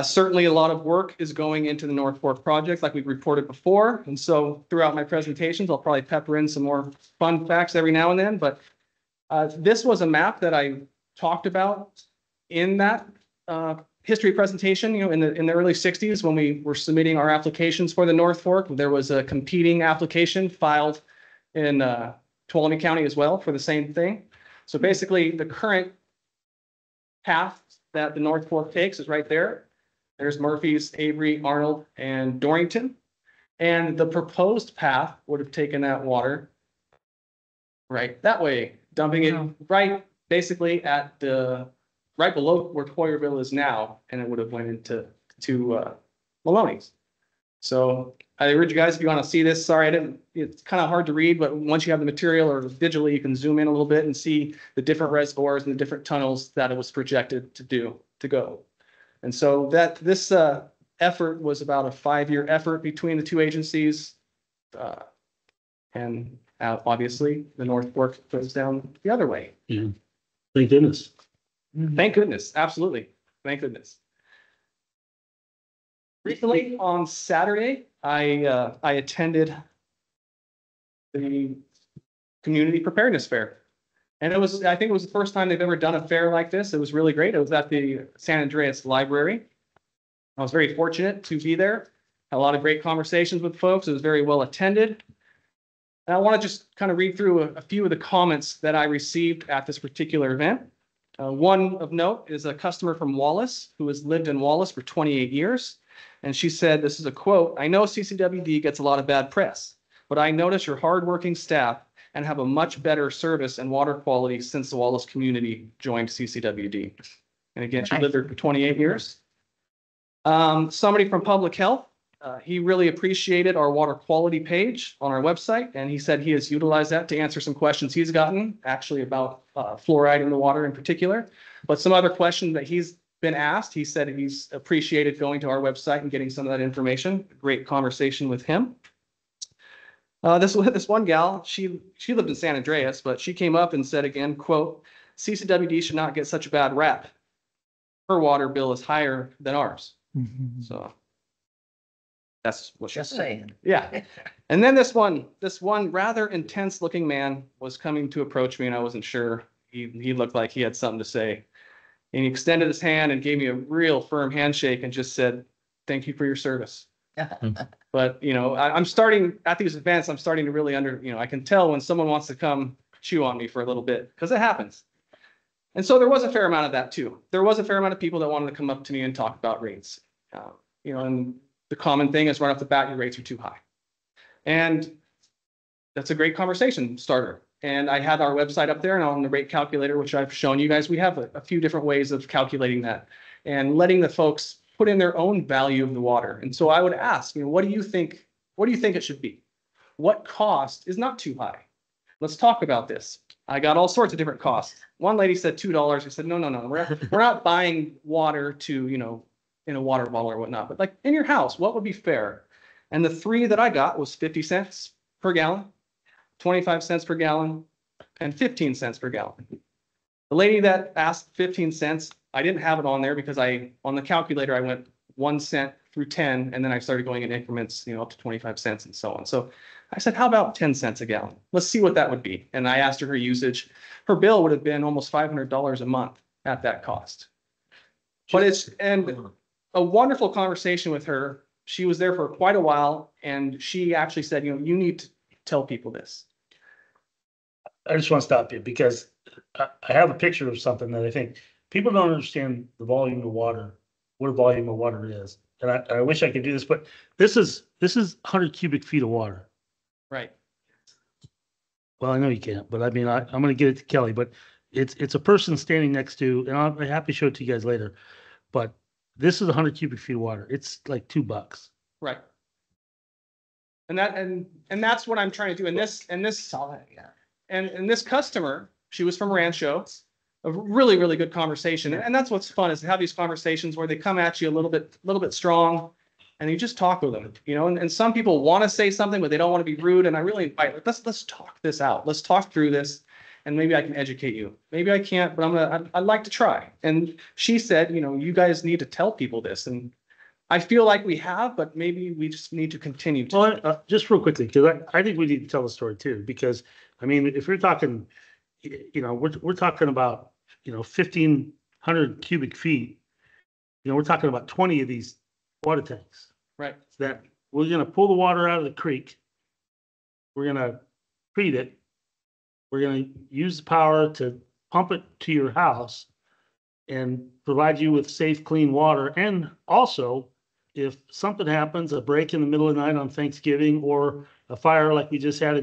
Certainly a lot of work is going into the North Fork project like we've reported before. And so throughout my presentations, I'll probably pepper in some more fun facts every now and then. But this was a map that I talked about in that history presentation, in the early 60s when we were submitting our applications for the North Fork. There was a competing application filed in Tuolumne County as well for the same thing. So basically the current path that the North Fork takes is right there. There's Murphy's, Avery, Arnold, and Dorrington. And the proposed path would have taken that water right that way, dumping it right basically at right below where Coyerville is now, and it would have went into Maloney's. So I urge you guys, if you want to see this, sorry, it's kind of hard to read, but once you have the material or digitally, you can zoom in a little bit and see the different reservoirs and the different tunnels that it was projected to go. And so this effort was about a 5-year effort between the two agencies. And obviously the North Fork goes down the other way. Yeah. Thank goodness. Thank goodness. Absolutely. Thank goodness. Recently on Saturday, I attended the Community Preparedness Fair. And I think it was the first time they've ever done a fair like this. It was really great. It was at the San Andreas Library. I was very fortunate to be there. Had a lot of great conversations with folks. It was very well attended. And I want to just kind of read through a few of the comments that I received at this particular event. One of note is a customer from Wallace who has lived in Wallace for 28 years. And she said, this is a quote, "I know CCWD gets a lot of bad press, but I notice your hardworking staff and have a much better service and water quality since the Wallace community joined CCWD." And again, she lived there for 28 years. Somebody from Public Health, he really appreciated our water quality page on our website, and he said he has utilized that to answer some questions he's gotten, actually about fluoride in the water in particular. But some other questions that he's been asked, he said he's appreciated going to our website and getting some of that information. Great conversation with him. This one gal, she lived in San Andreas, but she came up and said again, quote, "CCWD should not get such a bad rap. Her water bill is higher than ours." Mm-hmm. So that's what she's saying. Yeah. And then this one rather intense looking man was coming to approach me, and I wasn't sure. He looked like he had something to say. And he extended his hand and gave me a real firm handshake and just said, "Thank you for your service." But, I'm starting at these events, I'm starting to really I can tell when someone wants to come chew on me for a little bit because it happens. And so there was a fair amount of that too. There was a fair amount of people that wanted to come up to me and talk about rates. And the common thing is right off the bat, your rates are too high. And that's a great conversation starter. And I had our website up there and on the rate calculator, which I've shown you guys, we have a few different ways of calculating that and letting the folks put in their own value of the water. And so I would ask, what do you think it should be? What cost is not too high? Let's talk about this. I got all sorts of different costs. One lady said $2. I said, no, we're not buying water to, in a water bottle or whatnot, but like in your house, what would be fair? And the three that I got was 50 cents per gallon, 25 cents per gallon, and 15 cents per gallon. The lady that asked 15 cents, I didn't have it on there because on the calculator, I went 1 cent through 10, and then I started going in increments, up to 25 cents and so on. So I said, how about 10 cents a gallon? Let's see what that would be. And I asked her usage. Her bill would have been almost $500 a month at that cost. But and a wonderful conversation with her. She was there for quite a while, and she actually said, you need to tell people this. I just want to stop you because I have a picture of something that I think people don't understand the volume of water, what a volume of water is. And I wish I could do this, but this is 100 cubic feet of water. Right. Well, I know you can't, but I mean, I'm going to get it to Kelly, but it's a person standing next to, and I'll be happy to show it to you guys later, but this is 100 cubic feet of water. It's like $2. Right. And that's what I'm trying to do. And this customer, she was from Rancho, a really, really good conversation. And that's what's fun, is to have these conversations where they come at you a little bit strong, and you just talk with them, and some people want to say something, but they don't want to be rude. And I really invite, let's talk this out. Let's talk through this, and maybe I can educate you. Maybe I can't, but I'd like to try. And she said, you guys need to tell people this. And I feel like we have, but maybe we just need to continue to. Well, just real quickly, because I think we need to tell the story too, because I mean, if you're talking, we're talking about, 1,500 cubic feet, we're talking about 20 of these water tanks. Right. That we're going to pull the water out of the creek. We're going to treat it. We're going to use the power to pump it to your house and provide you with safe, clean water. And also, if something happens, a break in the middle of the night on Thanksgiving, or a fire like we just had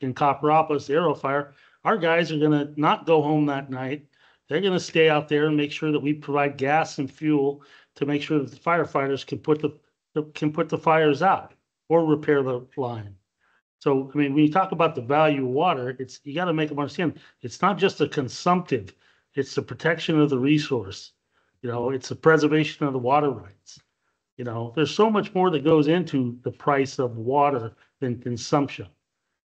in Copperopolis, the Arrow fire, our guys are going to not go home that night. They're going to stay out there and make sure that we provide gas and fuel to make sure that the firefighters can put the fires out or repair the line. So, I mean, when you talk about the value of water, you got to make them understand it's not just a consumptive, it's the protection of the resource. It's the preservation of the water rights. There's so much more that goes into the price of water than consumption.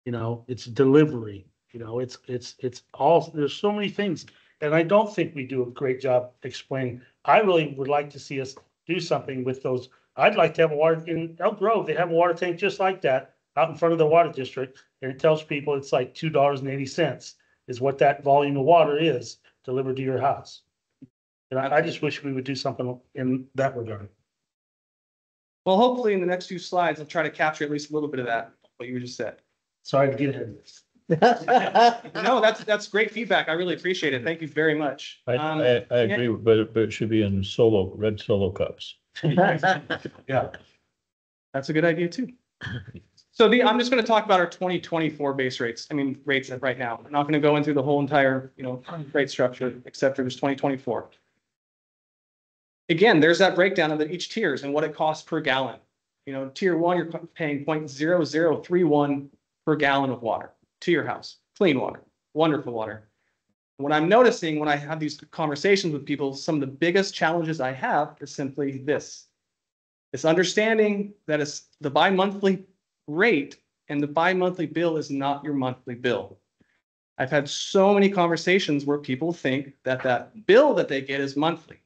It's delivery. It's all, there's so many things. And I don't think we do a great job explaining. I really would like to see us do something with those. I'd like to have a water in Elk Grove. They have a water tank just like that out in front of the water district. And it tells people it's like $2.80 is what that volume of water is delivered to your house. And I just wish we would do something in that regard. Well, hopefully in the next few slides, I'll try to capture at least a little bit of that, what you just said. Sorry to get ahead of this. No, that's great feedback. I really appreciate it. Thank you very much. I agree, but it should be in red solo cups. Yeah, that's a good idea too. So I'm just going to talk about our 2024 base rates. I mean, rates right now. I'm not going to go into the whole entire, rate structure, except for this 2024. Again, there's that breakdown of each tiers and what it costs per gallon. Tier 1, you're paying 0.0031 per gallon of water to your house. Clean water, wonderful water. What I'm noticing when I have these conversations with people, some of the biggest challenges I have is simply this. It's understanding that it's the bi-monthly rate, and the bi-monthly bill is not your monthly bill. I've had so many conversations where people think that bill that they get is monthly.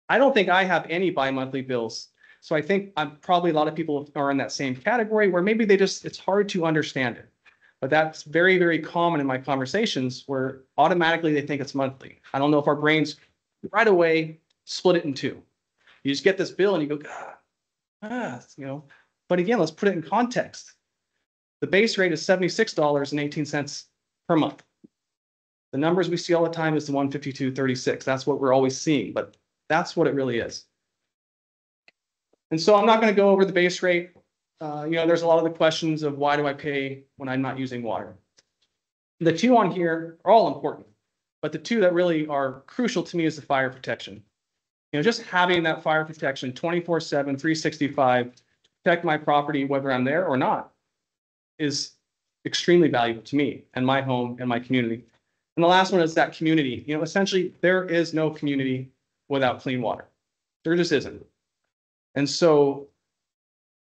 I don't think I have any bi-monthly bills. So I think probably a lot of people are in that same category where maybe it's hard to understand it. But that's very, very common in my conversations where automatically they think it's monthly. I don't know if our brains right away split it in two. You just get this bill and you go, But again, let's put it in context. The base rate is $76.18 per month. The numbers we see all the time is the $152.36. That's what we're always seeing, but that's what it really is. And so I'm not going to go over the base rate. There's a lot of the questions of why do I pay when I'm not using water? The two on here are all important, but the two that really are crucial to me is the fire protection. You know, just having that fire protection 24/7, 365, protect my property, whether I'm there or not, is extremely valuable to me and my home and my community. And the last one is that community. You know, essentially, there is no community without clean water. There just isn't. And so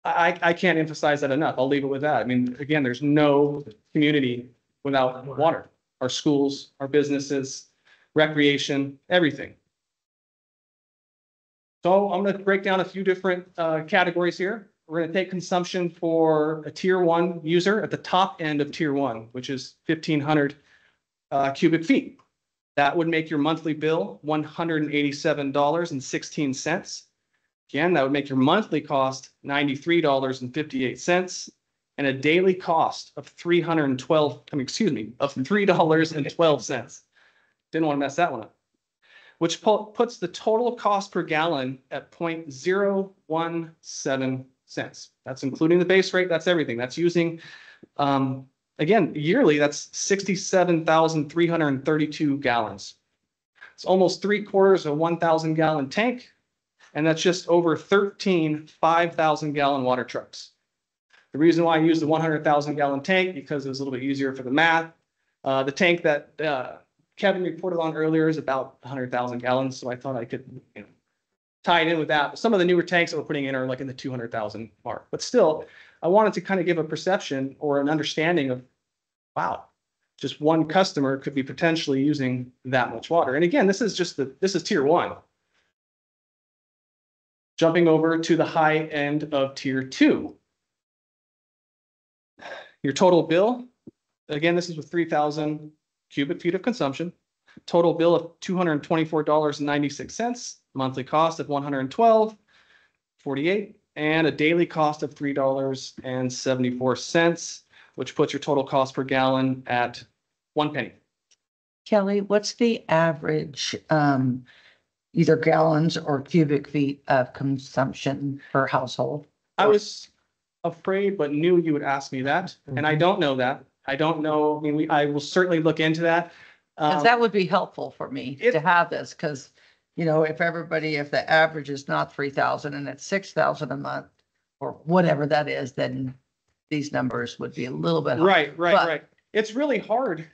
I can't emphasize that enough. I'll leave it with that. I mean, again, there's no community without water. Our schools, our businesses, recreation, everything. So I'm going to break down a few different categories here. We're going to take consumption for a tier 1 user at the top end of tier 1, which is 1,500 cubic feet. That would make your monthly bill $187.16. Again, that would make your monthly cost $93.58 and a daily cost of $312. Didn't want to mess that one up. Which puts the total cost per gallon at 0.017 cents. That's including the base rate. That's everything. That's using, again, yearly, that's 67,332 gallons. It's almost 3/4 of a 1,000 gallon tank. And that's just over 13 5,000 gallon water trucks. The reason why I use the 100,000 gallon tank, because it was a little bit easier for the math. The tank that Kevin reported on earlier is about 100,000 gallons. So I thought I could, you know, tie it in with that. But some of the newer tanks that we're putting in are like in the 200,000 mark. But still, I wanted to kind of give a perception or an understanding of, wow, just one customer could be potentially using that much water. And again, this is tier 1. Jumping over to the high end of tier 2. Your total bill, again, this is with 3,000 cubic feet of consumption. Total bill of $224.96, monthly cost of $112.48, and a daily cost of $3.74, which puts your total cost per gallon at 1 penny. Kelly, what's the average either gallons or cubic feet of consumption per household? I was afraid, but knew you would ask me that. And I don't know that. I don't know. I mean, I will certainly look into that. Because that would be helpful for me to have this, because, you know, if the average is not 3,000 and it's 6,000 a month or whatever that is, then these numbers would be a little bit. Right. It's really hard.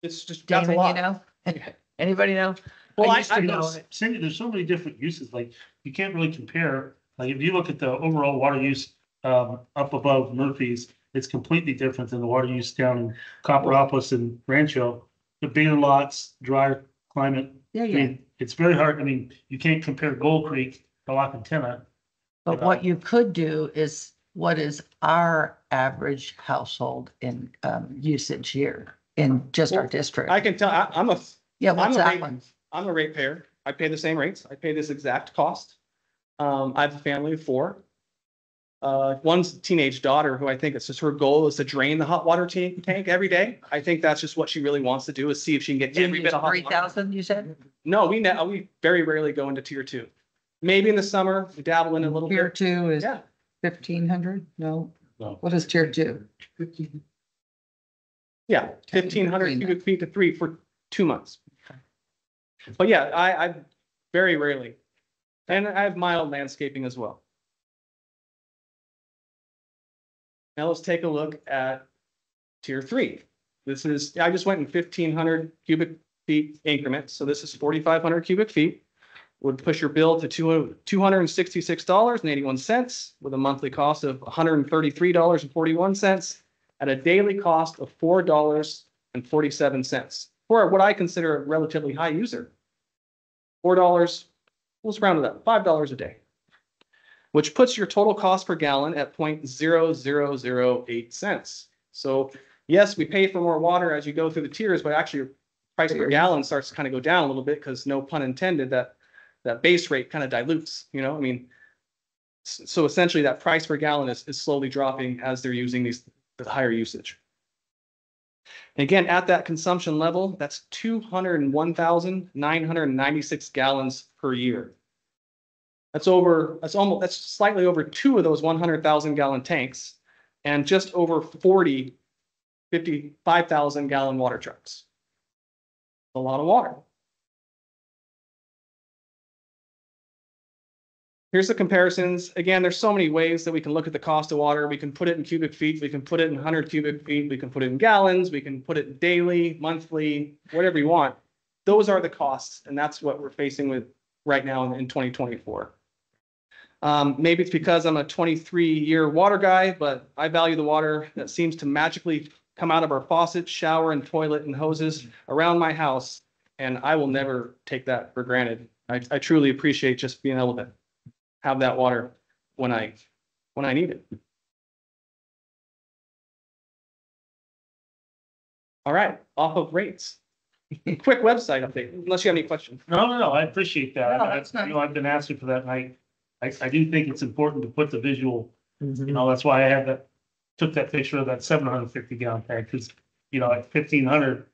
It's just, that's a Damon, lot. you know? Anybody know? Well, I know, Cindy, there's so many different uses, like, you can't really compare. Like, if you look at the overall water use up above Murphy's, it's completely different than the water use down in Copperopolis and Rancho. The bigger lots, drier climate. Yeah. I mean, it's very hard. I mean, you can't compare Gold Creek to La Cantena. But what you could do is, what is our average household in usage here in just our district? I can tell, what's that one? I'm a ratepayer. I pay the same rates. I pay this exact cost. I have a family of 4. One's a teenage daughter who I think it's just her goal is to drain the hot water tank every day. I think that's just what she really wants to do, is see if she can get every bit of hot water. 3,000, you said? No, we very rarely go into tier 2. Maybe in the summer, we dabble in a little Tier bit. 2 is Yeah. 1,500? No. No. What is tier 2? Yeah, 1,500 cubic feet to 3 for 2 months. But yeah, I very rarely, and I have mild landscaping as well. Now let's take a look at tier 3. This is, I just went in 1,500 cubic feet increments. So this is 4,500 cubic feet. Would push your bill to $266.81 with a monthly cost of $133.41 at a daily cost of $4.47 for what I consider a relatively high user. $4, let's round it up, $5 a day, which puts your total cost per gallon at 0.0008 cents. So yes, we pay for more water as you go through the tiers, but actually your price per gallon starts to kind of go down a little bit, because no pun intended, that base rate kind of dilutes, you know, I mean, so essentially that price per gallon is slowly dropping as they're using the higher usage. And again, at that consumption level, that's 201,996 gallons per year. That's slightly over 2 of those 100,000 gallon tanks, and just over 55,000 gallon water trucks. A lot of water. Here's the comparisons. Again, there's so many ways that we can look at the cost of water. We can put it in cubic feet. We can put it in 100 cubic feet. We can put it in gallons. We can put it daily, monthly, whatever you want. Those are the costs. And that's what we're facing with right now in 2024. Maybe it's because I'm a 23-year water guy, but I value the water that seems to magically come out of our faucet, shower, and toilet and hoses around my house. And I will never take that for granted. I truly appreciate just being able to have that water when I need it. All right, off of rates. Quick website update, unless you have any questions. No, I appreciate that. No, that's You nice. know, I've been asking for that, and I do think it's important to put the visual, you know, that's why I had took that picture of that 750 gallon tank, because, you know, at 1,500,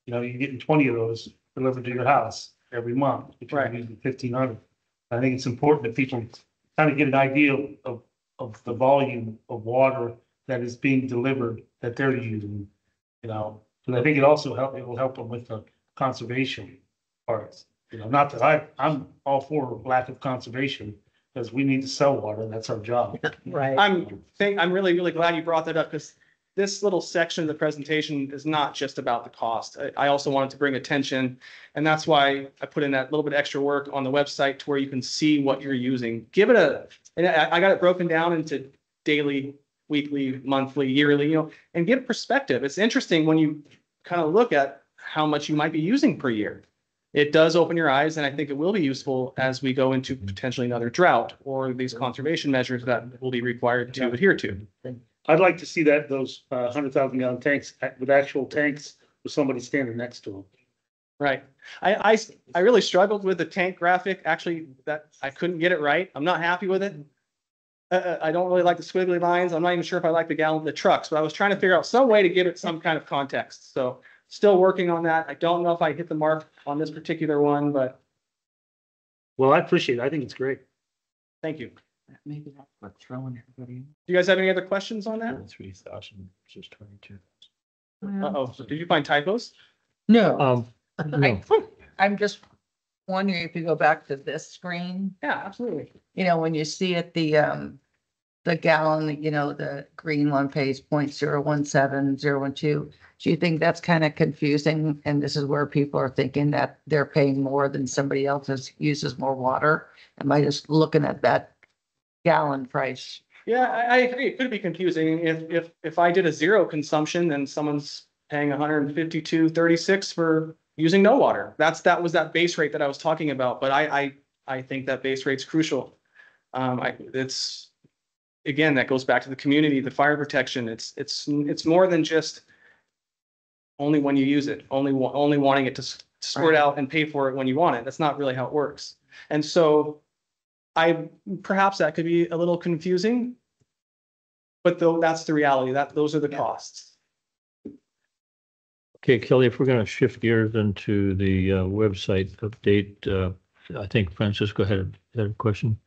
you know, you're getting 20 of those delivered to your house every month, if you're Right. using 1,500. I think it's important that people kind of get an idea of the volume of water that is being delivered that they're using, you know, because I think it will help them with the conservation parts. You know, not that I'm all for lack of conservation, because we need to sell water, that's our job. Right. I'm really, really glad you brought that up, because this little section of the presentation is not just about the cost. I also wanted to bring attention, and that's why I put in that little bit extra work on the website to where you can see what you're using. And I got it broken down into daily, weekly, monthly, yearly, you know, and give perspective. It's interesting when you kind of look at how much you might be using per year. It does open your eyes, and I think it will be useful as we go into potentially another drought or these conservation measures that will be required to adhere to. I'd like to see those 100,000 gallon tanks with actual tanks with somebody standing next to them. Right. I really struggled with the tank graphic. Actually, that I couldn't get it right. I'm not happy with it. I don't really like the squiggly lines. I'm not even sure if I like the trucks, but I was trying to figure out some way to give it some kind of context. So still working on that. I don't know if I hit the mark on this particular one, but. Well, I appreciate it. I think it's great. Thank you. Maybe that's what throwing everybody in. Do you guys have any other questions on that? 3,000 versus 22. Uh-oh, did you find typos? No, No. I'm just wondering if you go back to this screen, Yeah, absolutely. you know, when you see it, the gallon, you know, the green one pays 0.017012. Do you think that's kind of confusing? And this is where people are thinking that they're paying more than somebody else that uses more water? Am I just looking at that gallon price? Yeah, I agree. It could be confusing. If I did a zero consumption, then someone's paying 152.36 for using no water. That was that base rate that I was talking about. But I think that base rate's crucial. It's again, that goes back to the community, the fire protection. It's more than just only when you use it, only wanting it to squirt out and pay for it when you want it. That's not really how it works. And so perhaps that could be a little confusing, but that's the reality. Those are the costs. Okay, Kelly, if we're going to shift gears into the website update, I think Francisco had a question.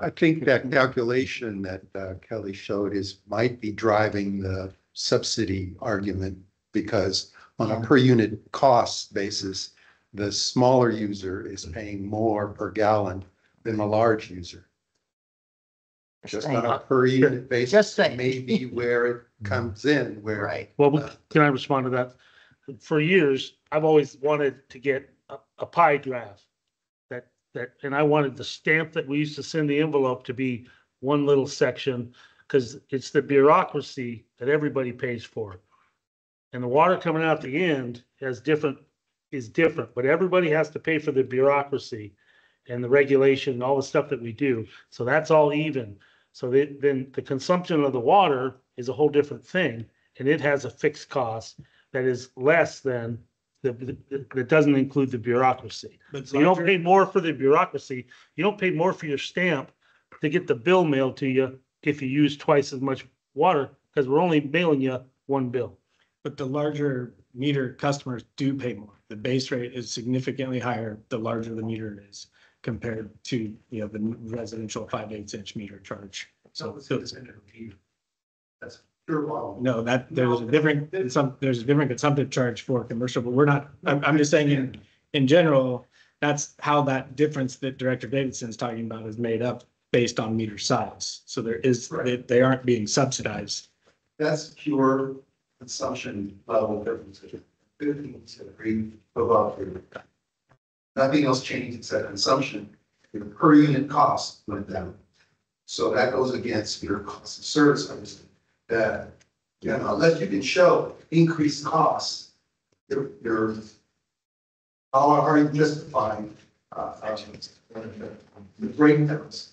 I think that calculation that Kelly showed might be driving the subsidy argument, because on a per unit cost basis, the smaller user is paying more per gallon than the large user. Just on a per unit basis, Just saying. maybe where it comes in, where. Right. Well, can I respond to that? For years, I've always wanted to get a pie graph and I wanted the stamp that we used to send the envelope to be one little section, because it's the bureaucracy that everybody pays for. And the water coming out the end is different, but everybody has to pay for the bureaucracy and the regulation and all the stuff that we do. So that's all even. So then the consumption of the water is a whole different thing, and it has a fixed cost that is less than that doesn't include the bureaucracy. So you don't pay more for the bureaucracy. You don't pay more for your stamp to get the bill mailed to you if you use twice as much water, because we're only mailing you one bill. But the larger meter customers do pay more. The base rate is significantly higher the larger the meter is compared to, you know, the residential 5/8 inch meter charge. So No, there's a different consumptive charge for commercial, but I'm just saying in general, that's how that difference that Director Davidson's talking about is made up based on meter size. So they aren't being subsidized. That's pure consumption level difference. 15 to 3 above. Nothing else changed except consumption. Your per unit cost went down. So that goes against your cost of service. That, unless you can show increased costs, you're how are you justifying the breakdowns?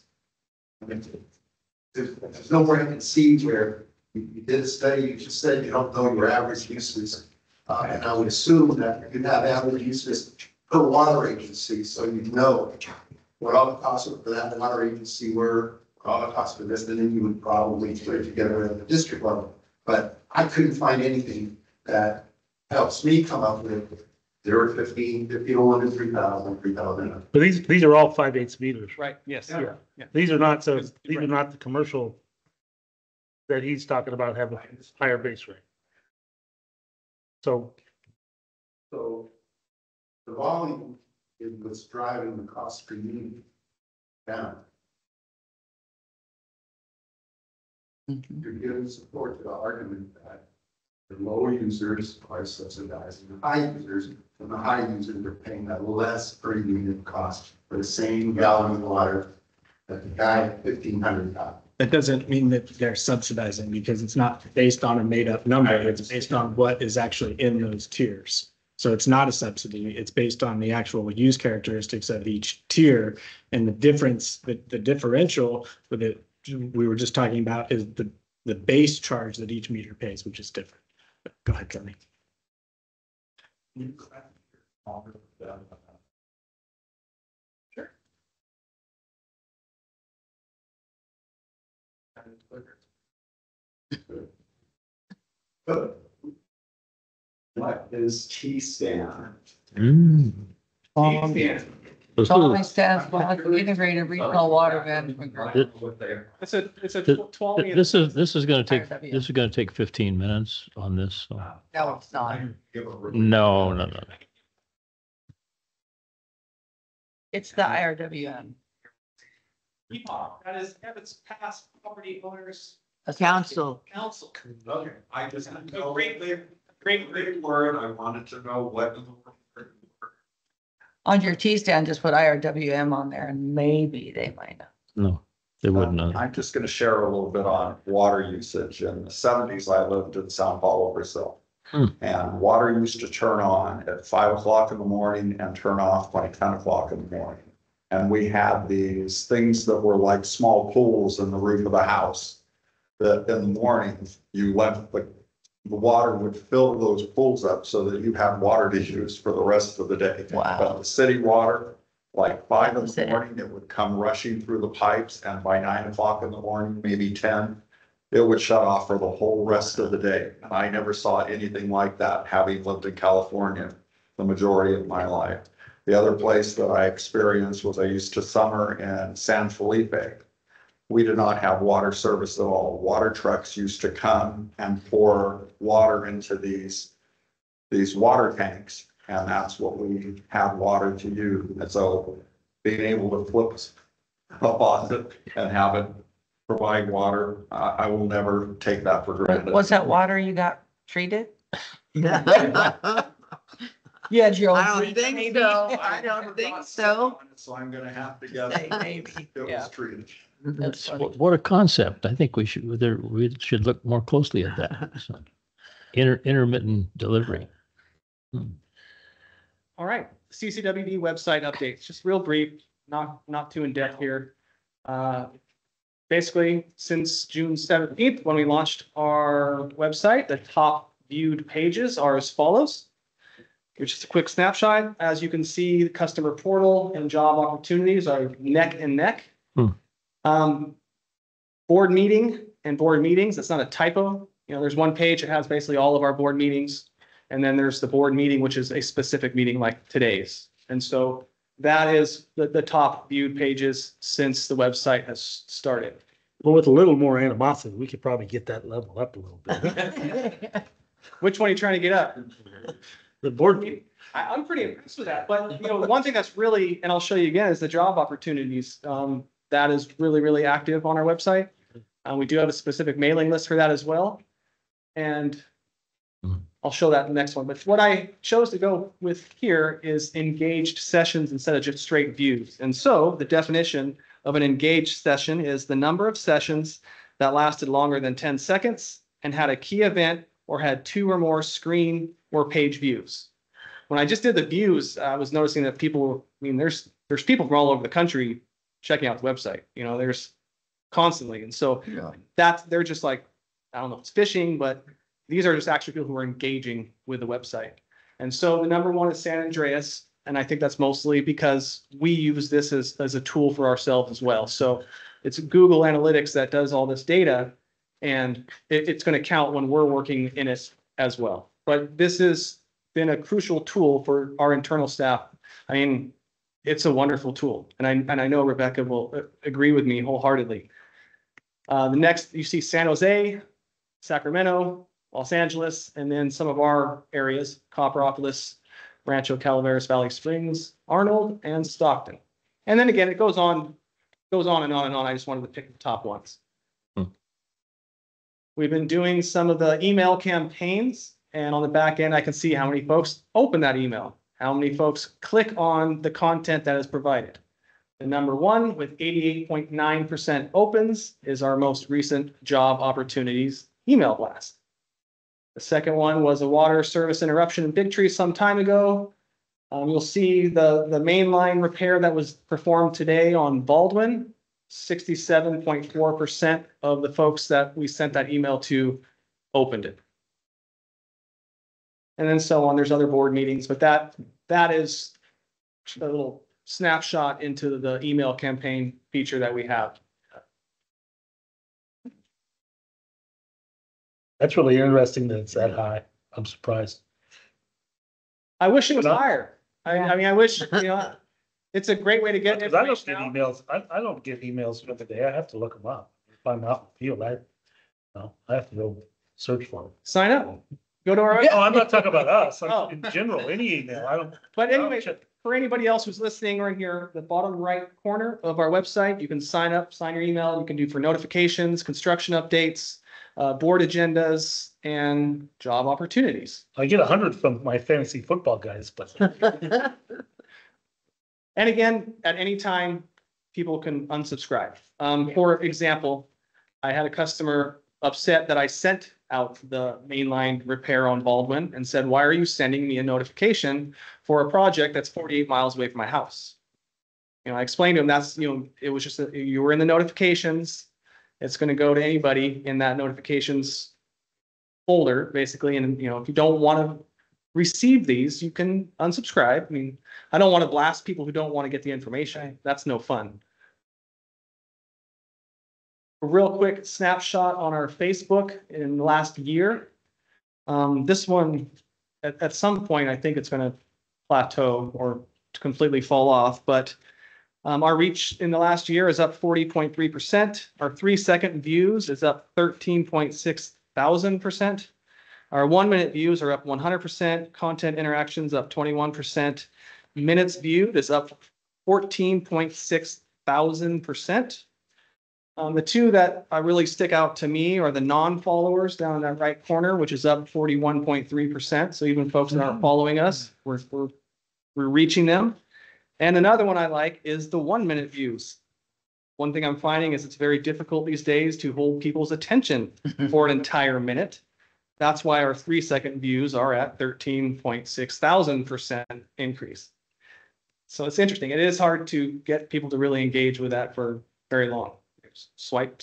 There's nowhere I can see where you did a study, you just said you don't know your average uses. And I would assume that you'd have average uses per water agency, so you'd know what all the costs for that water agency were, all the costs for this, and then you would probably put it together at the district level. But I couldn't find anything that helps me come up with 0 to 15, 51 to 3,000, 3,000. But these are all 5/8 meters. Right, yes. Yeah. These are not the commercial that he's talking about have a higher base rate. So The volume is what's driving the cost per unit down. You're giving support to the argument that the low users are subsidizing the high users, and the high users are paying that less per unit cost for the same gallon of water that the guy at 1,500 got. That doesn't mean that they're subsidizing because it's not based on a made up number. It's based on what is actually in those tiers. So it's not a subsidy. It's based on the actual use characteristics of each tier. And the difference, the differential with it, we were just talking about is the base charge that each meter pays, which is different. But go ahead, Tony. What is T-stand? Following stands for integrated regional water management. Group. It's a 12. This is going to take 15 minutes on this. So. No, it's not. No. It's the IRWM. That is past property owners. A council. Council. Okay, I just had no Great word. I wanted to know what. On your T-stand, just put IRWM on there and maybe they might not. No, they wouldn't know. I'm just going to share a little bit on water usage. In the 70s, I lived in Sao Paulo, Brazil. And water used to turn on at 5 o'clock in the morning and turn off by 10 o'clock in the morning. And we had these things that were like small pools in the roof of the house that in the morning you let the water would fill those pools up so that you have water to use for the rest of the day. Wow. But the city water, like 5 in the morning, it would come rushing through the pipes, and by 9 o'clock in the morning, maybe 10, it would shut off for the whole rest of the day. I never saw anything like that, having lived in California the majority of my life. The other place that I experienced was I used to summer in San Felipe. We did not have water service at all. Water trucks used to come and pour water into these water tanks, and that's what we had water to use. And so being able to flip a faucet and have it provide water, I will never take that for granted. Was that water you got treated? You had your own. I don't think so. I don't think so. So I'm gonna have to guess. Maybe, It yeah. was treated. That's funny. What a concept. I think we should look more closely at that. So, intermittent delivery. All right, CCWD website updates, just real brief, not too in depth here. Basically, since June 17th, when we launched our website, the top viewed pages are as follows. Here's just a quick snapshot. As you can see, the customer portal and job opportunities are neck and neck. Board meeting and board meetings, that's not a typo. There's one page that has basically all of our board meetings. And then there's the board meeting, which is a specific meeting like today's. And so that is the top viewed pages since the website has started. Well, with a little more animosity, we could probably get that level up a little bit. Which one are you trying to get up? The board, I'm pretty impressed with that, but one thing that's really, and I'll show you again, is the job opportunities. That is really, really active on our website. We do have a specific mailing list for that as well. And I'll show that in the next one. But what I chose to go with here is engaged sessions instead of just straight views. And so the definition of an engaged session is the number of sessions that lasted longer than 10 seconds and had a key event or had 2 or more screen or page views. When I just did the views, I was noticing that people, there's people from all over the country checking out the website. There's constantly. And so they're just like, I don't know if it's phishing, but these are just actually people who are engaging with the website. And so the number one is San Andreas. And I think that's mostly because we use this as a tool for ourselves as well. So it's Google Analytics that does all this data, and it's going to count when we're working in it as well. But this has been a crucial tool for our internal staff. It's a wonderful tool. And I know Rebecca will agree with me wholeheartedly. The next, you see San Jose, Sacramento, Los Angeles, and then some of our areas, Copperopolis, Rancho Calaveras, Valley Springs, Arnold, and Stockton. And then again, it goes on and on and on. I just wanted to pick the top ones. We've been doing some of the email campaigns, and on the back end, I can see how many folks open that email, how many folks click on the content that is provided. The number one with 88.9% opens is our most recent job opportunities email blast. The second one was a water service interruption in Big Tree some time ago. You'll see the main line repair that was performed today on Baldwin. 67.4% of the folks that we sent that email to opened it. And then so on, there's other board meetings, but that is a little snapshot into the email campaign feature that we have. that's really interesting that it's that high. I'm surprised. I wish it was higher. I wish, it's a great way to get Because I don't information get out. emails, I don't get emails for the day. I have to look them up. If I'm out in the field, I have to go search for them. Sign up. Go to our. Oh, I'm not talking about us. Oh. In general, any email, I don't. But anyway, I'll check. for anybody else who's listening right here, the bottom right corner of our website, you can sign up, sign your email. You can do for notifications, construction updates, board agendas, and job opportunities. I get 100 from my fantasy football guys, but. And again, at any time, people can unsubscribe. For example, I had a customer upset that I sent out the mainline repair on Baldwin and said, why are you sending me a notification for a project that's 48 miles away from my house? I explained to him it was just, you were in the notifications. It's going to go to anybody in that notifications folder, basically. And, if you don't want to receive these, you can unsubscribe. I don't want to blast people who don't want to get the information. That's no fun. A real quick snapshot on our Facebook in the last year. This one, at some point, I think it's going to plateau or completely fall off, but our reach in the last year is up 40.3%. Our 3-second views is up 13.6 thousand%. Our 1-minute views are up 100%. Content interactions up 21%. Minutes viewed is up 14.6 thousand%. The two that really stick out to me are the non-followers down in that right corner, which is up 41.3%. So even folks that aren't following us, we're reaching them. And another one I like is the 1-minute views. One thing I'm finding is it's very difficult these days to hold people's attention for an entire minute. That's why our 3-second views are at 13.6 thousand% increase. So it's interesting. It is hard to get people to really engage with that for very long. Swipe,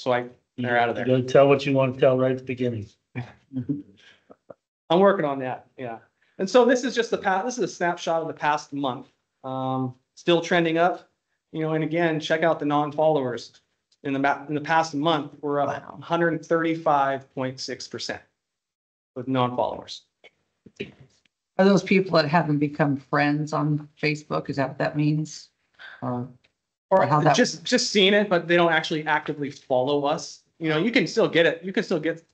they're out of there. You gotta tell what you want to tell right at the beginning. I'm working on that. Yeah. And so this is just this is a snapshot of the past month. Still trending up, and again, check out the non-followers in the past month. We're up 135.6% with non-followers. Are those people that haven't become friends on Facebook? Is that what that means? Or How that- just seeing it, but they don't actually actively follow us. You know, you can still get it. You can still get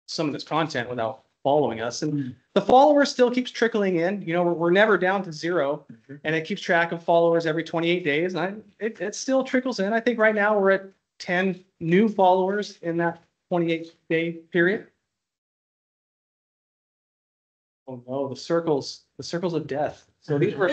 some of this content without following us. And the followers still keeps trickling in. You know, we're never down to zero, and it keeps track of followers every 28 days. And it still trickles in. I think right now we're at 10 new followers in that 28-day period. Oh no, the circles of death. So these were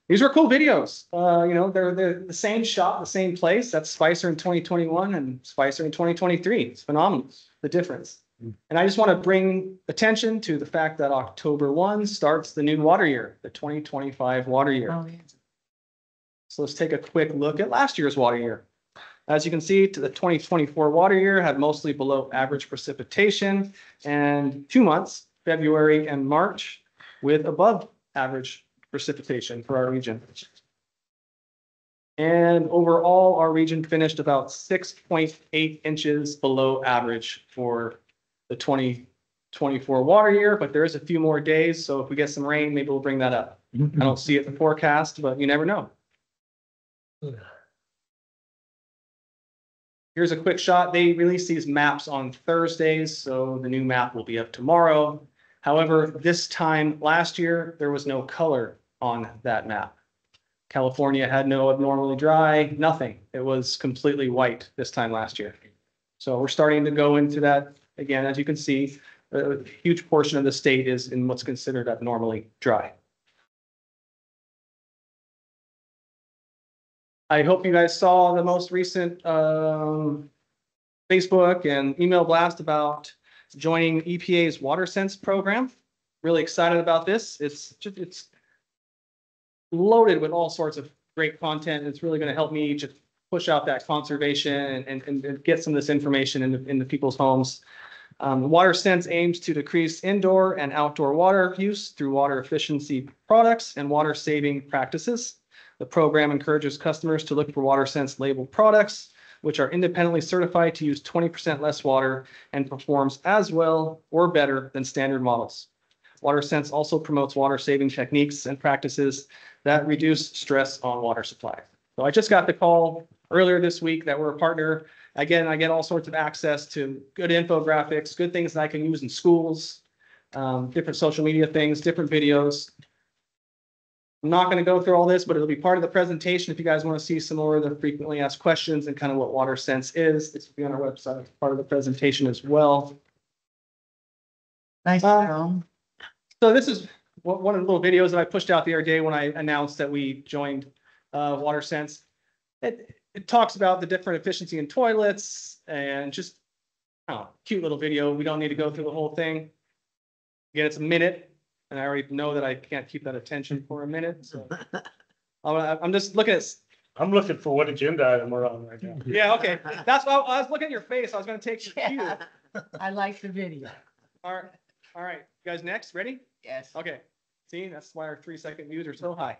these were cool videos. You know, they're the same shot, the same place. That's Spicer in 2021 and Spicer in 2023. It's phenomenal, the difference. And I just want to bring attention to the fact that October 1 starts the new water year, the 2025 water year. Oh, yeah. So let's take a quick look at last year's water year. As you can see, the 2024 water year had mostly below average precipitation, and 2 months, February and March, with above average precipitation for our region. And overall, our region finished about 6.8 inches below average for the 2024 water year, but there is a few more days. So if we get some rain, maybe we'll bring that up. I don't see it in the forecast, but you never know. Here's a quick shot. They release these maps on Thursdays, so the new map will be up tomorrow. However, this time last year, there was no color on that map. California had no abnormally dry, nothing. It was completely white this time last year. So we're starting to go into that again. As you can see, a huge portion of the state is in what's considered abnormally dry. I hope you guys saw the most recent Facebook and email blast about joining EPA's WaterSense program. Really excited about this. It's loaded with all sorts of great content. It's really going to help me just push out that conservation and get some of this information into people's homes. WaterSense aims to decrease indoor and outdoor water use through water efficiency products and water saving practices. The program encourages customers to look for WaterSense labeled products, which are independently certified to use 20% less water and performs as well or better than standard models. WaterSense also promotes water saving techniques and practices that reduce stress on water supply. So I just got the call earlier this week that we're a partner. Again, I get all sorts of access to good infographics, good things that I can use in schools, different social media things, different videos. I'm not going to go through all this, but it'll be part of the presentation if you guys want to see some more of the frequently asked questions and kind of what WaterSense is. This will be on our website, part of the presentation as well. Nice. So this is one of the little videos that I pushed out the other day when I announced that we joined WaterSense. It talks about the different efficiency in toilets and just cute little video. We don't need to go through the whole thing. Again, it's a minute. And I already know that I can't keep that attention for a minute. So I'm just looking at. I'm looking for what agenda item we're on right now. Yeah, okay. That's why I was looking at your face. I was going to take your cue. I like the video. All right. All right. You guys next? Ready? Yes. Okay. See, that's why our 3-second views are so high.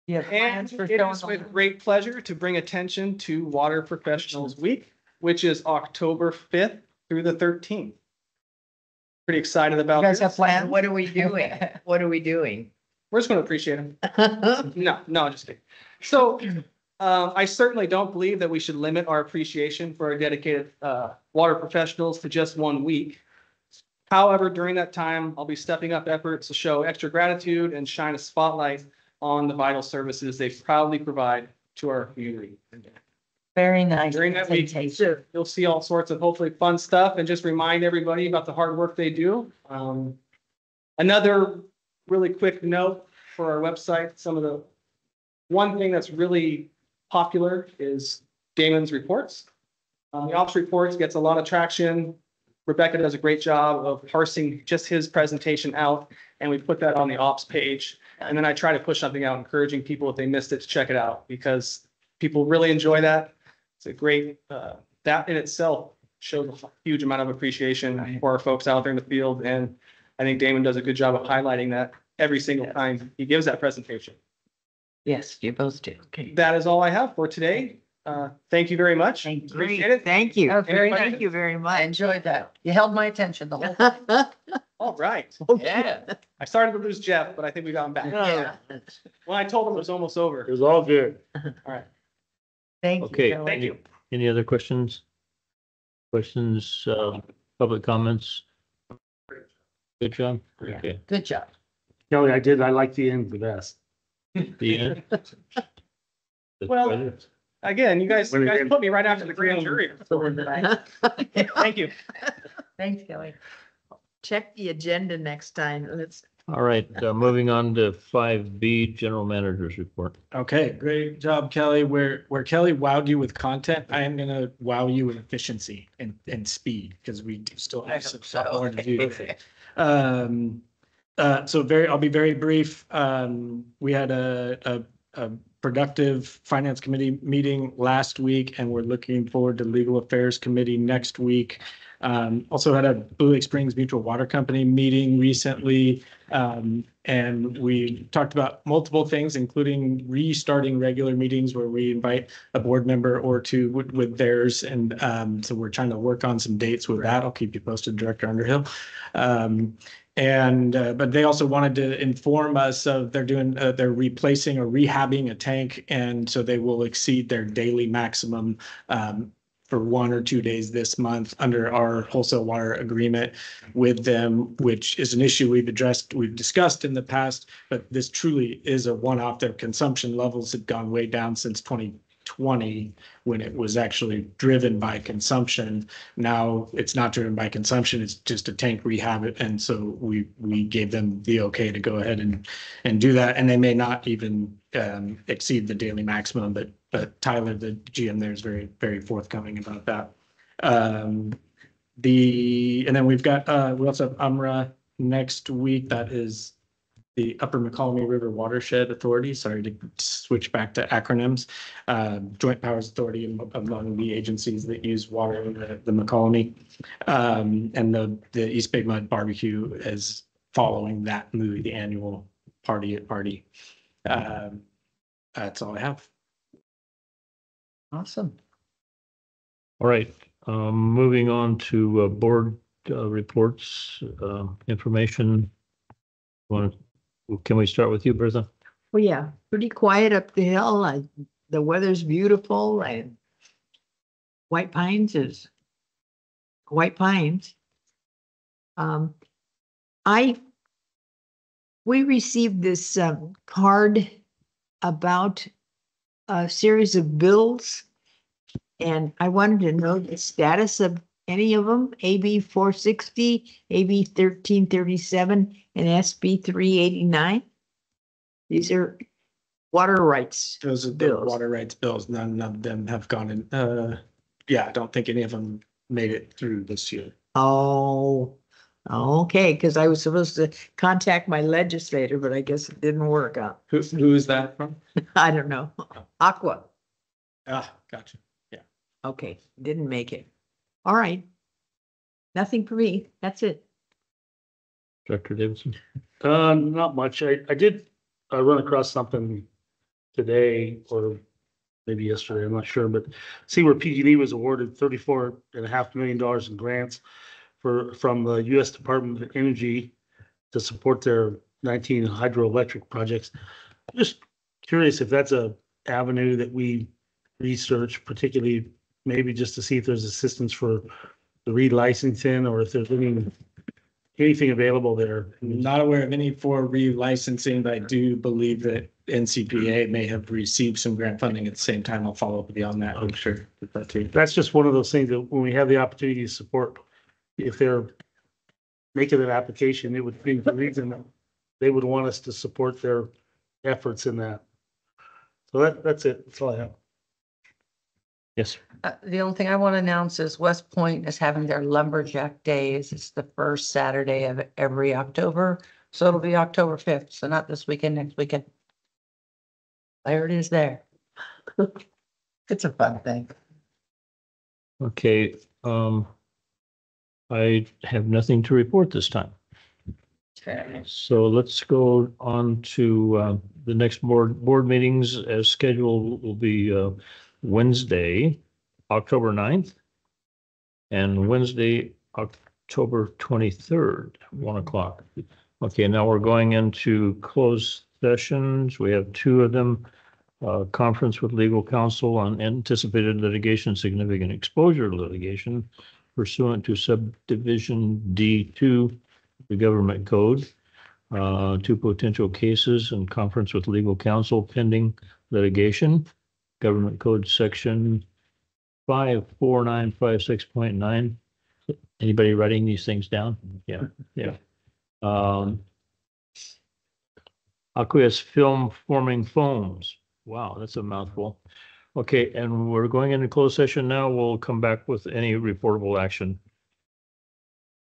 Yeah. And it is with great pleasure to bring attention to Water Professionals Week, which is October 5th through the 13th. Pretty excited about You guys this. have plans? What are we doing? What are we doing? We're just going to appreciate them. No, just kidding. So I certainly don't believe that we should limit our appreciation for our dedicated water professionals to just 1 week. However, during that time, I'll be stepping up efforts to show extra gratitude and shine a spotlight on the vital services they proudly provide to our community. Very nice. During that week, you'll see all sorts of hopefully fun stuff and just remind everybody about the hard work they do. Another really quick note for our website, one thing that's really popular is Damon's reports. The ops reports gets a lot of traction. Rebecca does a great job of parsing just his presentation out, and we put that on the ops page. And then I try to push something out, encouraging people if they missed it to check it out, because people really enjoy that. It's a great, that in itself shows a huge amount of appreciation for our folks out there in the field. And I think Damon does a good job of highlighting that every single time he gives that presentation. Yes, you both do. Okay. That is all I have for today. Thank you very much. Appreciate it. Thank you. Very Anybody? Thank you very I much. enjoyed that. You held my attention the whole time. All right. Yeah. I started to lose Jeff, but I think we got him back. Yeah. When I told him it was almost over. It was all good. All right. Thank you. Okay, Kelly. any other questions? Questions, public comments? Good job. Yeah. Okay. Good job. Kelly, I like the end the best. The end. Well, again, you guys put me right after the grand jury. Thank you. Thanks, Kelly. Check the agenda next time. All right, moving on to 5B, General Manager's Report. Okay, great job, Kelly. Where Kelly wowed you with content, I am gonna wow you with efficiency and speed, because we do still have some stuff more to do. I'll be very brief. We had a productive Finance Committee meeting last week, and we're looking forward to Legal Affairs Committee next week. Also had a Blue Lake Springs Mutual Water Company meeting recently. And we talked about multiple things, including restarting regular meetings where we invite a board member or two with theirs. And so we're trying to work on some dates with that. I'll keep you posted, Director Underhill. But they also wanted to inform us of they're replacing or rehabbing a tank. And so they will exceed their daily maximum for 1 or 2 days this month under our wholesale water agreement with them, which is an issue we've discussed in the past, but this truly is a one-off. Their consumption levels had gone way down since 2020 when it was actually driven by consumption. Now it's not driven by consumption, it's just a tank rehab. And so we gave them the okay to go ahead and do that. And they may not even exceed the daily maximum, but Tyler, the GM there, is very, very forthcoming about that. And then we've got, we also have UMRA next week. That is the Upper McCallum River Watershed Authority. Sorry to switch back to acronyms. Joint Powers Authority among the agencies that use water in the McCallum. And the East Bay Mud Barbecue is following that movie, the annual party. That's all I have. Awesome. All right, moving on to board reports, information. Can we start with you, Bertha? Well, yeah, pretty quiet up the hill. The weather's beautiful and White Pines is White Pines. We received this card about a series of bills, and I wanted to know the status of any of them, AB 460, AB 1337, and SB 389. These are water rights. Those are the bills. water rights bills. None of them have gone in. Yeah, I don't think any of them made it through this year. Oh, okay, because I was supposed to contact my legislator, but I guess it didn't work out. Who is that from? I don't know. Aqua. Ah, gotcha. Yeah. Okay, didn't make it. All right. Nothing for me. That's it. Director Davidson? Not much. I did run across something today or maybe yesterday, I'm not sure, but see where PG&E was awarded $34.5 million in grants from the U.S. Department of Energy to support their 19 hydroelectric projects. I'm just curious if that's a avenue that we research, particularly maybe just to see if there's assistance for the relicensing or if there's anything available there. I'm not aware of any for relicensing, but I do believe that NCPA may have received some grant funding at the same time. I'll follow up with you on that. I'm sure that too. That's just one of those things that when we have the opportunity to support, if they're making an application, it would be the reason that they would want us to support their efforts in that. So that's it. That's all I have. Yes. The only thing I want to announce is West Point is having their lumberjack days. It's the first Saturday of every October. So it'll be October 5th. So not this weekend, next weekend. There it is there. It's a fun thing. Okay, I have nothing to report this time. Okay. So let's go on to the next board meetings as scheduled will be Wednesday, October 9th, and Wednesday, October 23rd, 1 o'clock. Okay, now we're going into closed sessions. We have 2 of them. conference with legal counsel on anticipated litigation, significant exposure litigation pursuant to subdivision D2, the government code. Two potential cases and conference with legal counsel pending litigation, government code section 54956.9. Anybody writing these things down? Yeah, yeah. Aqueous film forming foams. Wow, that's a mouthful. Okay, and we're going into closed session now. We'll come back with any reportable action.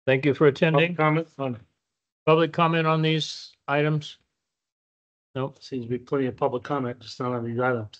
Thank you for attending. Public comment on these items? Nope. Seems to be plenty of public comment, just not on these items.